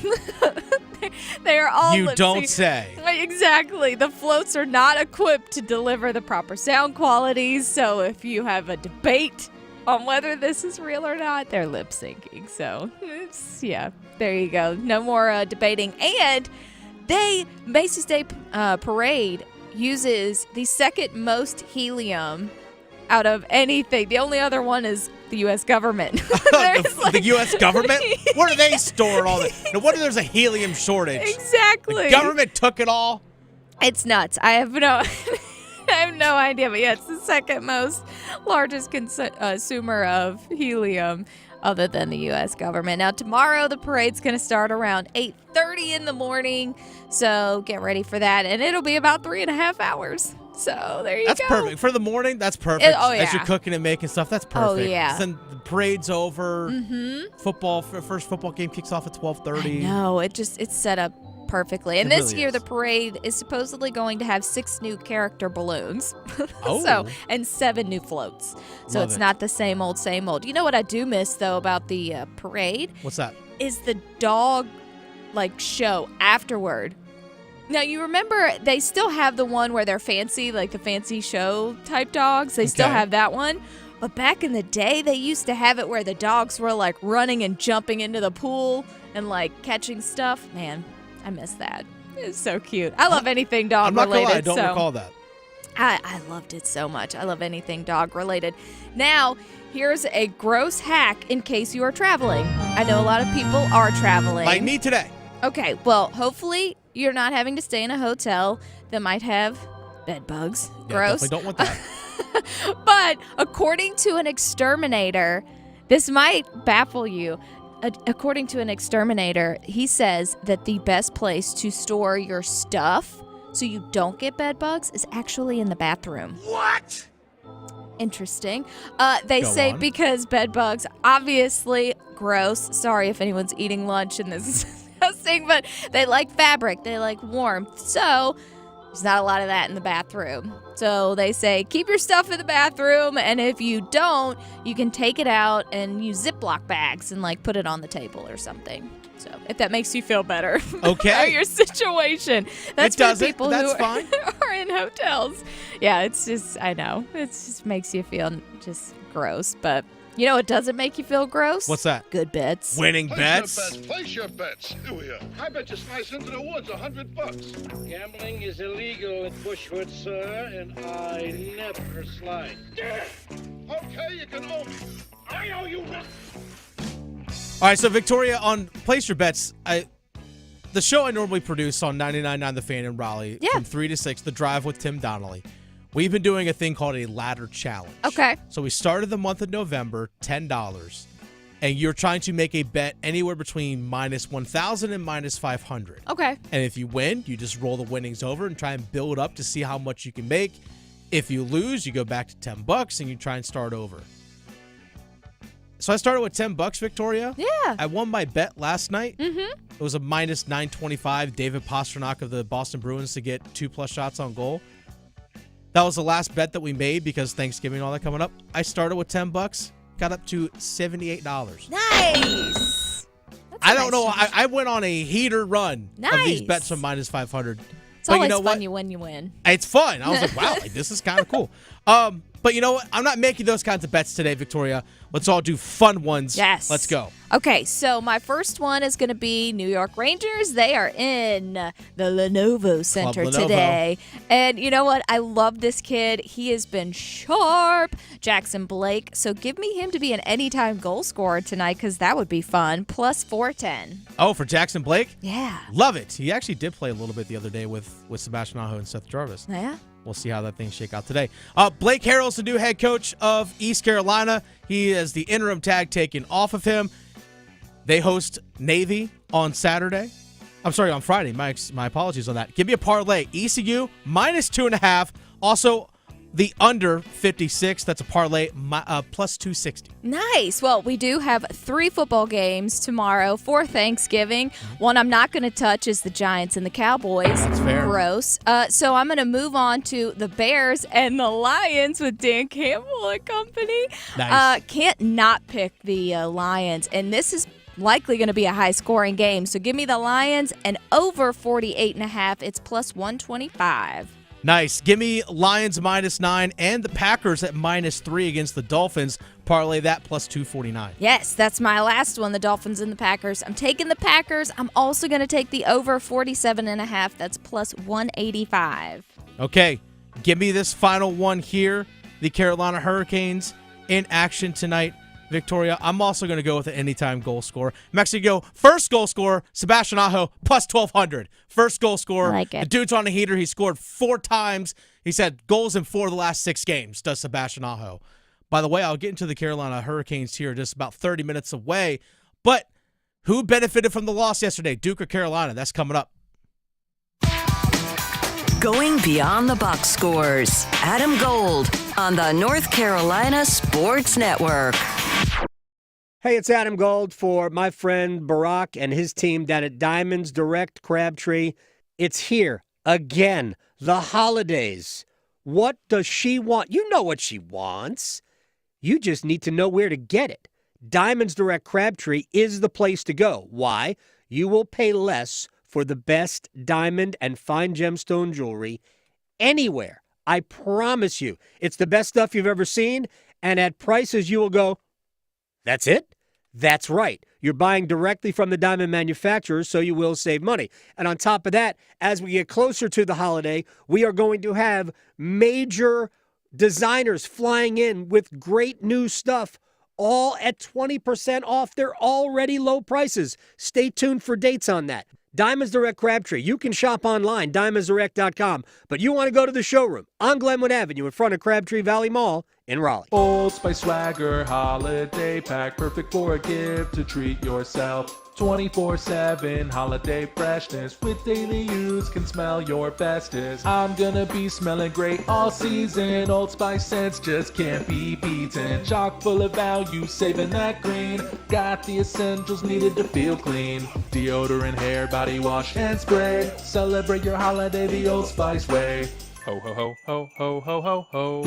They are all You lip don't sync- say. Exactly. The floats are not equipped to deliver the proper sound qualities, so if you have a debate on whether this is real or not, they're lip syncing. So, yeah, there you go. No more debating. And Macy's Day Parade uses the second most helium out of anything. The only other one is the U.S. government. The U.S. government? Where do they store all that? No wonder there's a helium shortage. Exactly. The government took it all. It's nuts. I have no idea, but yeah, it's the second most largest consumer of helium other than the U.S. government. Now, tomorrow the parade's going to start around 8:30 in the morning, so get ready for that, and it'll be about 3.5 hours. So there you go. That's perfect. For the morning, that's perfect. Oh, yeah. As you're cooking and making stuff, that's perfect. Oh, yeah. Then the parade's over. Mm-hmm. First football game kicks off at 12:30. No, it's set up perfectly. And It this really year, is. the parade is supposedly going to have 6 new character balloons. Oh. And 7 new floats. So Love it's it. not the same old, same old. You know what I do miss, though, about the parade? What's that? Is the dog, show afterward. Now, you remember they still have the one where they're fancy, like the fancy show type dogs. They still Okay. have that one. But back in the day, they used to have it where the dogs were, running and jumping into the pool and, catching stuff. Man, I miss that. It's so cute. I love anything dog I'm not related. gonna lie, I don't so recall that. I loved it so much. I love anything dog related. Now, here's a gross hack in case you are traveling. I know a lot of people are traveling. Like me today. Okay, well, hopefully you're not having to stay in a hotel that might have bed bugs. Yeah, Gross. definitely don't want that. But according to an exterminator, this might baffle you. According to an exterminator, he says that the best place to store your stuff so you don't get bed bugs is actually in the bathroom. What? Interesting. They Go say on. because bed bugs, obviously gross. Sorry if anyone's eating lunch and this is disgusting, but they like fabric. They like warmth. So there's not a lot of that in the bathroom. So they say keep your stuff in the bathroom, and if you don't, you can take it out and use Ziploc bags and put it on the table or something. So if that makes you feel better Okay. about your situation, that's It for doesn't, people but that's who fine. are in hotels. Yeah, it's just I know it just makes you feel just gross, but. You know what doesn't make you feel gross? What's that? Good bets. Winning bets? Place your bets. Do you? I bet you slice into the woods $100. Gambling is illegal in Bushwood, sir, and I never slice. Okay, you can owe me. I owe you nothing. All right, so Victoria, on Place Your Bets, the show I normally produce on 99.9 The Fan in Raleigh from 3 to 6, The Drive with Tim Donnelly. We've been doing a thing called a ladder challenge. Okay. So we started the month of November, $10, and you're trying to make a bet anywhere between minus 1,000 and minus 500. Okay. And if you win, you just roll the winnings over and try and build up to see how much you can make. If you lose, you go back to $10 and you try and start over. So I started with $10, Victoria. Yeah. I won my bet last night. Mm-hmm. It was a minus 925. David Pastrnak of the Boston Bruins to get 2+ shots on goal. That was the last bet that we made because Thanksgiving and all that coming up. I started with $10, got up to $78. Nice. I don't know. I went on a heater run of these Nice. bets from minus 500. It's But always you know fun what? you when you win. It's fun. I was like, wow, like, this is kind of cool. But you know what? I'm not making those kinds of bets today, Victoria. Let's all do fun ones. Yes. Let's go. Okay, so my first one is going to be New York Rangers. They are in the Lenovo Center Lenovo. today. And you know what? I love this kid. He has been sharp. Jackson Blake. So give me him to be an anytime goal scorer tonight because that would be fun. Plus 410. Oh, for Jackson Blake? Yeah. Love it. He actually did play a little bit the other day with Sebastian Aho and Seth Jarvis. Yeah. We'll see how that thing shake out today. Blake Harrell's the new head coach of East Carolina. He has the interim tag taken off of him. They host Navy on Saturday. I'm sorry, on Friday. My apologies on that. Give me a parlay. ECU minus 2.5. Also, the under 56. That's a parlay plus 260. Nice. Well, we do have 3 football games tomorrow for Thanksgiving. One I'm not going to touch is the Giants and the Cowboys. That's fair. Gross. So I'm going to move on to the Bears and the Lions with Dan Campbell and company. Nice. Can't not pick the Lions. And this is likely going to be a high-scoring game. So give me the Lions and over 48.5. It's plus 125. Nice. Give me Lions minus 9 and the Packers at minus 3 against the Dolphins. Parlay that plus 249. Yes, that's my last one, the Dolphins and the Packers. I'm taking the Packers. I'm also going to take the over 47.5. That's plus 185. Okay. Give me this final one here. The Carolina Hurricanes in action tonight. Victoria, I'm also going to go with an anytime goal scorer. I'm actually going to go first goal scorer, Sebastian Aho, plus 1,200. First goal scorer. I like it. The dude's on a heater. He scored 4 times. He said goals in 4 of the last 6 games, does Sebastian Aho. By the way, I'll get into the Carolina Hurricanes here just about 30 minutes away. But who benefited from the loss yesterday, Duke or Carolina? That's coming up. Going beyond the box scores. Adam Gold on the North Carolina Sports Network. Hey, it's Adam Gold for my friend Barack and his team down at Diamonds Direct Crabtree. It's here again, the holidays. What does she want? You know what she wants. You just need to know where to get it. Diamonds Direct Crabtree is the place to go. Why? You will pay less for the best diamond and fine gemstone jewelry anywhere. I promise you. It's the best stuff you've ever seen, and at prices you will go, that's it? That's right. You're buying directly from the diamond manufacturers, so you will save money. And on top of that, as we get closer to the holiday, we are going to have major designers flying in with great new stuff, all at 20% off their already low prices. Stay tuned for dates on that. Diamonds Direct Crabtree. You can shop online, diamondsdirect.com, but you want to go to the showroom on Glenwood Avenue in front of Crabtree Valley Mall in Raleigh. Old Spice Swagger Holiday Pack, perfect for a gift to treat yourself. 24/7 holiday freshness with daily use can smell your bestest. I'm gonna be smelling great all season. Old Spice scents just can't be beaten. Chock full of value, saving that green. Got the essentials needed to feel clean. Deodorant, hair, body wash, and spray. Celebrate your holiday the Old Spice way. Ho ho ho ho ho ho ho ho.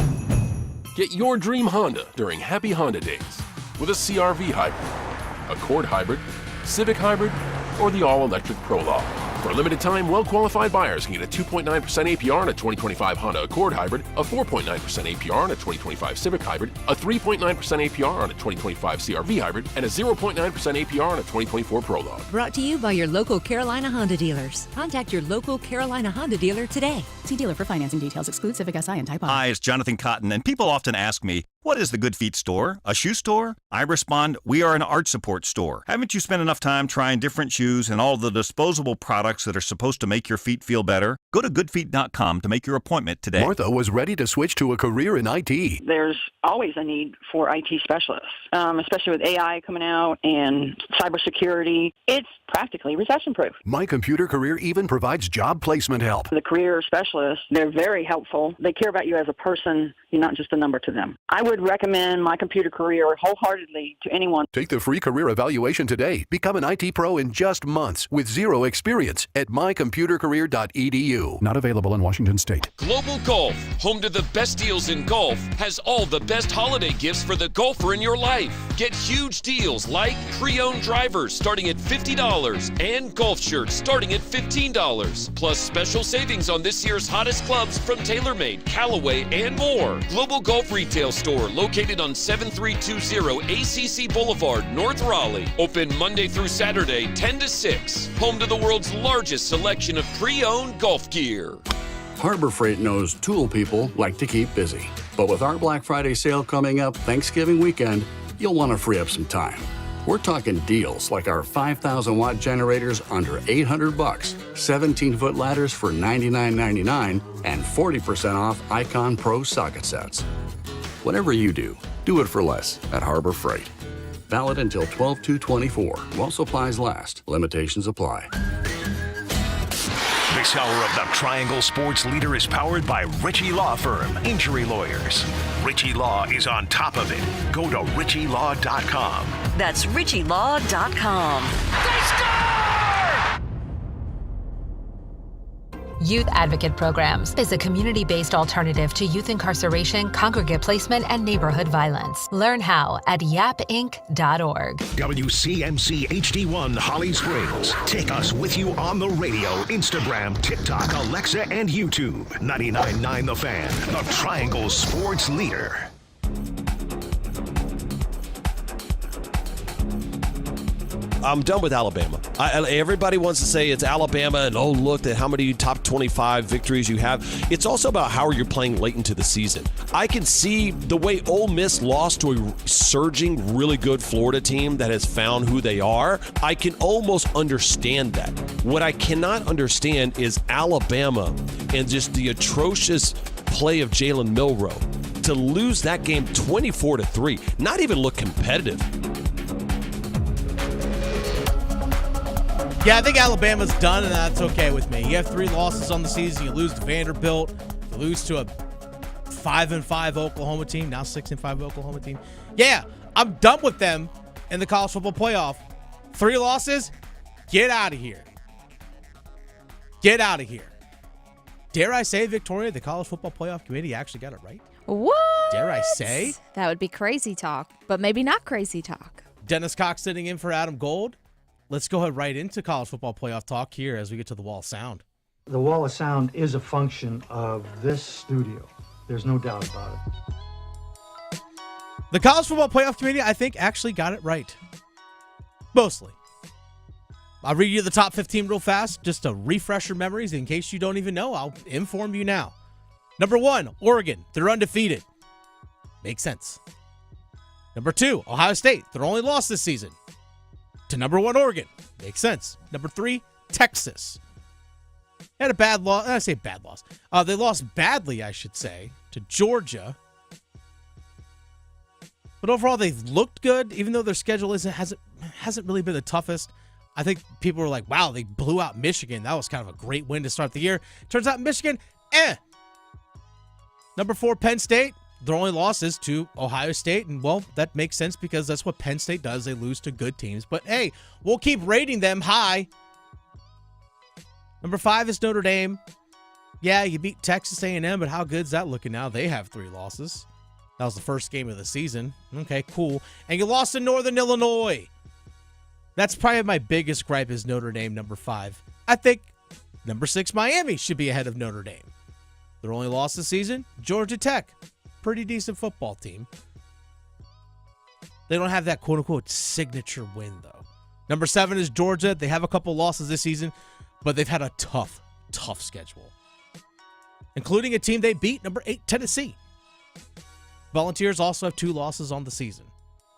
Get your dream Honda during Happy Honda Days with a CR-V hybrid, Accord hybrid, Civic hybrid, or the all-electric Prologue. For a limited time, well-qualified buyers can get a 2.9% APR on a 2025 Honda Accord hybrid, a 4.9% APR on a 2025 Civic hybrid, a 3.9% APR on a 2025 CR-V hybrid, and a 0.9% APR on a 2024 Prologue. Brought to you by your local Carolina Honda dealers. Contact your local Carolina Honda dealer today. See dealer for financing details. Exclude Civic Si and Type R. Hi, it's Jonathan Cotton, and people often ask me, what is the Good Feet store? A shoe store? I respond, we are an art support store. Haven't you spent enough time trying different shoes and all the disposable products that are supposed to make your feet feel better? Go to goodfeet.com to make your appointment today. Martha was ready to switch to a career in IT. There's always a need for IT specialists, especially with AI coming out and cybersecurity. It's practically recession-proof. My Computer Career even provides job placement help. The career specialists, they're very helpful. They care about you as a person. You're not just a number to them. I would would recommend My Computer Career wholeheartedly to anyone. Take the free career evaluation today. Become an IT pro in just months with zero experience at mycomputercareer.edu. Not available in Washington State. Global Golf, home to the best deals in golf, has all the best holiday gifts for the golfer in your life. Get huge deals like pre-owned drivers starting at $50 and golf shirts starting at $15. Plus special savings on this year's hottest clubs from TaylorMade, Callaway, and more. Global Golf Retail Store located on 7320 ACC Boulevard, North Raleigh. Open Monday through Saturday, 10 to 6. Home to the world's largest selection of pre-owned golf gear. Harbor Freight knows tool people like to keep busy. But with our Black Friday sale coming up Thanksgiving weekend, you'll want to free up some time. We're talking deals like our 5,000-watt generators under $800, 17-foot ladders for $99.99, and 40% off Icon Pro socket sets. Whatever you do it for less at Harbor Freight. Valid until 12/2/24 while supplies last. Limitations apply. This hour of the Triangle Sports Leader is powered by Ritchie Law Firm, injury lawyers. Ritchie Law is on top of it. Go to ritchielaw.com. That's richielaw.com. Youth Advocate Programs is a community-based alternative to youth incarceration, congregate placement, and neighborhood violence. Learn how at yapinc.org. WCMC HD1 Holly Springs. Take us with you on the radio, Instagram, TikTok, Alexa, and YouTube. 99.9 The Fan, the Triangle Sports Leader. I'm done with Alabama. Everybody wants to say it's Alabama and, oh, look at how many top 25 victories you have. It's also about how you're playing late into the season. I can see the way Ole Miss lost to a surging, really good Florida team that has found who they are. I can almost understand that. What I cannot understand is Alabama and just the atrocious play of Jalen Milroe to lose that game 24-3, not even look competitive. Yeah, I think Alabama's done, and that's okay with me. You have 3 losses on the season. You lose to Vanderbilt. You lose to a 5-5 Oklahoma team, now 6-5 Oklahoma team. Yeah, I'm done with them in the college football playoff. 3 losses, get out of here. Get out of here. Dare I say, Victoria, the college football playoff committee actually got it right? What? Dare I say? That would be crazy talk, but maybe not crazy talk. Dennis Cox sitting in for Adam Gold. Let's go ahead right into college football playoff talk here as we get to the Wall of Sound. The Wall of Sound is a function of this studio. There's no doubt about it. The college football playoff committee, I think, actually got it right. Mostly. I'll read you the top 15 real fast, just to refresh your memories. In case you don't even know, I'll inform you now. Number 1, Oregon. They're undefeated. Makes sense. Number 2, Ohio State. Their only loss this season. To number 1, Oregon. Makes sense. Number 3, Texas. Had a bad loss. I say bad loss. They lost badly, I should say, to Georgia. But overall, they've looked good, even though their schedule hasn't really been the toughest. I think people were like, wow, they blew out Michigan. That was kind of a great win to start the year. Turns out Michigan, Number 4, Penn State. Their only loss is to Ohio State, and, well, that makes sense because that's what Penn State does. They lose to good teams. But, hey, we'll keep rating them high. Number 5 is Notre Dame. Yeah, you beat Texas A&M, but how good's that looking now? They have 3 losses. That was the first game of the season. Okay, cool. And you lost to Northern Illinois. That's probably my biggest gripe is Notre Dame, number 5. I think number 6, Miami, should be ahead of Notre Dame. Their only loss this season, Georgia Tech. Pretty decent football team. They don't have that quote-unquote signature win, though. Number 7 is Georgia. They have a couple losses this season, but they've had a tough schedule, including a team they beat, number 8, Tennessee. Volunteers also have 2 losses on the season.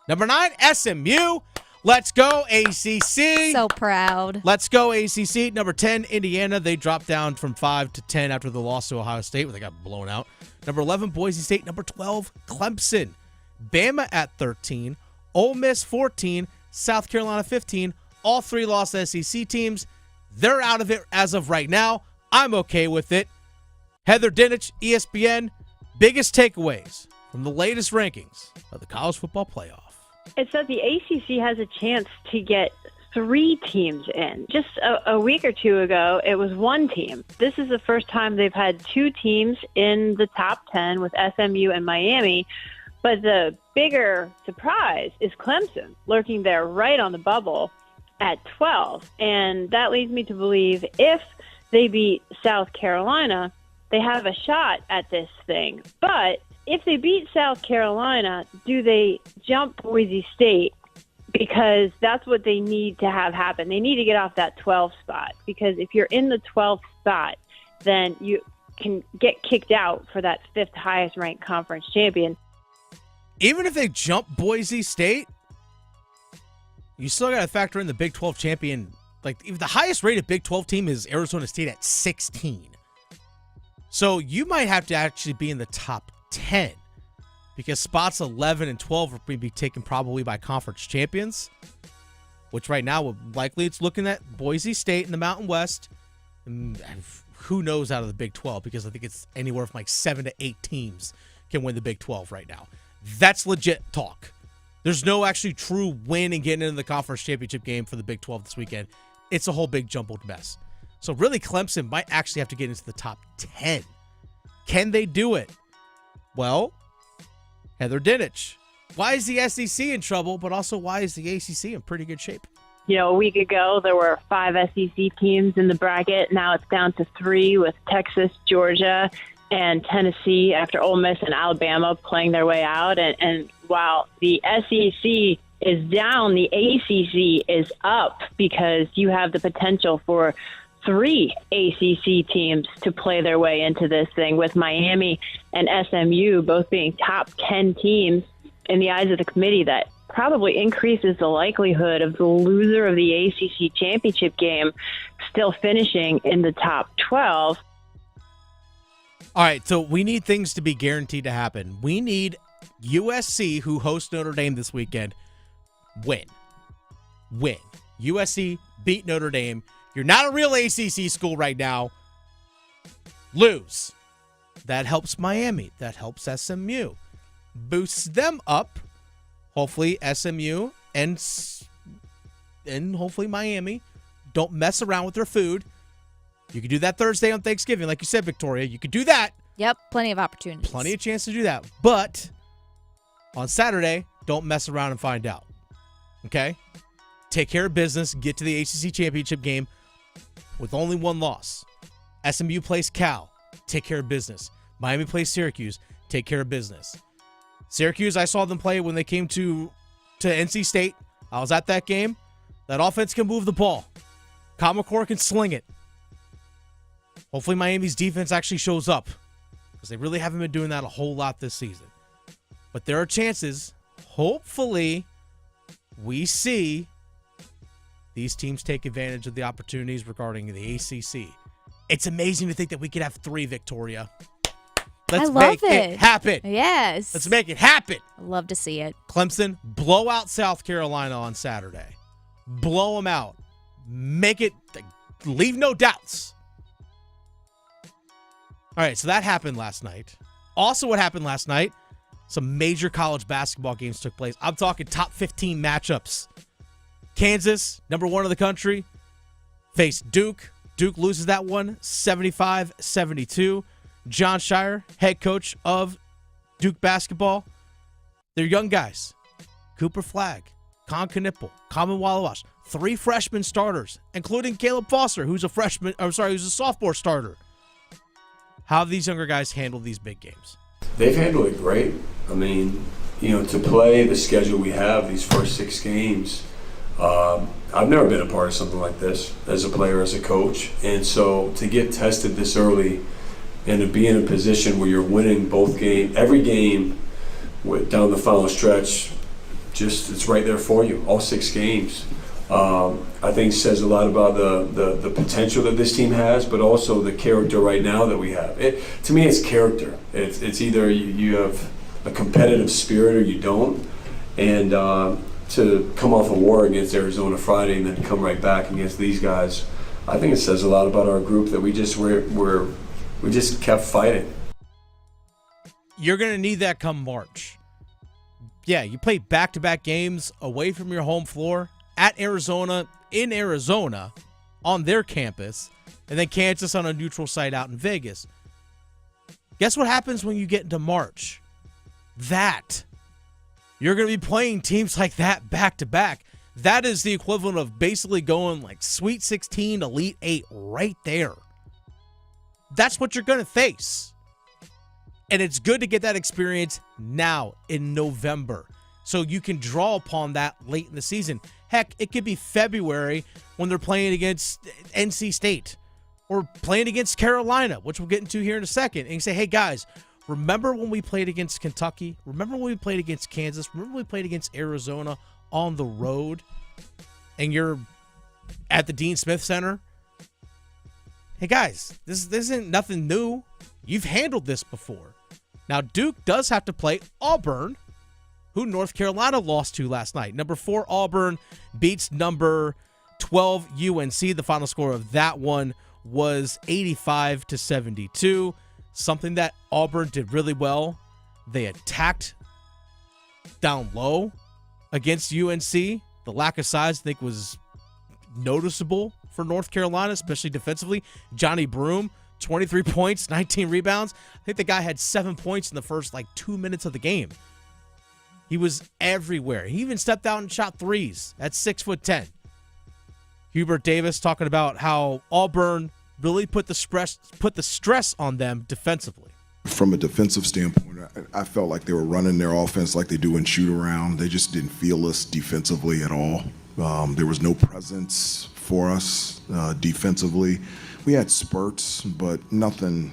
Number 9, SMU. Let's go, ACC. So proud. Let's go, ACC. Number 10, Indiana. They dropped down from 5 to 10 after the loss to Ohio State, where they got blown out. Number 11, Boise State. Number 12, Clemson. Bama at 13. Ole Miss 14. South Carolina 15. All 3 lost SEC teams. They're out of it as of right now. I'm okay with it. Heather Dinich, ESPN. Biggest takeaways from the latest rankings of the college football playoff. It's that the ACC has a chance to get 3 teams in. Just a week or two ago, it was 1 team. This is the first time they've had 2 teams in the top 10 with SMU and Miami. But the bigger surprise is Clemson, lurking there right on the bubble at 12. And that leads me to believe if they beat South Carolina, they have a shot at this thing. But if they beat South Carolina, do they jump Boise State? Because that's what they need to have happen. They need to get off that 12 spot. Because if you're in the 12th spot, then you can get kicked out for that 5th highest ranked conference champion. Even if they jump Boise State, you still got to factor in the Big 12 champion. Like, if the highest rated Big 12 team is Arizona State at 16. So you might have to actually be in the top 10 because spots 11 and 12 are going to be taken probably by conference champions, which right now likely it's looking at Boise State in the Mountain West. And who knows out of the Big 12, because I think it's anywhere from like 7 to 8 teams can win the Big 12 right now. That's legit talk. There's no actually true win and getting into the conference championship game for the Big 12 this weekend. It's a whole big jumbled mess. So really, Clemson might actually have to get into the top 10. Can they do it? Well, Heather Dinich. Why is the SEC in trouble, but also why is the ACC in pretty good shape? You know, a week ago, there were 5 SEC teams in the bracket. Now it's down to 3 with Texas, Georgia, and Tennessee after Ole Miss and Alabama playing their way out. And while the SEC is down, the ACC is up because you have the potential for 3 ACC teams to play their way into this thing, with Miami and SMU both being top 10 teams in the eyes of the committee. That probably increases the likelihood of the loser of the ACC championship game still finishing in the top 12. All right, so we need things to be guaranteed to happen. We need USC, who hosts Notre Dame this weekend, win. USC beat Notre Dame. You're not a real ACC school right now. Lose. That helps Miami. That helps SMU. Boosts them up. Hopefully SMU and hopefully Miami don't mess around with their food. You can do that Thursday on Thanksgiving. Like you said, Victoria, you could do that. Yep, plenty of opportunities. Plenty of chance to do that. But on Saturday, don't mess around and find out. Okay? Take care of business. Get to the ACC championship game with only 1 loss. SMU plays Cal. Take care of business. Miami plays Syracuse. Take care of business. Syracuse, I saw them play when they came to NC State. I was at that game. That offense can move the ball. Kyle McCord can sling it. Hopefully Miami's defense actually shows up, because they really haven't been doing that a whole lot this season. But there are chances, hopefully, we see these teams take advantage of the opportunities regarding the ACC. It's amazing to think that we could have 3, Victoria. Let's make it happen. Yes. Let's make it happen. I love to see it. Clemson, blow out South Carolina on Saturday. Blow them out. Make it, leave no doubts. All right, so that happened last night. Also, what happened last night, some major college basketball games took place. I'm talking top 15 matchups. Kansas, number 1 in the country, faced Duke. Duke loses that one, 75-72. John Shire, head coach of Duke basketball. They're young guys. Cooper Flagg, Con Knipple, Common Wallawash, 3 freshman starters, including Caleb Foster, who's a sophomore starter. How have these younger guys handled these big games? They've handled it great. I mean, to play the schedule we have, these first 6 games, I've never been a part of something like this as a player, as a coach. And so to get tested this early and to be in a position where you're winning every game down the final stretch, it's right there for you, all 6 games. I think says a lot about the potential that this team has, but also the character right now that we have. To me, it's character. It's either you have a competitive spirit or you don't. And to come off a war against Arizona Friday and then come right back against these guys, I think it says a lot about our group that we just kept fighting. You're going to need that come March. Yeah, you play back-to-back games away from your home floor at Arizona, in Arizona, on their campus, and then Kansas on a neutral site out in Vegas. Guess what happens when you get into March? You're going to be playing teams like that back-to-back. That is the equivalent of basically going like Sweet 16, Elite 8 right there. That's what you're going to face. And it's good to get that experience now in November so you can draw upon that late in the season. Heck, it could be February when they're playing against NC State or playing against Carolina, which we'll get into here in a second. And you say, hey, guys, remember when we played against Kentucky? Remember when we played against Kansas? Remember when we played against Arizona on the road? And you're at the Dean Smith Center? Hey, guys, this isn't nothing new. You've handled this before. Now, Duke does have to play Auburn, who North Carolina lost to last night. Number 4, Auburn beats number 12, UNC. The final score of that one was 85-72. Something that Auburn did really well. They attacked down low against UNC. The lack of size, I think, was noticeable for North Carolina, especially defensively. Johnny Broome, 23 points, 19 rebounds. I think the guy had 7 points in the first 2 minutes of the game. He was everywhere. He even stepped out and shot threes at 6'10". Hubert Davis talking about how Auburn really put the stress on them defensively. From a defensive standpoint, I felt like they were running their offense like they do in shoot-around. They just didn't feel us defensively at all. There was no presence for us defensively. We had spurts, but nothing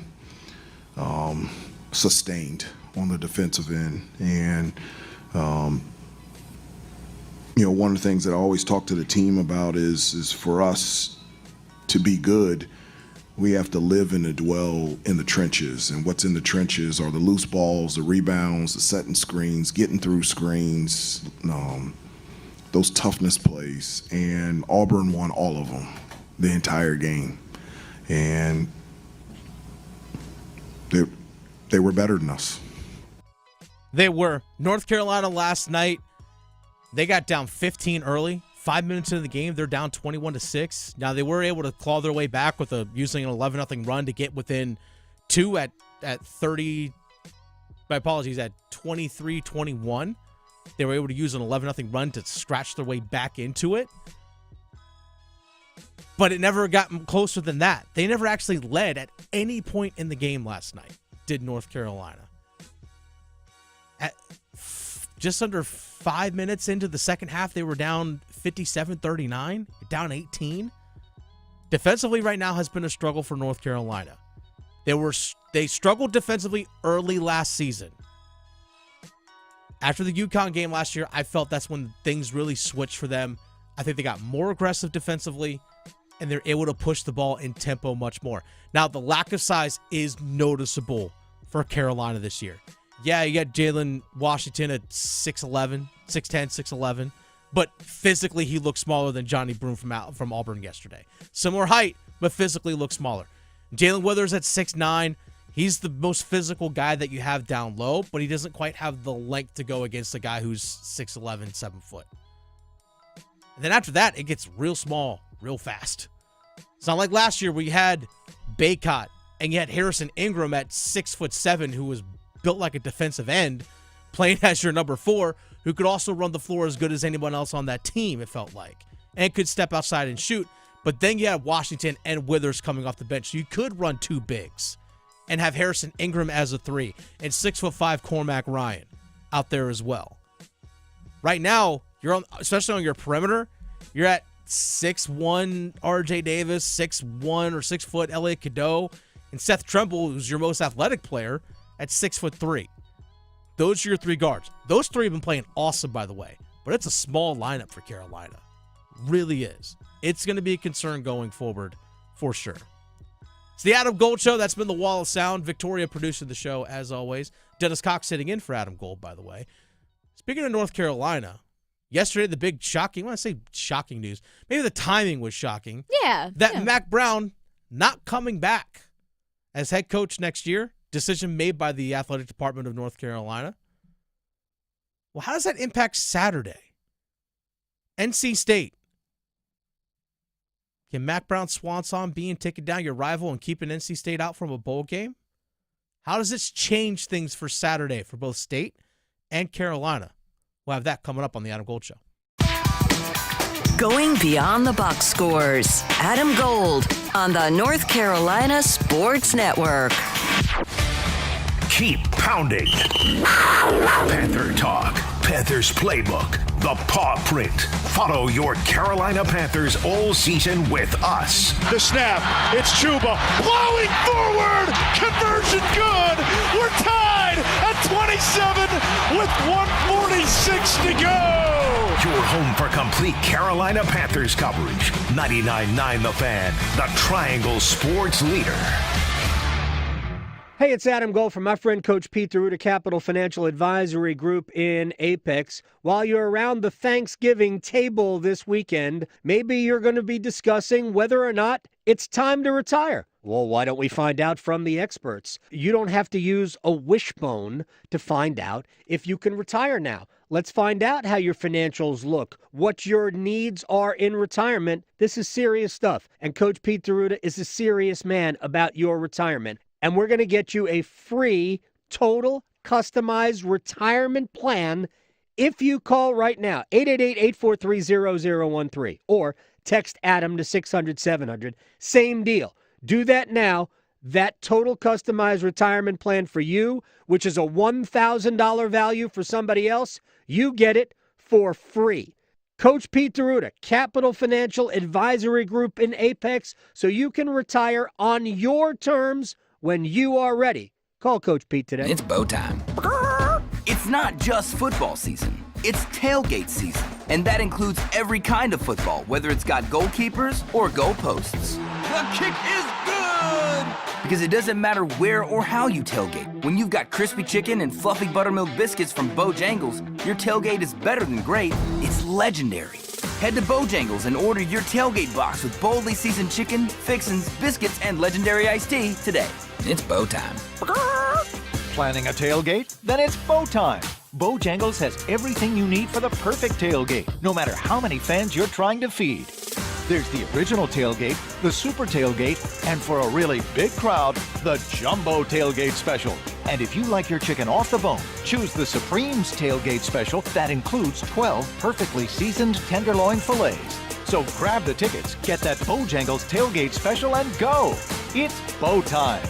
sustained on the defensive end. And, one of the things that I always talk to the team about is for us to be good, we have to live and dwell in the trenches. And what's in the trenches are the loose balls, the rebounds, the setting screens, getting through screens, those toughness plays. And Auburn won all of them the entire game. And they were better than us. They were. North Carolina last night, they got down 15 early. 5 minutes into the game, they're down 21-6. Now, they were able to claw their way back with using an 11-0 run to get within 2 at 30. My apologies, at 23-21. They were able to use an 11-0 run to scratch their way back into it. But it never got closer than that. They never actually led at any point in the game last night, did North Carolina. At just under 5 minutes into the second half, they were down 57-39, down 18. Defensively right now has been a struggle for North Carolina. They struggled defensively early last season. After the UConn game last year, I felt that's when things really switched for them. I think they got more aggressive defensively, and they're able to push the ball in tempo much more. Now, the lack of size is noticeable for Carolina this year. Yeah, you got Jalen Washington at 6'11", 6'10", 6'11", but physically he looks smaller than Johnny Broome from Auburn yesterday. Similar height, but physically looks smaller. Jalen Withers at 6'9", he's the most physical guy that you have down low, but he doesn't quite have the length to go against a guy who's 6'11", 7 foot. And then after that, it gets real small, real fast. It's not like last year where you had Baycott and you had Harrison Ingram at 6'7", who was built like a defensive end, playing as your number 4, who could also run the floor as good as anyone else on that team, it felt like, and could step outside and shoot. But then you had Washington and Withers coming off the bench, so you could run 2 bigs and have Harrison Ingram as a 3 and 6'5" Cormac Ryan out there as well. Right now, you're on, especially on your perimeter, you're at 6'1" RJ Davis, 6'1" or 6 foot Elliot Cadeau, and Seth Trimble, who's your most athletic player, at 6'3". Those are your 3 guards. Those 3 have been playing awesome, by the way, but it's a small lineup for Carolina. Really is. It's going to be a concern going forward for sure. It's the Adam Gold Show. That's been the Wall of Sound. Victoria producing the show, as always. Dennis Cox sitting in for Adam Gold, by the way. Speaking of North Carolina, yesterday the big shocking, when I say shocking news, maybe the timing was shocking. Yeah. That Mac Brown not coming back as head coach next year. decision made by the athletic department of North Carolina. Well, how does that impact Saturday? NC State. Can Mac Brown's swan song being taking down your rival and keeping NC State out from a bowl game? How does this change things for Saturday for both State and Carolina? We'll have that coming up on the Adam Gold Show. Going beyond the box scores. Adam Gold on the North Carolina Sports Network. Keep pounding. Panther Talk. Panthers Playbook. The Paw Print. Follow your Carolina Panthers all season with us. The snap. It's Chuba. Blowing forward. Conversion good. We're tied at 27 with 1:46 to go. Your home for complete Carolina Panthers coverage. 99.9 The Fan. The Triangle Sports Leader. Hey, it's Adam Gold from my friend Coach Pete DeRuta, Capital Financial Advisory Group in Apex. While you're around the Thanksgiving table this weekend, maybe you're going to be discussing whether or not it's time to retire. Well, why don't we find out from the experts? You don't have to use a wishbone to find out if you can retire now. Let's find out how your financials look, what your needs are in retirement. This is serious stuff, and Coach Pete DeRuta is a serious man about your retirement. And we're going to get you a free, total, customized retirement plan if you call right now, 888-843-0013, or text Adam to 600-700. Same deal. Do that now. That total customized retirement plan for you, which is a $1,000 value for somebody else, you get it for free. Coach Pete DeRuta, Capital Financial Advisory Group in Apex, so you can retire on your terms when you are ready. Call Coach Pete today. It's bow time. It's not just football season. It's tailgate season. And that includes every kind of football, whether it's got goalkeepers or goalposts. The kick is good! Because it doesn't matter where or how you tailgate. When you've got crispy chicken and fluffy buttermilk biscuits from Bojangles, your tailgate is better than great. It's legendary. Head to Bojangles and order your tailgate box with boldly seasoned chicken, fixins, biscuits, and legendary iced tea today. It's bow time. Planning a tailgate? Then it's bow time. Bojangles has everything you need for the perfect tailgate, no matter how many fans you're trying to feed. There's the original tailgate, the super tailgate, and for a really big crowd, the jumbo tailgate special. And if you like your chicken off the bone, choose the Supreme's tailgate special that includes 12 perfectly seasoned tenderloin fillets. So grab the tickets, get that Bojangles tailgate special, and go. It's bow time.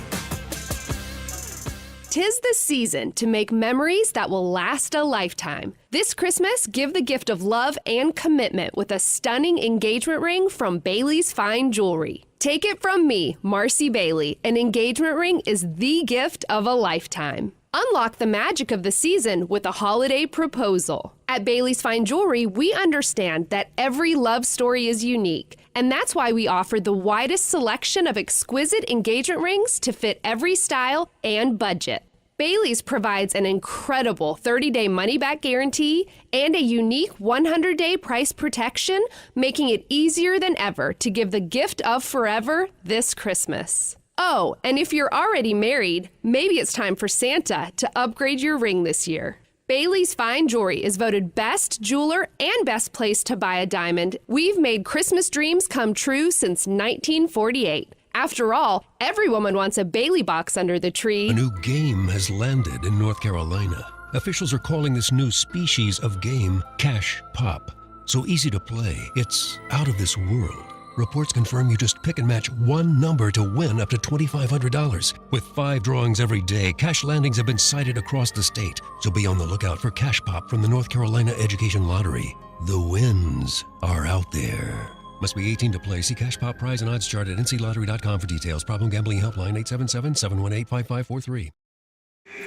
'Tis the season to make memories that will last a lifetime. This Christmas, give the gift of love and commitment with a stunning engagement ring from Bailey's Fine Jewelry. Take it from me, Marcy Bailey, an engagement ring is the gift of a lifetime. Unlock the magic of the season with a holiday proposal. At Bailey's Fine Jewelry, we understand that every love story is unique, and that's why we offer the widest selection of exquisite engagement rings to fit every style and budget. Bailey's provides an incredible 30-day money-back guarantee and a unique 100-day price protection, making it easier than ever to give the gift of forever this Christmas. Oh, and if you're already married, maybe it's time for Santa to upgrade your ring this year. Bailey's Fine Jewelry is voted best jeweler and best place to buy a diamond. We've made Christmas dreams come true since 1948. After all, every woman wants a Bailey box under the tree. A new game has landed in North Carolina. Officials are calling this new species of game Cash Pop. So easy to play, it's out of this world. Reports confirm you just pick and match one number to win up to $2,500. With 5 drawings every day, cash landings have been cited across the state. So be on the lookout for Cash Pop from the North Carolina Education Lottery. The wins are out there. Must be 18 to play. See Cash Pop prize and odds chart at nclottery.com for details. Problem gambling helpline 877-718-5543.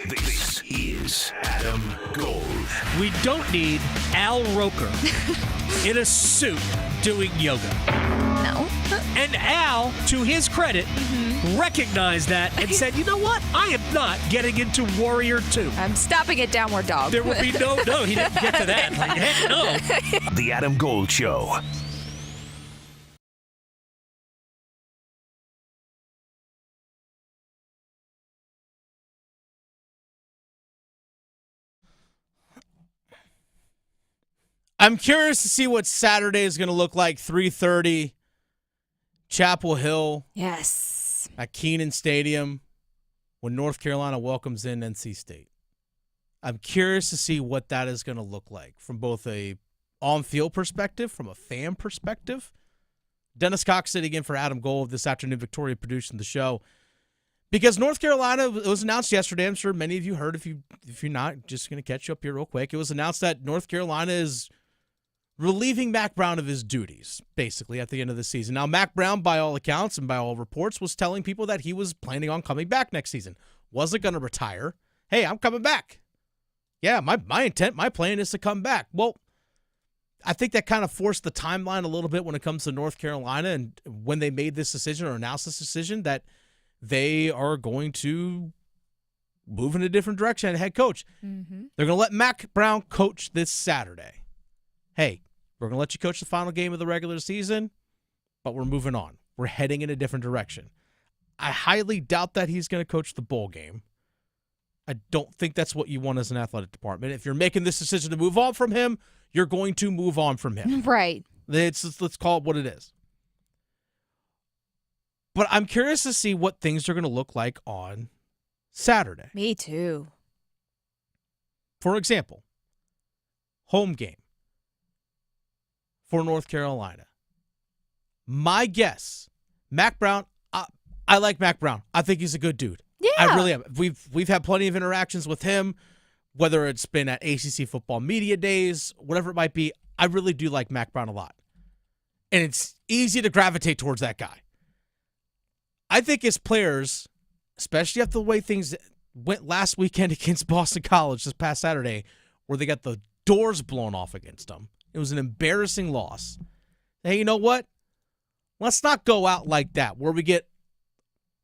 This is Adam Gold. We don't need Al Roker in a suit doing yoga. No. And Al, to his credit, recognized that and said, you know what? I am not getting into Warrior 2. I'm stopping at Downward Dog. There will be no, he didn't get to that. Like, heck no. The Adam Gold Show. I'm curious to see what Saturday is going to look like. 3:30, Chapel Hill. Yes. At Kenan Stadium when North Carolina welcomes in NC State. I'm curious to see what that is going to look like from both a on-field perspective, from a fan perspective. Dennis Cox sitting in for Adam Gold this afternoon, Victoria producing the show. Because North Carolina, it was announced yesterday, I'm sure many of you heard. If you're not, just going to catch you up here real quick. It was announced that North Carolina is relieving Mack Brown of his duties, basically, at the end of the season. Now, Mack Brown, by all accounts and by all reports, was telling people that he was planning on coming back next season. Wasn't going to retire. Hey, I'm coming back. Yeah, my intent, my plan is to come back. Well, I think that kind of forced the timeline a little bit when it comes to North Carolina, and when they made this decision or announced this decision that they are going to move in a different direction at head coach. Mm-hmm. They're going to let Mack Brown coach this Saturday. Hey, we're going to let you coach the final game of the regular season, but we're moving on. We're heading in a different direction. I highly doubt that he's going to coach the bowl game. I don't think that's what you want as an athletic department. If you're making this decision to move on from him, you're going to move on from him. Right. Let's call it what it is. But I'm curious to see what things are going to look like on Saturday. Me too. For example, home game for North Carolina. My guess, Mack Brown, I like Mack Brown. I think he's a good dude. Yeah. I really am. We've had plenty of interactions with him, whether it's been at ACC football media days, whatever it might be. I really do like Mack Brown a lot. And it's easy to gravitate towards that guy. I think as players, especially after the way things went last weekend against Boston College this past Saturday, where they got the doors blown off against them, it was an embarrassing loss. Hey, you know what? Let's not go out like that, where we get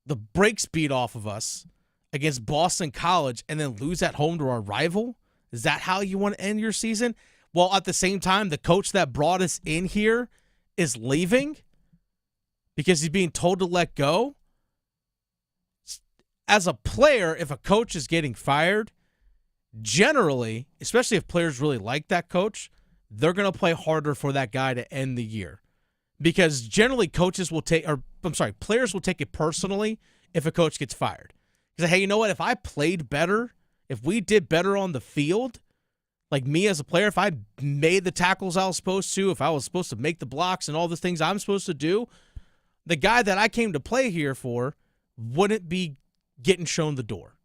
the brakes beat off of us against Boston College and then lose at home to our rival. Is that how you want to end your season? Well, at the same time, the coach that brought us in here is leaving because he's being told to let go. As a player, if a coach is getting fired, generally, especially if players really like that coach, they're going to play harder for that guy to end the year. Because generally players will take it personally if a coach gets fired. Because, hey, you know what? If I played better, if we did better on the field, like me as a player, if I made the tackles I was supposed to, if I was supposed to make the blocks and all the things I'm supposed to do, the guy that I came to play here for wouldn't be getting shown the door.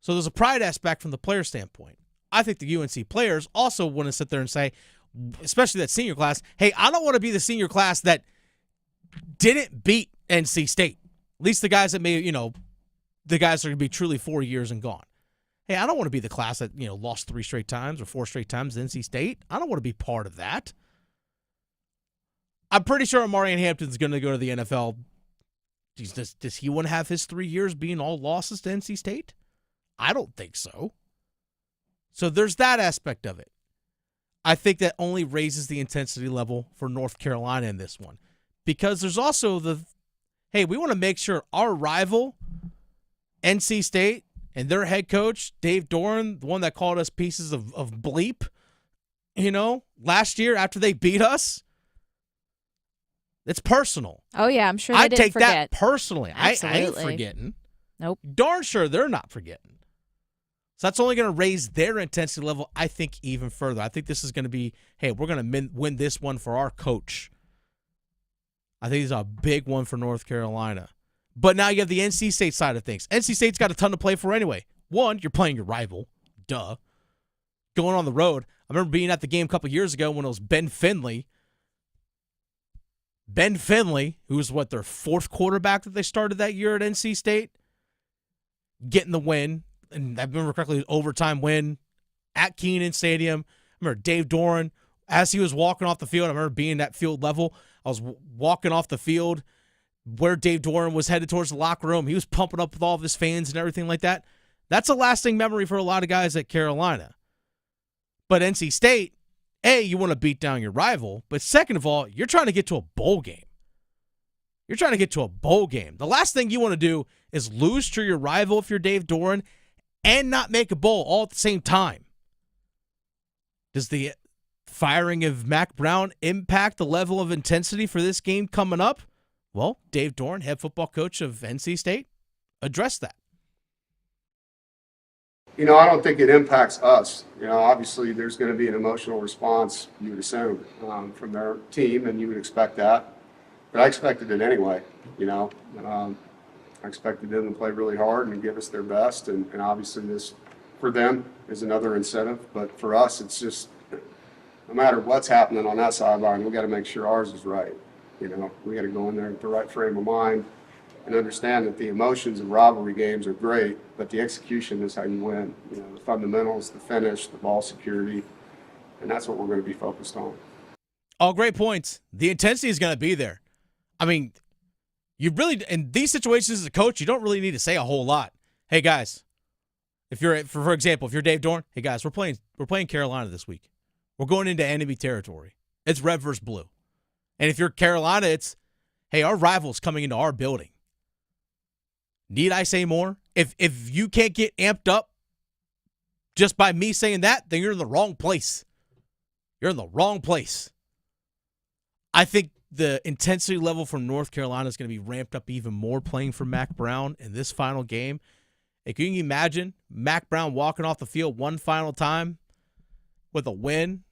So there's a pride aspect from the player standpoint. I think the UNC players also want to sit there and say, especially that senior class, hey, I don't want to be the senior class that didn't beat NC State. At least the guys that the guys are going to be truly 4 years and gone. Hey, I don't want to be the class that, lost 3 straight times or 4 straight times to NC State. I don't want to be part of that. I'm pretty sure Amarian Hampton's going to go to the NFL. Does he want to have his 3 years being all losses to NC State? I don't think so. So there's that aspect of it. I think that only raises the intensity level for North Carolina in this one. Because there's also we want to make sure our rival, NC State, and their head coach, Dave Doran, the one that called us pieces of bleep, last year after they beat us, it's personal. Oh, yeah, I'm sure they I didn't take forget. that personally. I ain't forgetting. Nope. Darn sure they're not forgetting. So that's only going to raise their intensity level, I think, even further. I think this is going to be, hey, we're going to win this one for our coach. I think it's a big one for North Carolina. But now you have the NC State side of things. NC State's got a ton to play for anyway. One, you're playing your rival. Duh. Going on the road. I remember being at the game a couple years ago when it was Ben Finley. Ben Finley, who was their 4th quarterback that they started that year at NC State, getting the win. And I remember correctly, overtime win at Kenan Stadium. I remember Dave Doran, as he was walking off the field, I remember being at field level. I was walking off the field where Dave Doran was headed towards the locker room. He was pumping up with all of his fans and everything like that. That's a lasting memory for a lot of guys at Carolina. But NC State, A, you want to beat down your rival. But second of all, you're trying to get to a bowl game. You're trying to get to a bowl game. The last thing you want to do is lose to your rival if you're Dave Doran and not make a bowl all at the same time. Does the firing of Mack Brown impact the level of intensity for this game coming up? Well, Dave Doeren, head football coach of NC State, addressed that. I don't think it impacts us. Obviously there's going to be an emotional response, you would assume, from their team, and you would expect that. But I expected it anyway, I expected them to play really hard and give us their best, and obviously this, for them, is another incentive. But for us, it's just, no matter what's happening on that sideline, we got to make sure ours is right. We got to go in there with the right frame of mind and understand that the emotions of rivalry games are great, but the execution is how you win. The fundamentals, the finish, the ball security, and that's what we're going to be focused on. All great points. The intensity is going to be there. I mean, you really, in these situations as a coach, you don't really need to say a whole lot. Hey guys, if you're, for example, if you're Dave Doeren, hey guys, we're playing Carolina this week. We're going into enemy territory. It's red versus blue. And if you're Carolina, it's, hey, our rival's coming into our building. Need I say more? If you can't get amped up just by me saying that, then you're in the wrong place. You're in the wrong place. I think the intensity level from North Carolina is going to be ramped up even more playing for Mack Brown in this final game. And can you imagine Mack Brown walking off the field one final time with a win?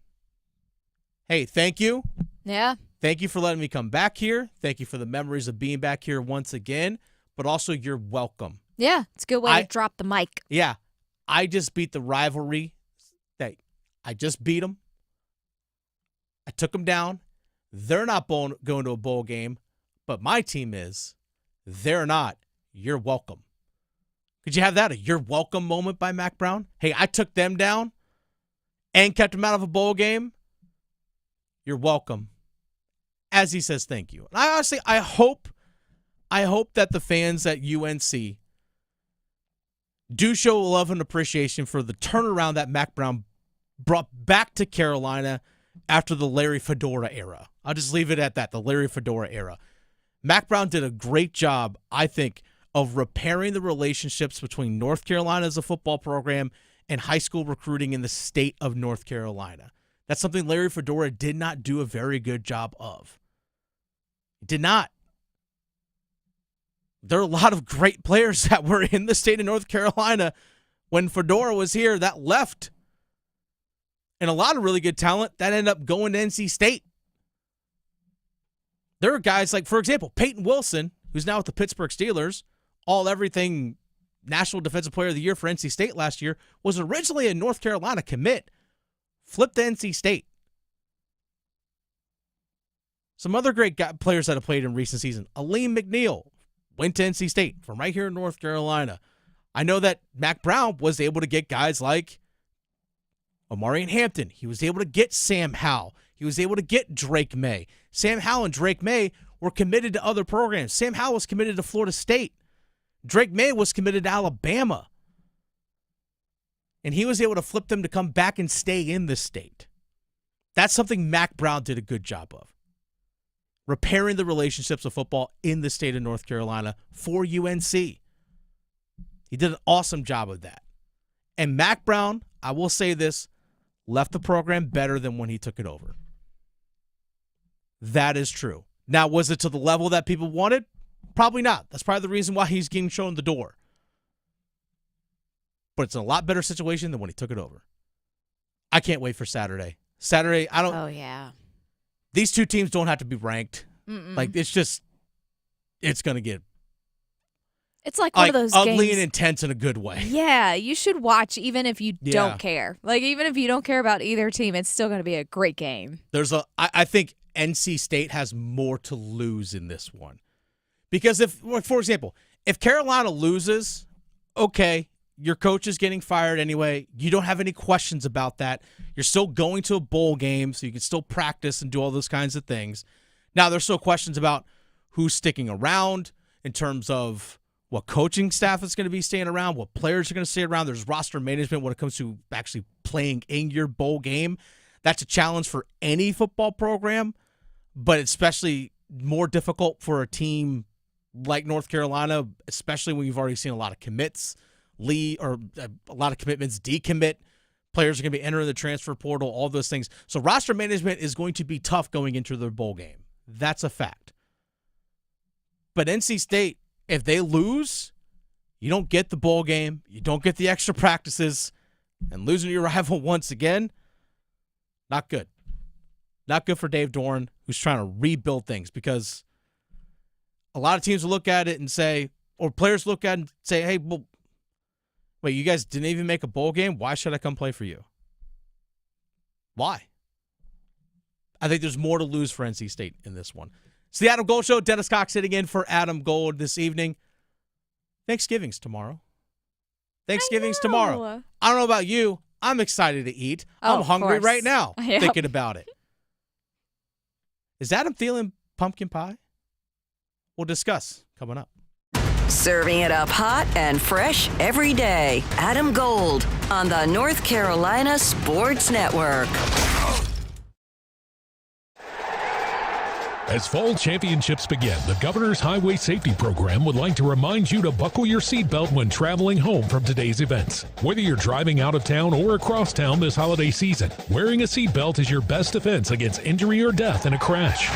Hey, thank you. Yeah. Thank you for letting me come back here. Thank you for the memories of being back here once again. But also, you're welcome. Yeah, it's a good way to drop the mic. Yeah. I just beat the rivalry. I just beat them. I took them down. They're not going to a bowl game, but my team is. They're not. You're welcome. Could you have that? A you're welcome moment by Mack Brown? Hey, I took them down and kept them out of a bowl game. You're welcome. As he says thank you. And I honestly, I hope that the fans at UNC do show love and appreciation for the turnaround that Mack Brown brought back to Carolina after the Larry Fedora era. I'll just leave it at that, the Larry Fedora era. Mack Brown did a great job, I think, of repairing the relationships between North Carolina as a football program and high school recruiting in the state of North Carolina. That's something Larry Fedora did not do a very good job of. He did not. There are a lot of great players that were in the state of North Carolina when Fedora was here that left. And a lot of really good talent that ended up going to NC State. There are guys like, for example, Peyton Wilson, who's now with the Pittsburgh Steelers, all-everything National Defensive Player of the Year for NC State last year, was originally a North Carolina commit, flipped to NC State. Some other great players that have played in recent season. Aleem McNeil went to NC State from right here in North Carolina. I know that Mack Brown was able to get guys like Omarion Hampton. He was able to get Sam Howell. He was able to get Drake May. Sam Howell and Drake May were committed to other programs. Sam Howell was committed to Florida State. Drake May was committed to Alabama. And he was able to flip them to come back and stay in the state. That's something Mack Brown did a good job of. Repairing the relationships of football in the state of North Carolina for UNC. He did an awesome job of that. And Mack Brown, I will say this, left the program better than when he took it over. That is true. Now, was it to the level that people wanted? Probably not. That's probably the reason why he's getting shown the door. But it's in a lot better situation than when he took it over. I can't wait for Saturday. Saturday, I don't... Oh, yeah. These two teams don't have to be ranked. Like, it's just... It's going to get... It's like one of those ugly games. And intense in a good way. Yeah, you should watch even if you don't care. Like, even if you don't care about either team, it's still going to be a great game. I think NC State has more to lose in this one. Because if, for example, if Carolina loses, okay, your coach is getting fired anyway. You don't have any questions about that. You're still going to a bowl game, so you can still practice and do all those kinds of things. Now, there's still questions about who's sticking around in terms of what coaching staff is going to be staying around, what players are going to stay around. There's roster management when it comes to actually playing in your bowl game. That's a challenge for any football program, but especially more difficult for a team like North Carolina, especially when you've already seen a lot of commits, a lot of commitments decommit, Players are going to be entering the transfer portal, all those things. So roster management is going to be tough going into the bowl game. That's a fact. But NC State, if they lose, you don't get the bowl game, you don't get the extra practices, and losing to your rival once again, not good. Not good for Dave Doran, who's trying to rebuild things, because a lot of teams will look at it and say, or players look at it and say, hey, well, wait, you guys didn't even make a bowl game? Why should I come play for you? Why? I think there's more to lose for NC State in this one. It's the Adam Gold Show. Dennis Cox sitting in for Adam Gold this evening. Thanksgiving's tomorrow. Thanksgiving's tomorrow. I don't know about you. I'm excited to eat. I'm hungry right now thinking about it. Is Adam feeling pumpkin pie? We'll discuss coming up. Serving it up hot and fresh every day. Adam Gold on the North Carolina Sports Network. As fall championships begin, the Governor's Highway Safety Program would like to remind you to buckle your seatbelt when traveling home from today's events. Whether you're driving out of town or across town this holiday season, wearing a seatbelt is your best defense against injury or death in a crash.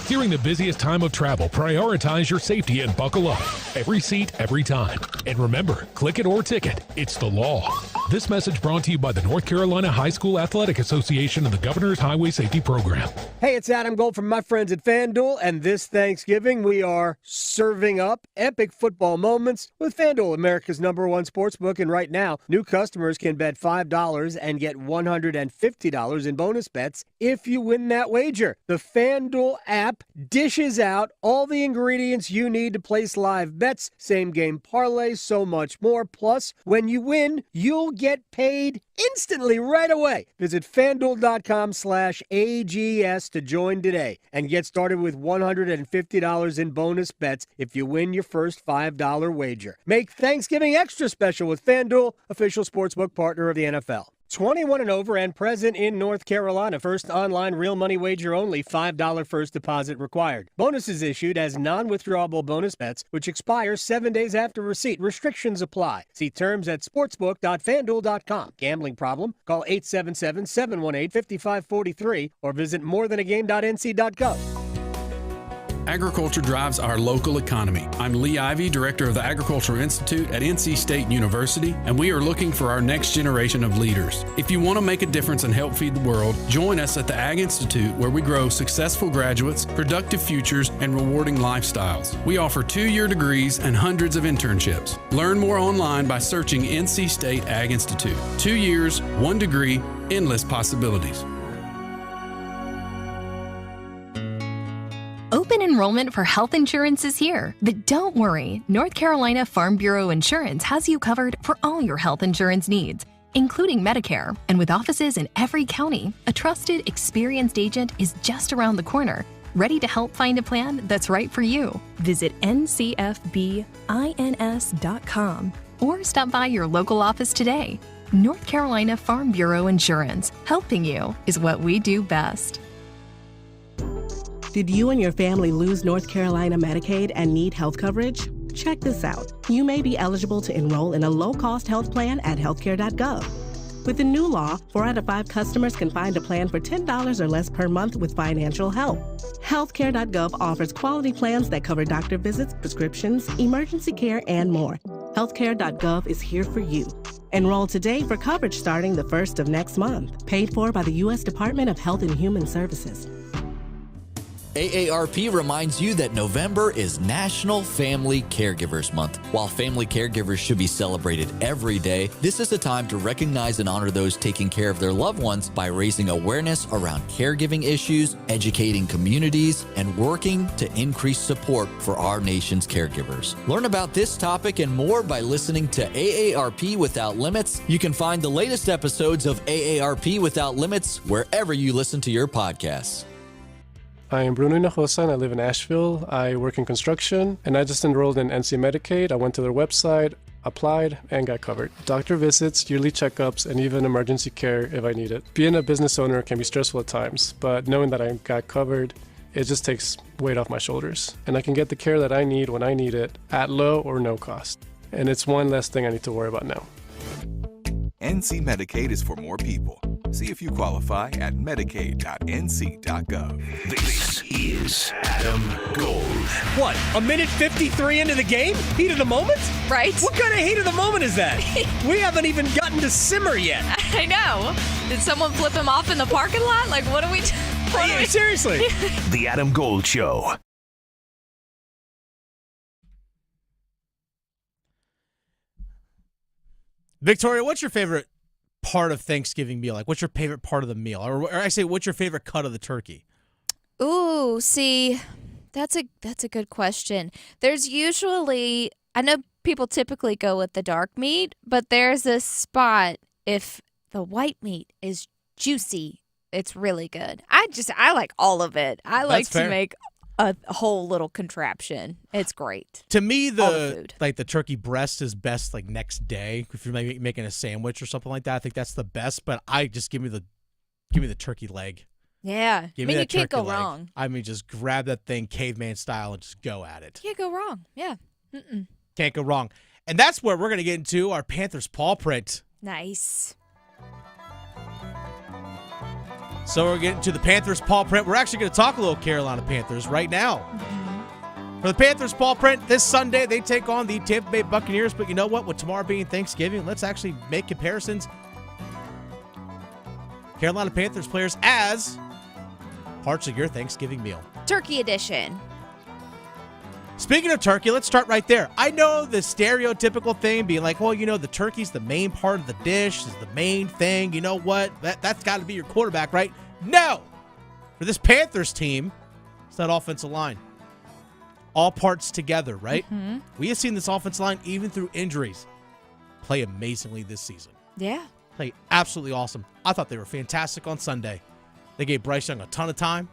During the busiest time of travel, prioritize your safety and buckle up. Every seat, every time. And remember, click it or ticket. It's the law. This message brought to you by the North Carolina High School Athletic Association and the Governor's Highway Safety Program. Hey, it's Adam Gold from my friends at FanDuel, and this Thanksgiving we are serving up epic football moments with FanDuel, America's #1 sportsbook. And right now, new customers can bet $5 and get $150 in bonus bets if you win that wager. The FanDuel app dishes out all the ingredients you need to place live bets, same-game parlays, so much more. Plus, when you win, you'll get paid instantly right away. Visit FanDuel.com/AGS to join today and get started with $150 in bonus bets if you win your first $5 wager. Make Thanksgiving extra special with FanDuel, official sportsbook partner of the NFL. 21 and over and present in North Carolina. First online real money wager only. $5 first deposit required. Bonuses issued as non-withdrawable bonus bets, which expire 7 days after receipt. Restrictions apply. See terms at sportsbook.fanduel.com. Gambling problem? Call 877-718-5543 or visit morethanagame.nc.gov. Agriculture drives our local economy. I'm Lee Ivey, Director of the Agricultural Institute at NC State University, and we are looking for our next generation of leaders. If you want to make a difference and help feed the world, join us at the Ag Institute, where we grow successful graduates, productive futures, and rewarding lifestyles. We offer 2-year degrees and hundreds of internships. Learn more online by searching NC State Ag Institute. 2 years, 1 degree, endless possibilities. Open enrollment for health insurance is here. But don't worry, North Carolina Farm Bureau Insurance has you covered for all your health insurance needs, including Medicare. And with offices in every county, a trusted, experienced agent is just around the corner, ready to help find a plan that's right for you. Visit ncfbins.com or stop by your local office today. North Carolina Farm Bureau Insurance. Helping you is what we do best. Did you and your family lose North Carolina Medicaid and need health coverage? Check this out. You may be eligible to enroll in a low-cost health plan at healthcare.gov. With the new law, 4 out of 5 customers can find a plan for $10 or less per month with financial help. Healthcare.gov offers quality plans that cover doctor visits, prescriptions, emergency care, and more. Healthcare.gov is here for you. Enroll today for coverage starting the 1st of next month. Paid for by the U.S. Department of Health and Human Services. AARP reminds you that November is National Family Caregivers Month. While family caregivers should be celebrated every day, this is a time to recognize and honor those taking care of their loved ones by raising awareness around caregiving issues, educating communities, and working to increase support for our nation's caregivers. Learn about this topic and more by listening to AARP Without Limits. You can find the latest episodes of AARP Without Limits wherever you listen to your podcasts. I am Bruno Hinojosa and I live in Asheville. I work in construction and I just enrolled in NC Medicaid. I went to their website, applied, and got covered. Doctor visits, yearly checkups, and even emergency care if I need it. Being a business owner can be stressful at times, but knowing that I got covered, it just takes weight off my shoulders. And I can get the care that I need when I need it at low or no cost. And it's one less thing I need to worry about now. NC Medicaid is for more people. See if you qualify at medicaid.nc.gov. This is Adam Gold. What, a minute 53 into the game? Heat of the moment? Right. What kind of heat of the moment is that? We haven't even gotten to simmer yet. I know. Did someone flip him off in the parking lot? Like, what are we... Seriously. The Adam Gold Show. Victoria, what's your favorite part of Thanksgiving meal? Like, what's your favorite part of the meal? Or I say, what's your favorite cut of the turkey? Ooh, see, that's a good question. There's usually, I know people typically go with the dark meat, but there's a spot if the white meat is juicy, it's really good. I like all of it. I like to make a whole little contraption. It's great. To me, the turkey breast is best like next day if you're maybe making a sandwich or something like that. I think that's the best. But I just give me the turkey leg. Yeah, Give me that you can't turkey go leg. wrong. I mean, just grab that thing caveman style and just go at it. Can't go wrong. Yeah. Can't go wrong. And that's where we're gonna get into our Panthers paw print. Nice. So we're getting to the Panthers paw print. We're actually going to talk a little Carolina Panthers right now. For the Panthers paw print, this Sunday they take on the Tampa Bay Buccaneers. But you know what? With tomorrow being Thanksgiving, let's actually make comparisons. Carolina Panthers players as parts of your Thanksgiving meal. Turkey edition. Speaking of turkey, let's start right there. I know the stereotypical thing being like, well, the turkey's the main part of the dish, is the main thing. You know what? That's got to be your quarterback, right? No! For this Panthers team, it's that offensive line. All parts together, right? Mm-hmm. We have seen this offensive line, even through injuries, play amazingly this season. Yeah. Play absolutely awesome. I thought they were fantastic on Sunday. They gave Bryce Young a ton of time,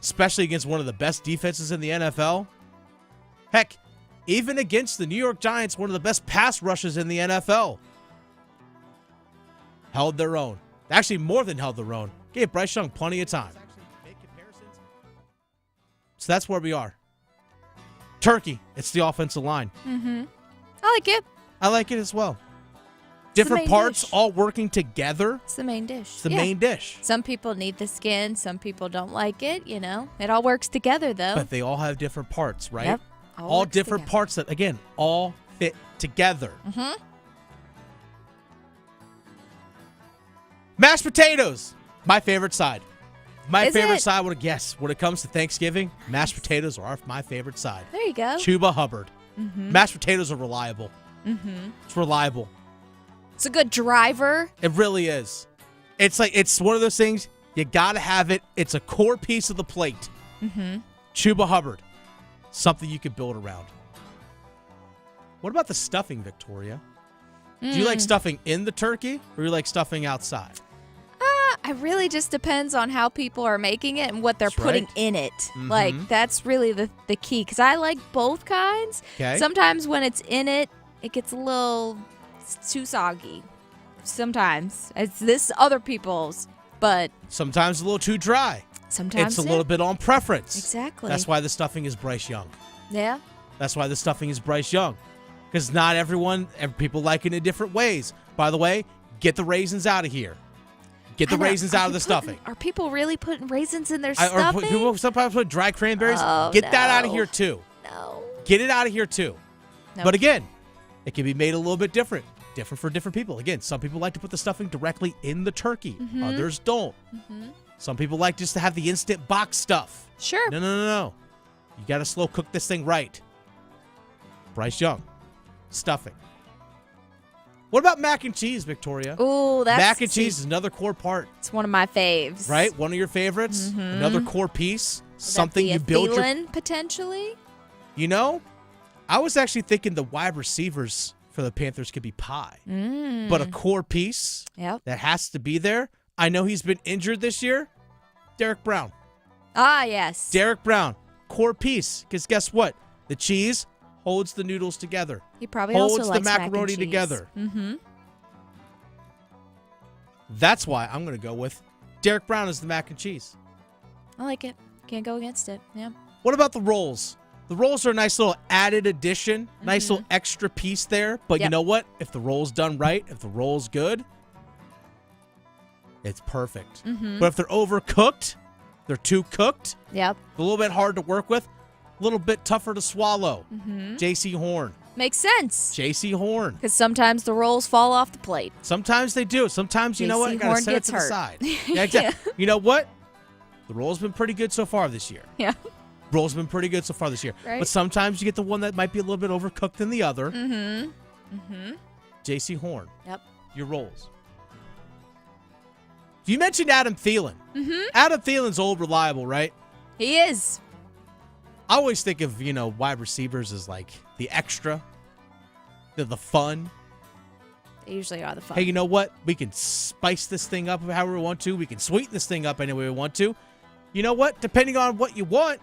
especially against one of the best defenses in the NFL. Heck, even against the New York Giants, one of the best pass rushes in the NFL. Held their own. Actually, more than held their own. Gave Bryce Young plenty of time. So that's where we are. Turkey, it's the offensive line. Mm-hmm. I like it. I like it as well. Different parts dish. all working together. It's the main dish. It's the main dish. Some people need the skin. Some people don't like it. It all works together, though. But they all have different parts, right? Yep. All different parts that, again, all fit together. Mm-hmm. Mashed potatoes, my favorite side. My Is favorite it? side, when it comes to Thanksgiving, mashed potatoes are my favorite side. There you go. Chuba Hubbard. Mm-hmm. Mashed potatoes are reliable. Mm-hmm. It's reliable. It's a good driver. It really is. It's one of those things, you got to have it. It's a core piece of the plate. Mm-hmm. Chuba Hubbard, something you could build around. What about the stuffing, Victoria? Do you like stuffing in the turkey or you like stuffing outside? It really just depends on how people are making it and what they're That's putting right. in it. Mhm. Like, that's really the key. Because I like both kinds. Okay. Sometimes when it's in it, it gets a little too soggy. Sometimes. It's this other people's, but Sometimes a little too dry. sometimes It's a little bit on preference. Exactly. That's why the stuffing is Bryce Young. Yeah. That's why the stuffing is Bryce Young. Because not everyone, people like it in different ways. By the way, get the raisins out of here. Get the raisins out of the stuffing. Are people really putting raisins in their Or stuffing? people sometimes put dry cranberries. Oh, Get that out of no. here too. No. Get it out of here too. No. But again, it can be made a little bit different. Different for different people. Again, some people like to put the stuffing directly in the turkey. Mhm. Others don't. Mm-hmm. Some people like just to have the instant box stuff. Sure. No. You got to slow cook this thing right. Bryce Young. Stuffing. What about mac and cheese, Victoria? Ooh, that's mac and cheese is another core part. It's one of my faves. Right? One of your favorites. Mhm. Another core piece. Would Something that be you a build your... Thielen, potentially? I was actually thinking the wide receivers for the Panthers could be pie. But a core piece that has to be there. I know he's been injured this year. Derek Brown. Ah, yes. Derek Brown. Core piece. Because guess what? The cheese holds the noodles together. He probably holds also the likes macaroni mac and cheese. together. Mm-hmm. That's why I'm going to go with Derek Brown as the mac and cheese. I like it. Can't go against it. Yeah. What about the rolls? The rolls are a nice little added addition, nice little extra piece there. But you know what? If the roll's done right, if the roll's good, it's perfect. But if they're overcooked, they're too cooked, Yep. a little bit hard to work with, a little bit tougher to swallow. J.C. Horn. Makes sense. J.C. Horn. Because sometimes the rolls fall off the plate. Sometimes they do. Sometimes, you know what? J.C. You got to Horn set it gets to the hurt. side. Yeah, exactly. You know what? The roll's been pretty good so far this year. Yeah. Roll's been pretty good so far this year. Right. But sometimes you get the one that might be a little bit overcooked than the other. J.C. Horn. Yep. Your rolls. You mentioned Adam Thielen. Adam Thielen's old reliable, right? He is. I always think of, wide receivers as like the extra. They're the fun. They usually are the fun. Hey, you know what? We can spice this thing up however we want to. We can sweeten this thing up any way we want to. You know what? Depending on what you want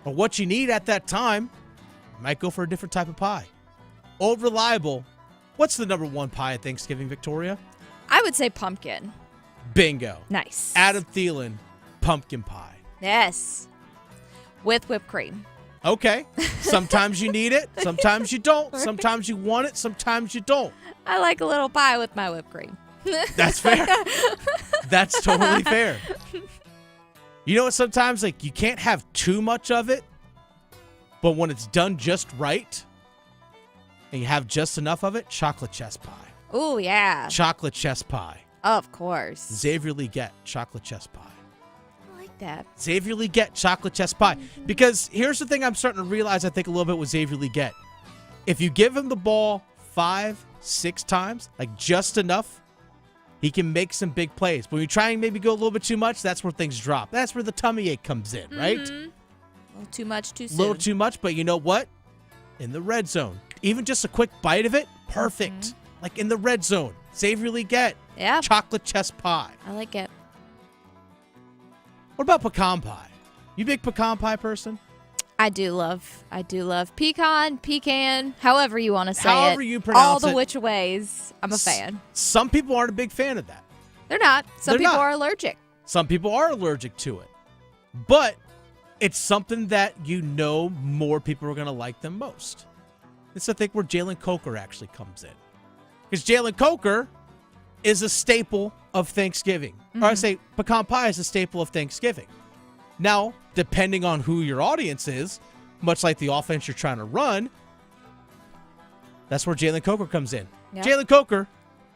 or what you need at that time, you might go for a different type of pie. Old reliable. What's the number one pie at Thanksgiving, Victoria? I would say pumpkin. Bingo. Nice. Adam Thielen, pumpkin pie. Yes. With whipped cream. Okay. Sometimes you need it. Sometimes you don't. Sometimes you want it. Sometimes you don't. I like a little pie with my whipped cream. That's fair. That's totally fair. You know what? Sometimes you can't have too much of it, but when it's done just right and you have just enough of it, chocolate chess pie. Oh, yeah. Chocolate chess pie. Of course. Xavier Leggett, chocolate chess pie. I like that. Xavier Leggett, chocolate chess pie. Because here's the thing I'm starting to realize, I think, a little bit with Xavier Leggett. If you give him the ball 5-6 times, just enough, he can make some big plays. But when you try and maybe go a little bit too much, that's where things drop. That's where the tummy ache comes in, right? A little too much too soon. A little too much, but you know what? In the red zone, even just a quick bite of it, perfect. Like in the red zone, Xavier Leggett, chocolate chess pie. I like it. What about pecan pie? You big pecan pie person? I do love pecan, however you want to say it. However you pronounce all the it. which ways. I'm a fan. Some people aren't a big fan of that. They're not. Some They're people not. are allergic. Some people are allergic to it. But it's something that more people are going to like than most. It's, I think, where Jalen Coker actually comes in. Because Jalen Coker is a staple of Thanksgiving. Or I say pecan pie is a staple of Thanksgiving. Now, depending on who your audience is, much like the offense you're trying to run, that's where Jalen Coker comes in. Yep. Jalen Coker,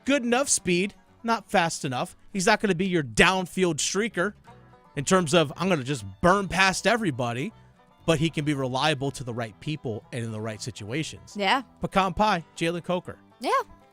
good enough speed, not fast enough. He's not going to be your downfield streaker in terms of, I'm going to just burn past everybody, but he can be reliable to the right people and in the right situations. Yeah. Pecan pie, Jalen Coker. Yeah.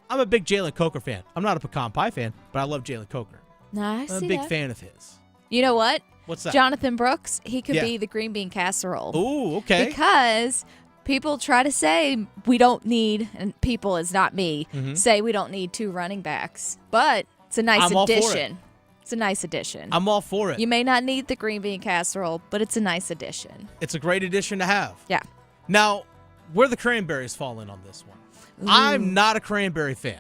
I'm a big Jalen Coker fan. I'm not a pecan pie fan, but I love Jalen Coker. Nice. I'm a big fan of his. You know what? What's that? Jonathan Brooks, he could Yeah. be the green bean casserole. Ooh, okay. Because people try to say we don't need, and people is not me, say we don't need 2 running backs. But it's a nice I'm all for it. addition. It's a nice addition. I'm all for it. You may not need the green bean casserole, but it's a nice addition. It's a great addition to have. Yeah. Now, where the cranberries fall in on this one? I'm not a cranberry fan.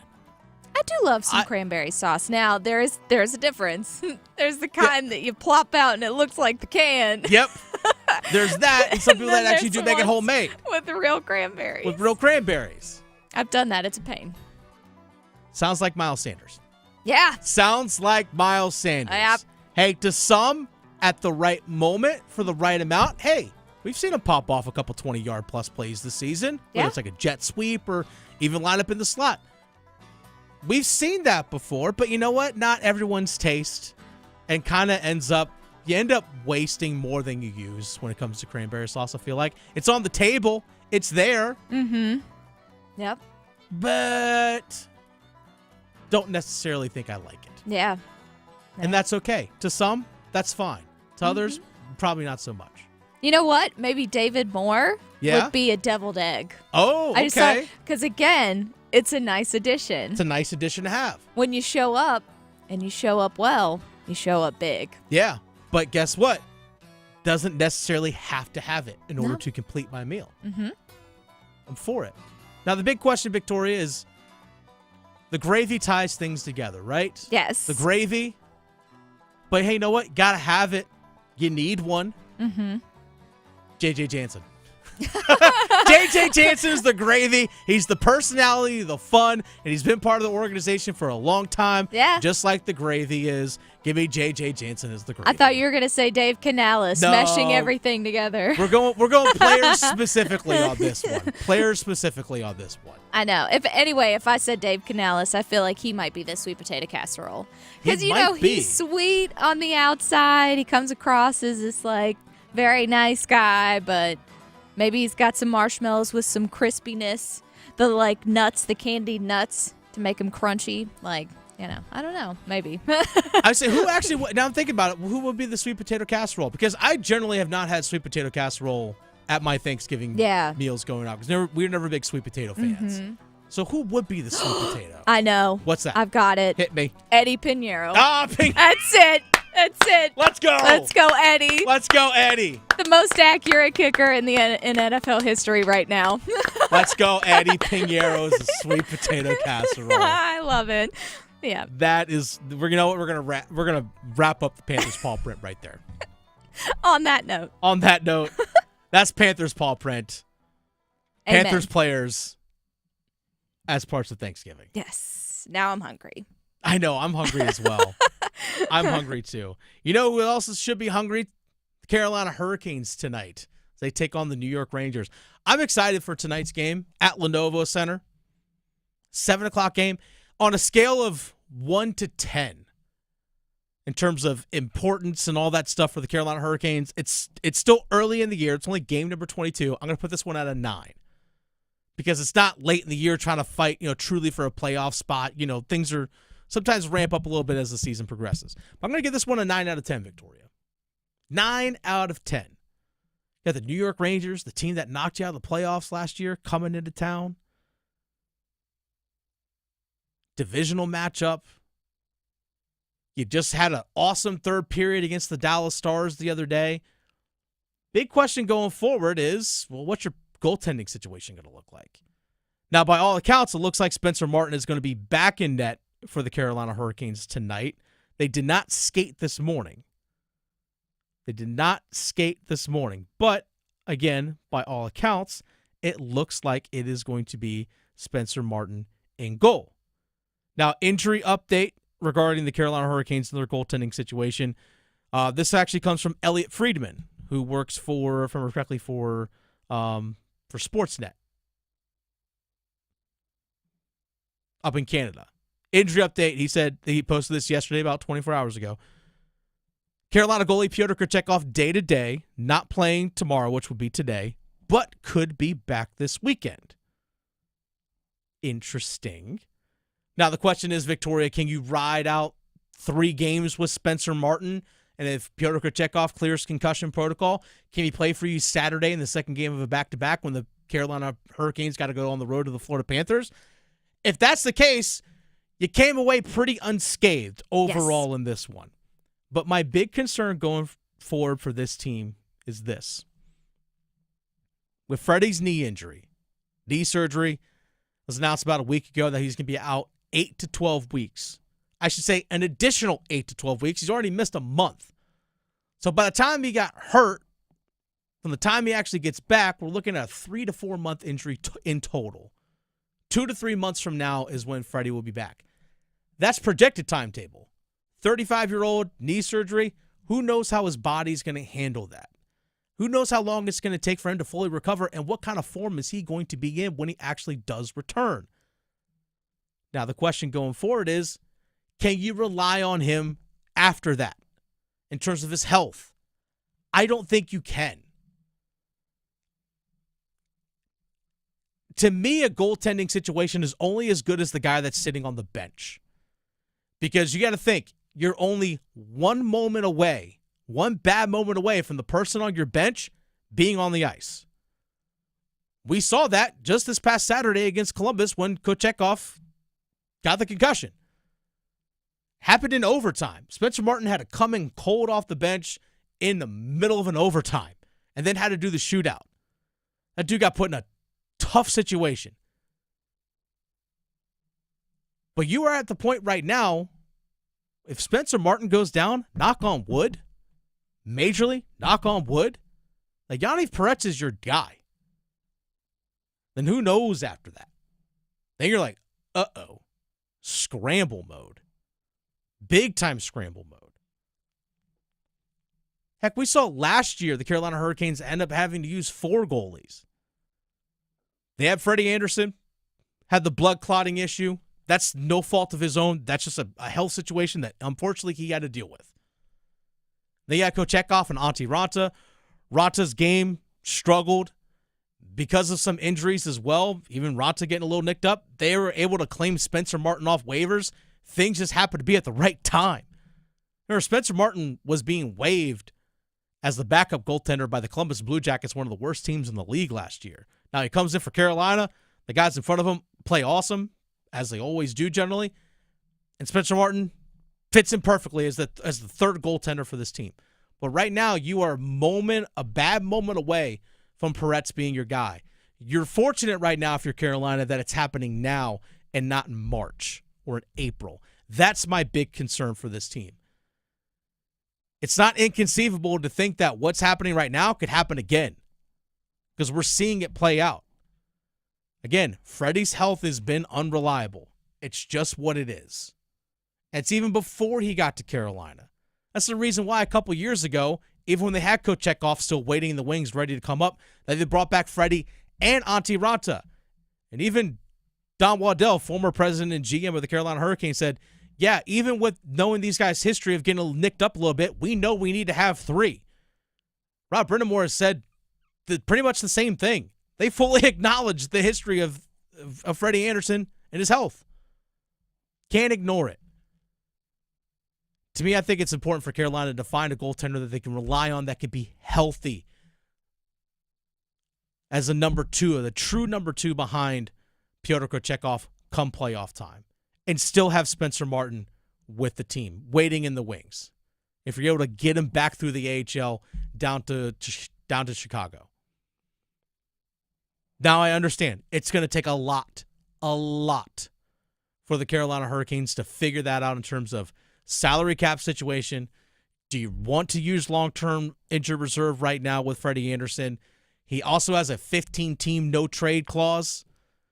I do love some cranberry sauce. Now, there's a difference. There's the kind that you plop out and it looks like the can. Yep. There's that, and some people then that actually there's do make it the ones homemade. With the real cranberries. With real cranberries. I've done that. It's a pain. Sounds like Miles Sanders. Yeah. Sounds like Miles Sanders. Yep. Hey, to some, at the right moment, for the right amount, hey, we've seen him pop off a couple 20-yard plus plays this season. Yeah. Whether it's like a jet sweep or even line up in the slot. We've seen that before, but you know what? Not everyone's taste, and kind of you end up wasting more than you use when it comes to cranberry sauce, I feel like. It's on the table. It's there. Yep. But don't necessarily think I like it. Yeah. And that's okay. To some, that's fine. To others, probably not so much. You know what? Maybe David Moore would be a deviled egg. Oh, okay. Because, again, it's a nice addition. It's a nice addition to have. When you show up, and you show up well, you show up big. Yeah. But guess what? Doesn't necessarily have to have it in order to complete my meal. I'm for it. Now, the big question, Victoria, is the gravy ties things together, right? Yes. The gravy. But hey, you know what? Gotta have it. You need one. Mm-hmm. JJ Jansen. JJ Jansen is the gravy. He's the personality, the fun, and he's been part of the organization for a long time. Yeah. Just like the gravy is. Give me JJ Jansen as the gravy. I thought you were going to say Dave Canales, No. meshing everything together. We're going players specifically on this one. Players specifically on this one. I know. If I said Dave Canales, I feel like he might be the sweet potato casserole. Because, he's sweet on the outside. He comes across as this, very nice guy, but maybe he's got some marshmallows with some crispiness. The, nuts, the candied nuts to make them crunchy. I don't know. Maybe. I say, now I'm thinking about it, who would be the sweet potato casserole? Because I generally have not had sweet potato casserole at my Thanksgiving meals going out. Because we're never big sweet potato fans. Mm-hmm. So who would be the sweet potato? I know. What's that? I've got it. Hit me. Eddie Pinheiro. Pinheiro. That's it. Let's go. Let's go, Eddie. Let's go, Eddie. The most accurate kicker in NFL history right now. Let's go, Eddie Pinheiro's sweet potato casserole. I love it. Yeah. That is, we're gonna wrap up the Panthers paw print right there. On that note, that's Panthers paw print. Amen. Panthers players as parts of Thanksgiving. Yes. Now I'm hungry. I know. I'm hungry as well. I'm hungry too. You know who else should be hungry? The Carolina Hurricanes tonight. They take on the New York Rangers. I'm excited for tonight's game at Lenovo Center. 7:00 game. On a scale of 1 to 10, in terms of importance and all that stuff for the Carolina Hurricanes, it's still early in the year. It's only game number 22. I'm going to put this one at a 9 because it's not late in the year trying to fight, truly for a playoff spot. Things are sometimes ramp up a little bit as the season progresses. But I'm going to give this one a 9 out of 10, Victoria. 9 out of 10. You got the New York Rangers, the team that knocked you out of the playoffs last year, coming into town. Divisional matchup. You just had an awesome third period against the Dallas Stars the other day. Big question going forward is, what's your goaltending situation going to look like? Now, by all accounts, it looks like Spencer Martin is going to be back in net for the Carolina Hurricanes tonight. They did not skate this morning. But, again, by all accounts, it looks like it is going to be Spencer Martin in goal. Now, injury update regarding the Carolina Hurricanes and their goaltending situation. This actually comes from Elliot Friedman, who works for Sportsnet. Up in Canada. Injury update, he said, he posted this yesterday about 24 hours ago. Carolina goalie Pyotr Kochetkov day-to-day, not playing tomorrow, which would be today, but could be back this weekend. Interesting. Now, the question is, Victoria, can you ride out 3 games with Spencer Martin? And if Pyotr Kochetkov clears concussion protocol, can he play for you Saturday in the second game of a back-to-back when the Carolina Hurricanes got to go on the road to the Florida Panthers? If that's the case, you came away pretty unscathed overall in this one. But my big concern going forward for this team is this. With Freddie's knee surgery was announced about a week ago that he's going to be out 8 to 12 weeks. I should say an additional 8 to 12 weeks. He's already missed a month. So by the time he got hurt, from the time he actually gets back, we're looking at a 3 to 4 month injury in total. 2 to 3 months from now is when Freddie will be back. That's projected timetable. 35-year-old knee surgery, who knows how his body's going to handle that? Who knows how long it's going to take for him to fully recover, and what kind of form is he going to be in when he actually does return? Now, the question going forward is, can you rely on him after that in terms of his health? I don't think you can. To me, a goaltending situation is only as good as the guy that's sitting on the bench. Because you got to think, you're only one bad moment away from the person on your bench being on the ice. We saw that just this past Saturday against Columbus when Kochetkov got the concussion. Happened in overtime. Spencer Martin had to come in cold off the bench in the middle of an overtime and then had to do the shootout. That dude got put in a tough situation. But you are at the point right now, if Spencer Martin goes down, knock on wood, majorly, knock on wood, like Yaniv Peretz is your guy. then who knows after that? Then you're like, uh-oh, scramble mode. Big time scramble mode. Heck, we saw last year the Carolina Hurricanes end up having to use 4 goalies. They had Freddie Anderson, had the blood clotting issue. That's no fault of his own. That's just a health situation that unfortunately he had to deal with. They got Kochetkov and Antti Raanta. Ranta's game struggled because of some injuries as well. Even Raanta getting a little nicked up. They were able to claim Spencer Martin off waivers. Things just happened to be at the right time. Remember, Spencer Martin was being waived as the backup goaltender by the Columbus Blue Jackets, one of the worst teams in the league last year. Now he comes in for Carolina. The guys in front of him play awesome, as they always do generally. And Spencer Martin fits in perfectly as the third goaltender for this team. But right now, you are a bad moment away from Peretz being your guy. You're fortunate right now, if you're Carolina, that it's happening now and not in March or in April. That's my big concern for this team. It's not inconceivable to think that what's happening right now could happen again, because we're seeing it play out. Again, Freddie's health has been unreliable. It's just what it is. It's even before he got to Carolina. That's the reason why a couple years ago, even when they had Kochetkov still waiting in the wings ready to come up, that they brought back Freddie and Antti Raanta. And even Don Waddell, former president and GM of the Carolina Hurricanes, said, yeah, even with knowing these guys' history of getting nicked up a little bit, we know we need to have 3. Rob Brindamore has said pretty much the same thing. They fully acknowledge the history of Freddie Anderson and his health. Can't ignore it. To me, I think it's important for Carolina to find a goaltender that they can rely on that can be healthy as a number 2, the true number 2 behind Pyotr Kochetkov come playoff time, and still have Spencer Martin with the team, waiting in the wings. If you're able to get him back through the AHL down to Chicago. Now I understand it's going to take a lot for the Carolina Hurricanes to figure that out in terms of salary cap situation. Do you want to use long-term injured reserve right now with Freddie Anderson? He also has a 15-team no-trade clause,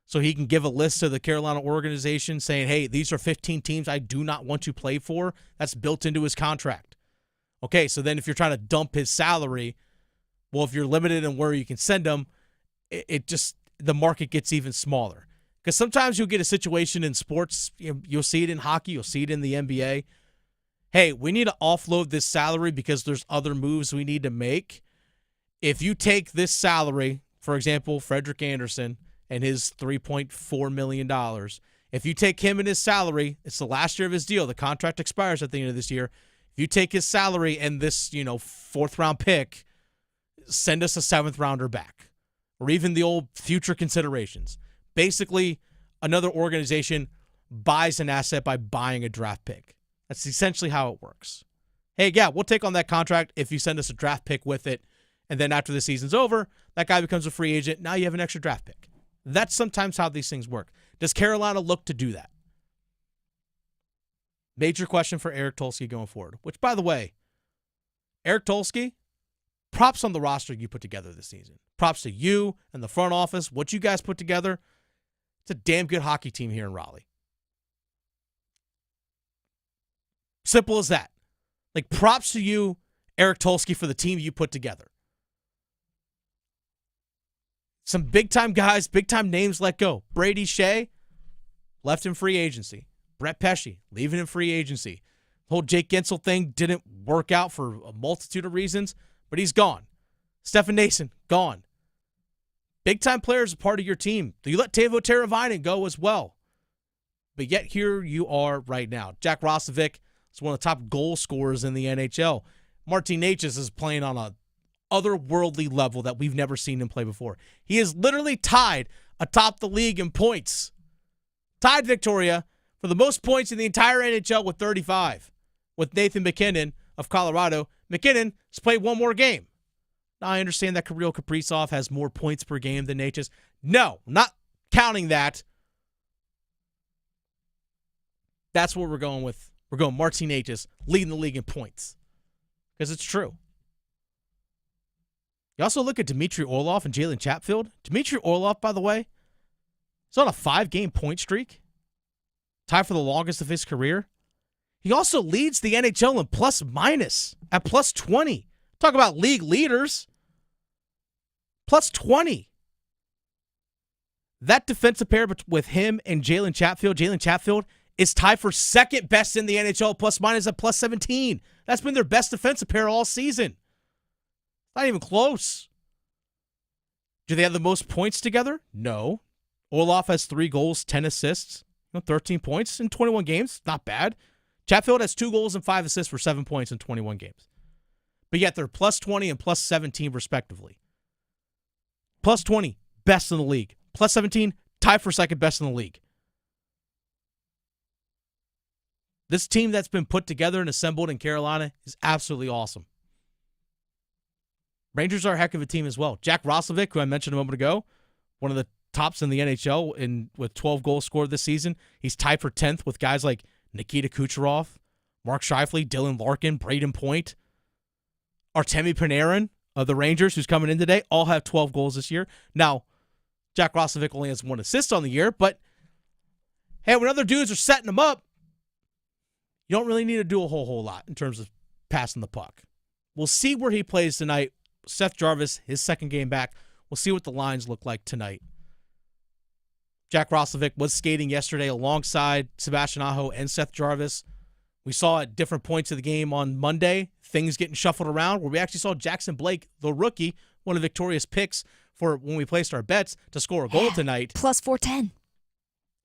so he can give a list to the Carolina organization saying, hey, these are 15 teams I do not want to play for. That's built into his contract. Okay, so then if you're trying to dump his salary, well, if you're limited in where you can send him, the market gets even smaller. Because sometimes you'll get a situation in sports, you'll see it in hockey, you'll see it in the NBA. Hey, we need to offload this salary because there's other moves we need to make. If you take this salary, for example, Frederik Andersen and his $3.4 million, if you take him and his salary, it's the last year of his deal. The contract expires at the end of this year. If you take his salary and this, 4th-round pick, send us a 7th-rounder back, or even the old future considerations. Basically, another organization buys an asset by buying a draft pick. That's essentially how it works. Hey, yeah, we'll take on that contract if you send us a draft pick with it, and then after the season's over, that guy becomes a free agent. Now you have an extra draft pick. That's sometimes how these things work. Does Carolina look to do that? Major question for Eric Tulsky going forward, which, by the way, Eric Tulsky, props on the roster you put together this season. Props to you and the front office, what you guys put together. It's a damn good hockey team here in Raleigh. Simple as that. Like, props to you, Eric Tulsky, for the team you put together. Some big-time guys, big-time names let go. Brady Shea left in free agency. Brett Pesce leaving in free agency. The whole Jake Gensel thing didn't work out for a multitude of reasons, but he's gone. Stefan Nason, gone. Big-time players are part of your team. You let Teuvo Teravainen go as well. But yet here you are right now. Jack Roslovic is one of the top goal scorers in the NHL. Martin Necas is playing on a otherworldly level that we've never seen him play before. He is literally tied atop the league in points. Tied Victoria for the most points in the entire NHL with 35. With Nathan MacKinnon of Colorado. MacKinnon has played one more game. Now, I understand that Kirill Kaprizov has more points per game than Necas. No, not counting that. That's what we're going with. We're going Martin Necas leading the league in points. Because it's true. You also look at Dmitry Orlov and Jalen Chatfield. Dmitry Orlov, by the way, He's on a 5-game point streak, tied for the longest of his career. He also leads the NHL in plus minus at plus 20. Talk about league leaders. Plus 20. That defensive pair with him and Jalen Chatfield is tied for second best in the NHL, plus minus at plus 17. That's been their best defensive pair all season. Not even close. Do they have the most points together? No. Orlov has 3 goals, 10 assists, 13 points in 21 games. Not bad. Chatfield has 2 goals and 5 assists for 7 points in 21 games. But yet they're plus 20 and plus 17 respectively. Plus 20, best in the league. Plus 17, tied for second best in the league. This team that's been put together and assembled in Carolina is absolutely awesome. Rangers are a heck of a team as well. Jack Roslovic, who I mentioned a moment ago, one of the tops in the NHL with 12 goals scored this season. He's tied for 10th with guys like Nikita Kucherov, Mark Scheifele, Dylan Larkin, Braden Point, Artemi Panarin of the Rangers, who's coming in today, all have 12 goals this year. Now, Jack Roslovic only has 1 assist on the year, but hey, when other dudes are setting them up, you don't really need to do a whole lot in terms of passing the puck. We'll see where he plays tonight. Seth Jarvis, his second game back. We'll see what the lines look like tonight. Jack Roslovic was skating yesterday alongside Sebastian Aho and Seth Jarvis. We saw at different points of the game on Monday, things getting shuffled around, where we actually saw Jackson Blake, the rookie, one of the victorious picks for when we placed our bets to score a goal tonight. Plus 410.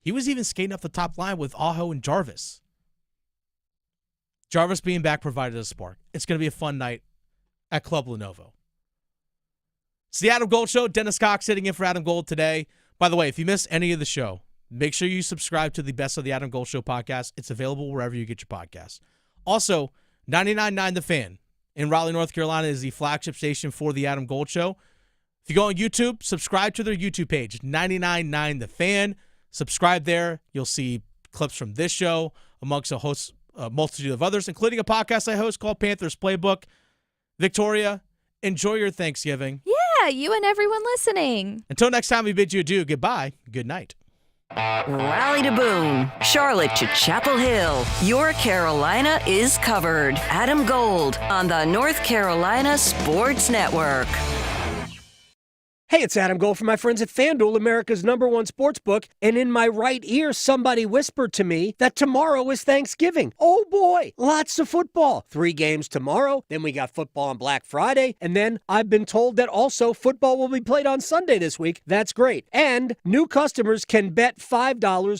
He was even skating up the top line with Aho and Jarvis. Jarvis being back provided a spark. It's going to be a fun night at Club Lenovo. It's the Adam Gold Show. Dennis Cox sitting in for Adam Gold today. By the way, if you missed any of the show, make sure you subscribe to the Best of the Adam Gold Show podcast. It's available wherever you get your podcasts. Also, 99.9 The Fan in Raleigh, North Carolina is the flagship station for the Adam Gold Show. If you go on YouTube, subscribe to their YouTube page, 99.9 The Fan. Subscribe there. You'll see clips from this show amongst a multitude of others, including a podcast I host called Panthers Playbook. Victoria, enjoy your Thanksgiving. Yeah, you and everyone listening. Until next time, we bid you adieu. Goodbye. Good night. Raleigh to Boone, Charlotte to Chapel Hill. Your Carolina is covered. Adam Gold on the North Carolina Sports Network. Hey, it's Adam Gold from my friends at FanDuel, America's #1 sportsbook, and in my right ear, somebody whispered to me that tomorrow is Thanksgiving. Oh boy, lots of football. 3 games tomorrow, then we got football on Black Friday, and then I've been told that also football will be played on Sunday this week. That's great. And new customers can bet $5